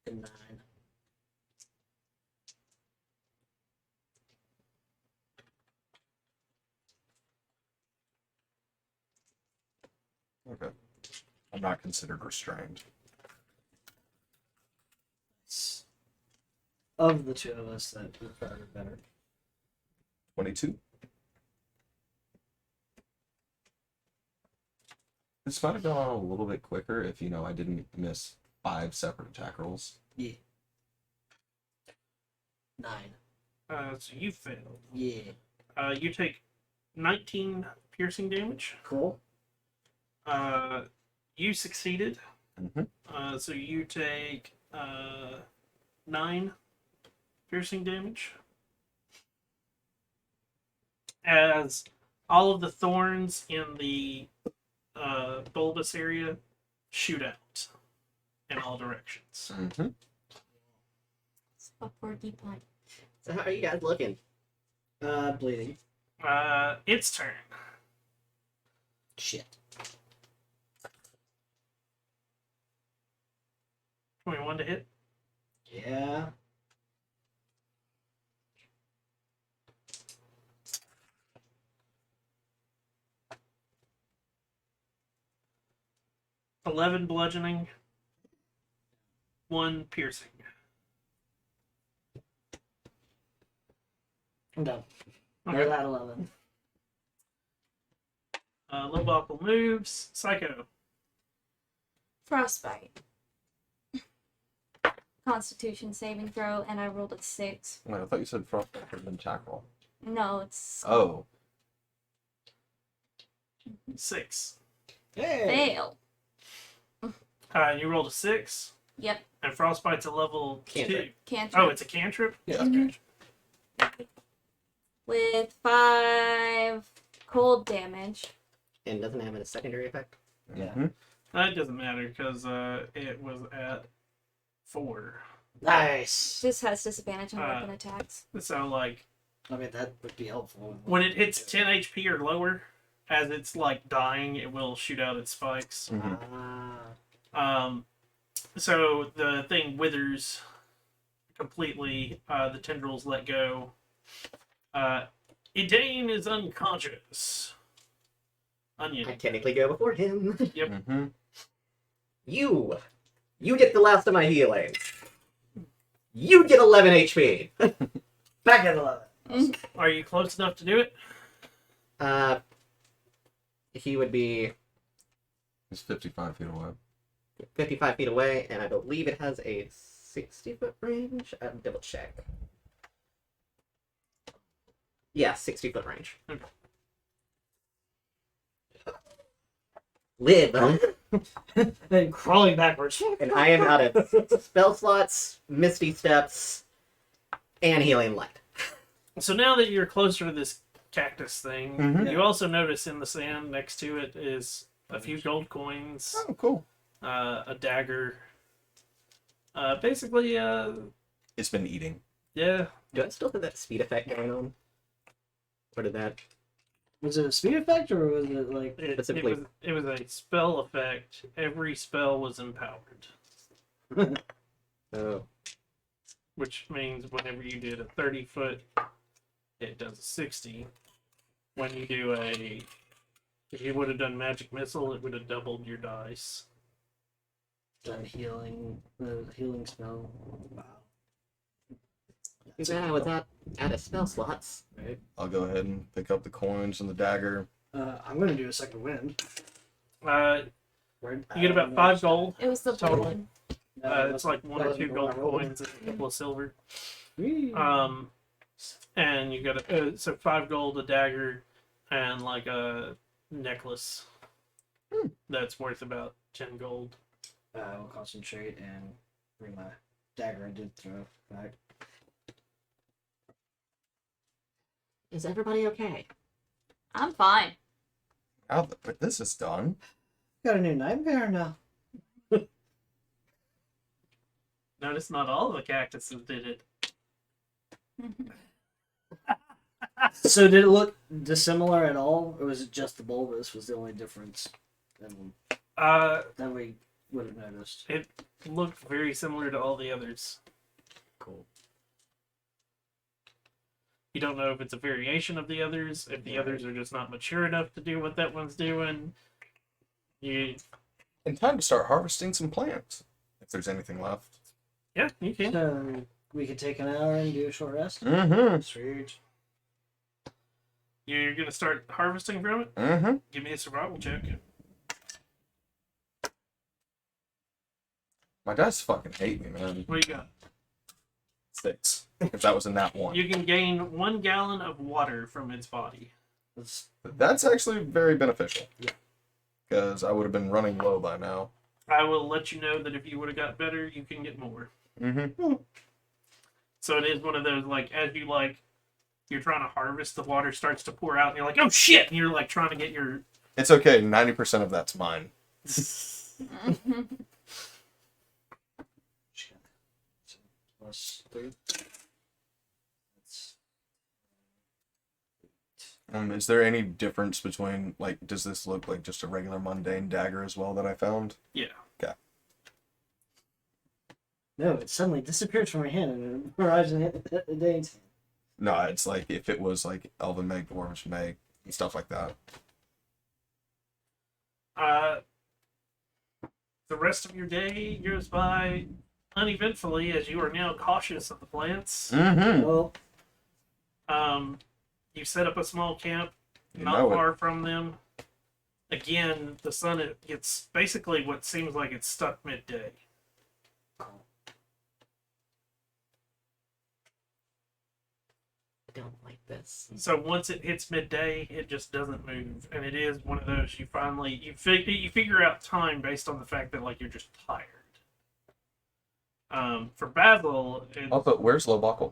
A 9. Okay. I'm not considered restrained. Of the two of us, that would probably be better. 22. This might have gone on a little bit quicker if, I didn't miss 5 separate attack rolls. Yeah. 9. So you failed. Yeah. You take 19 piercing damage. Cool. You succeeded. Mm-hmm. So you take 9 piercing damage. As all of the thorns in the bulbous area shoot out in all directions. Mm-hmm. It's a porcupine. So how are you guys looking? Bleeding. Its turn. Shit. 21 to hit. Yeah. $11 bludgeoning. 1 piercing. I'm done. Okay. They're at 11. Lobop moves. Psycho. Frostbite. Constitution saving throw, and I rolled a 6. Wait, I thought you said frostbite had been attack roll. No, it's Oh. 6. Hey! fail. You rolled a 6. Yep, And Frostbite's a level 2. Cantrip. cantrip. Oh, it's a cantrip? Yeah. Okay. With 5 cold damage. And doesn't have a secondary effect. Yeah. Mm-hmm. That doesn't matter because it was at 4. Nice! This has disadvantage on Uh, weapon attacks. So, like, I mean, that would be helpful. when it hits 10 HP or lower, as it's, like, dying, it will shoot out its spikes. Ah. So the thing withers completely. The tendrils let go. Edane is unconscious. I Onion. technically go before him. Mm-hmm. You get the last of my healing. You get 11 HP. Back at 11. Are you close enough to do it? He would be He's 55 feet away. 55 feet away, and I believe it has a 60-foot range. I'll double check. Yeah, 60-foot range. Okay. Live. Then crawling backwards. And I am out of spell slots, misty steps, and healing light. So now that you're closer to this cactus thing, Mhm. you also notice in the sand next to it is a few gold coins, Oh, cool. a dagger. Basically, It's been eating. yeah. Do I still have that speed effect going on? Or did that? Was it a speed effect or was it like. Specifically- It was a spell effect. Every spell was empowered, Oh, which means whenever you did a 30-foot, it does a 60. When you do if you would have done magic missile, it would have doubled your dice. Done healing. The healing spell. Wow. too bad I was not out of spell slots. Right. I'll go ahead and pick up the coins and the dagger. I'm gonna do a second wind. You Where- get about 5 gold. It was the Total. blue one. It's like 1 or 2 gold coins and a couple of silver. And you got so 5 gold, a dagger, and like a necklace that's worth about 10 gold. I'll concentrate and bring my dagger and did throw back. Is everybody okay? I'm fine. Now that this is done, Got a new nightmare now. Notice not all of the cactuses did it. So did it look dissimilar at all, or was it just the bulbous was the only difference that we would have noticed? It looked very similar to all the others. Cool. You don't know if it's a variation of the others, if the others are just not mature enough to do what that one's doing. You, in time to start harvesting some plants, if there's anything left. yeah, you can. So we could take an hour and do a short rest. Mm-hmm. Sweet. You're gonna start harvesting from it. Mm-hmm. Give me a survival check. My dice fucking hate me, man. What you got? 6. If that was in that one. You can gain 1 gallon of water from its body. That's actually very beneficial. Yeah. Because I would have been running low by now. I will let you know that if you would have got better, you can get more. Mm-hmm. So it is one of those, like, as you, like, you're trying to harvest, the water starts to pour out, and you're like, oh shit! And you're, like, trying to get your... It's okay. 90% of that's mine. Plus 3. That's Is there any difference between, like, does this look like just a regular mundane dagger as well that I found? Yeah. no, it suddenly disappears from your hand and it arrives in Dane's hand. No, it's like if it was like Elven Meg, Dwarves Meg, and stuff like that. The rest of your day goes by uneventfully as you are now cautious of the plants. Mm-hmm. Well, You set up a small camp You not know it. far from them. Again, the sun gets basically what seems like it's stuck midday. I don't like this. So once it hits midday, it just doesn't move, and it is one of those you finally you figure out time based on the fact that like you're just tired. For Basil, Also, where's Lowbuckle?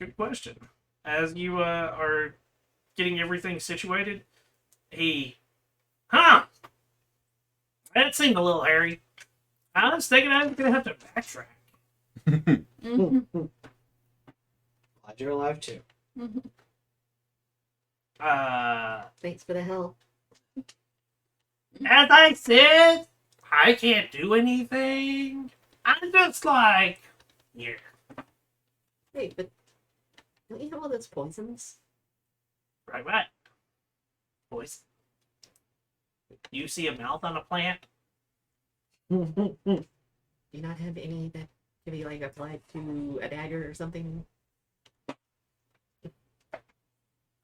good question. As you are getting everything situated, that seemed a little hairy. I was thinking I was gonna have to backtrack. Mhm. glad you're alive too. Mhm. Thanks for the help. As I said, I can't do anything. I'm just like, yeah. Wait, but don't you have all those poisons? Right. Boys. You see a mouth on a plant? Do you not have any that can be like applied to a dagger or something?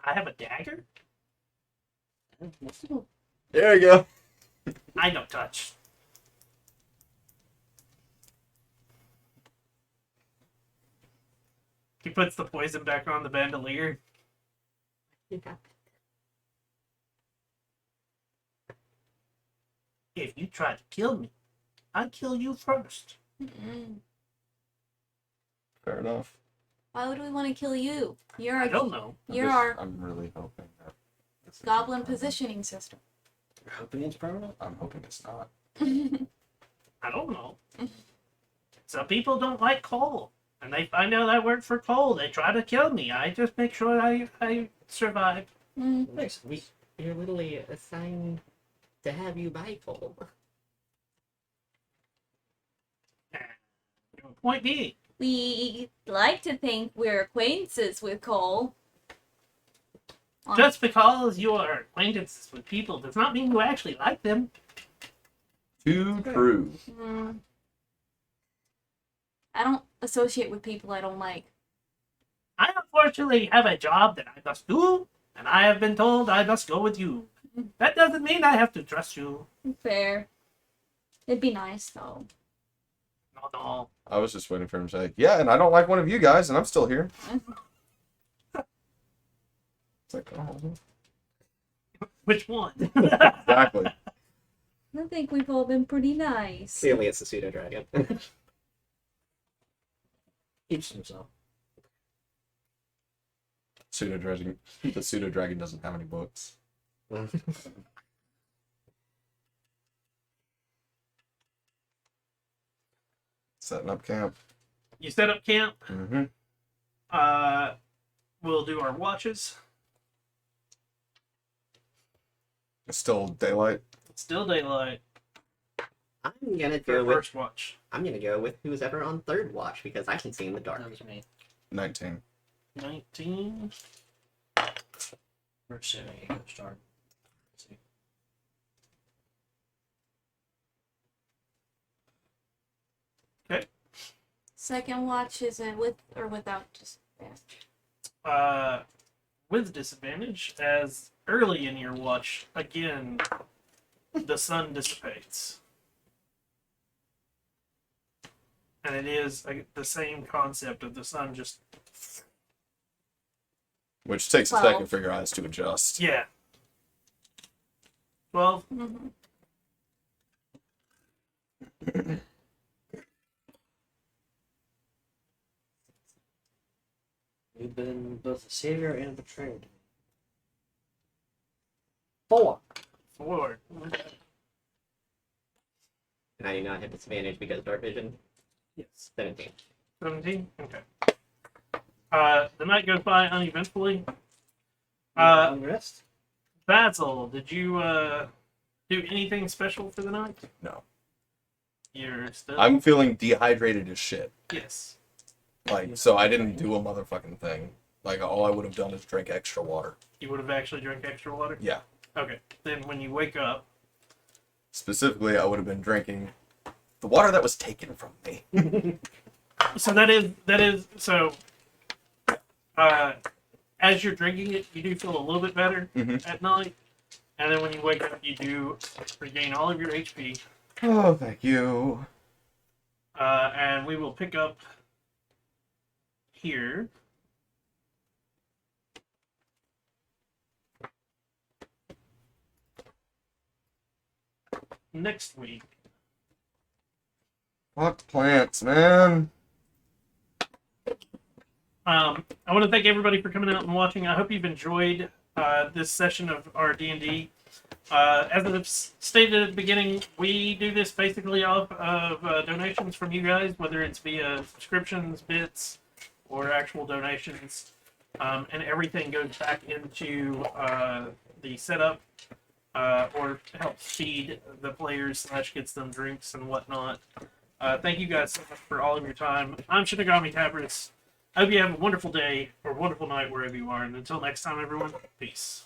I have a dagger? There you go. I don't touch. He puts the poison back on the bandolier. Yeah. If you try to kill me, I'd kill you first. Mm-mm. Fair enough. Why would we want to kill you? You're I our don't know. You're our I'm really hoping that this is goblin permanent. positioning system. You're hoping it's permanent? I'm hoping it's not. I don't know. Some people don't like coal. And they find out I work for coal. They try to kill me. I just make sure I survive. Mm. Makes sense. You're literally assigned to have you buy coal. Point being, We like to think we're acquaintances with Cole. just because you are acquaintances with people does not mean you actually like them. Too true. Mm. I don't associate with people I don't like. I unfortunately have a job that I must do, and I have been told I must go with you. That doesn't mean I have to trust you. Fair. It'd be nice though. No. I was just waiting for him to say, yeah, and I don't like one of you guys, and I'm still here. It's like, oh, Which one? exactly. I think we've all been pretty nice. Clearly, it's a pseudo dragon. Each himself. Pseudo dragon. The pseudo dragon doesn't have any books. Setting up camp. You set up camp. Mm-hmm. We'll do our watches. It's still daylight. It's still daylight I'm gonna for go with first watch. who's ever on third watch because I can see in the dark. That was me. 19. 19. We're assuming it goes dark. Let's see. Second watch is it with or without disadvantage? With disadvantage, as early in your watch, again, the sun dissipates. And it is the same concept of the sun just, Which takes a Well- second for your eyes to adjust. yeah. 12. Mm-hmm. You've been both a savior and a betrayer. 4. 4. And I do not have disadvantage because dark vision. Yes. 17. 17? Okay. The night goes by uneventfully. Unrest? Basil, did you do anything special for the night? No. You're still. I'm feeling dehydrated as shit. Yes. Like, so I didn't do a motherfucking thing. Like, all I would have done is drink extra water. You would have actually drank extra water? Yeah. Okay. Then when you wake up, Specifically, I would have been drinking the water that was taken from me. so so as you're drinking it, you do feel a little bit better Mhm. at night, and then when you wake up, you do regain all of your HP. Oh, thank you. And we will pick up here. Next week. Fuck plants, man. I want to thank everybody for coming out and watching. I hope you've enjoyed this session of our D&D. As I've stated at the beginning, we do this basically off of donations from you guys, whether it's via subscriptions, bits, or actual donations. And everything goes back into the setup or helps feed the players / gets them drinks and whatnot. Thank you guys so much for all of your time. I'm Shinigami Tabris. I hope you have a wonderful day or wonderful night wherever you are. And until next time, everyone, peace.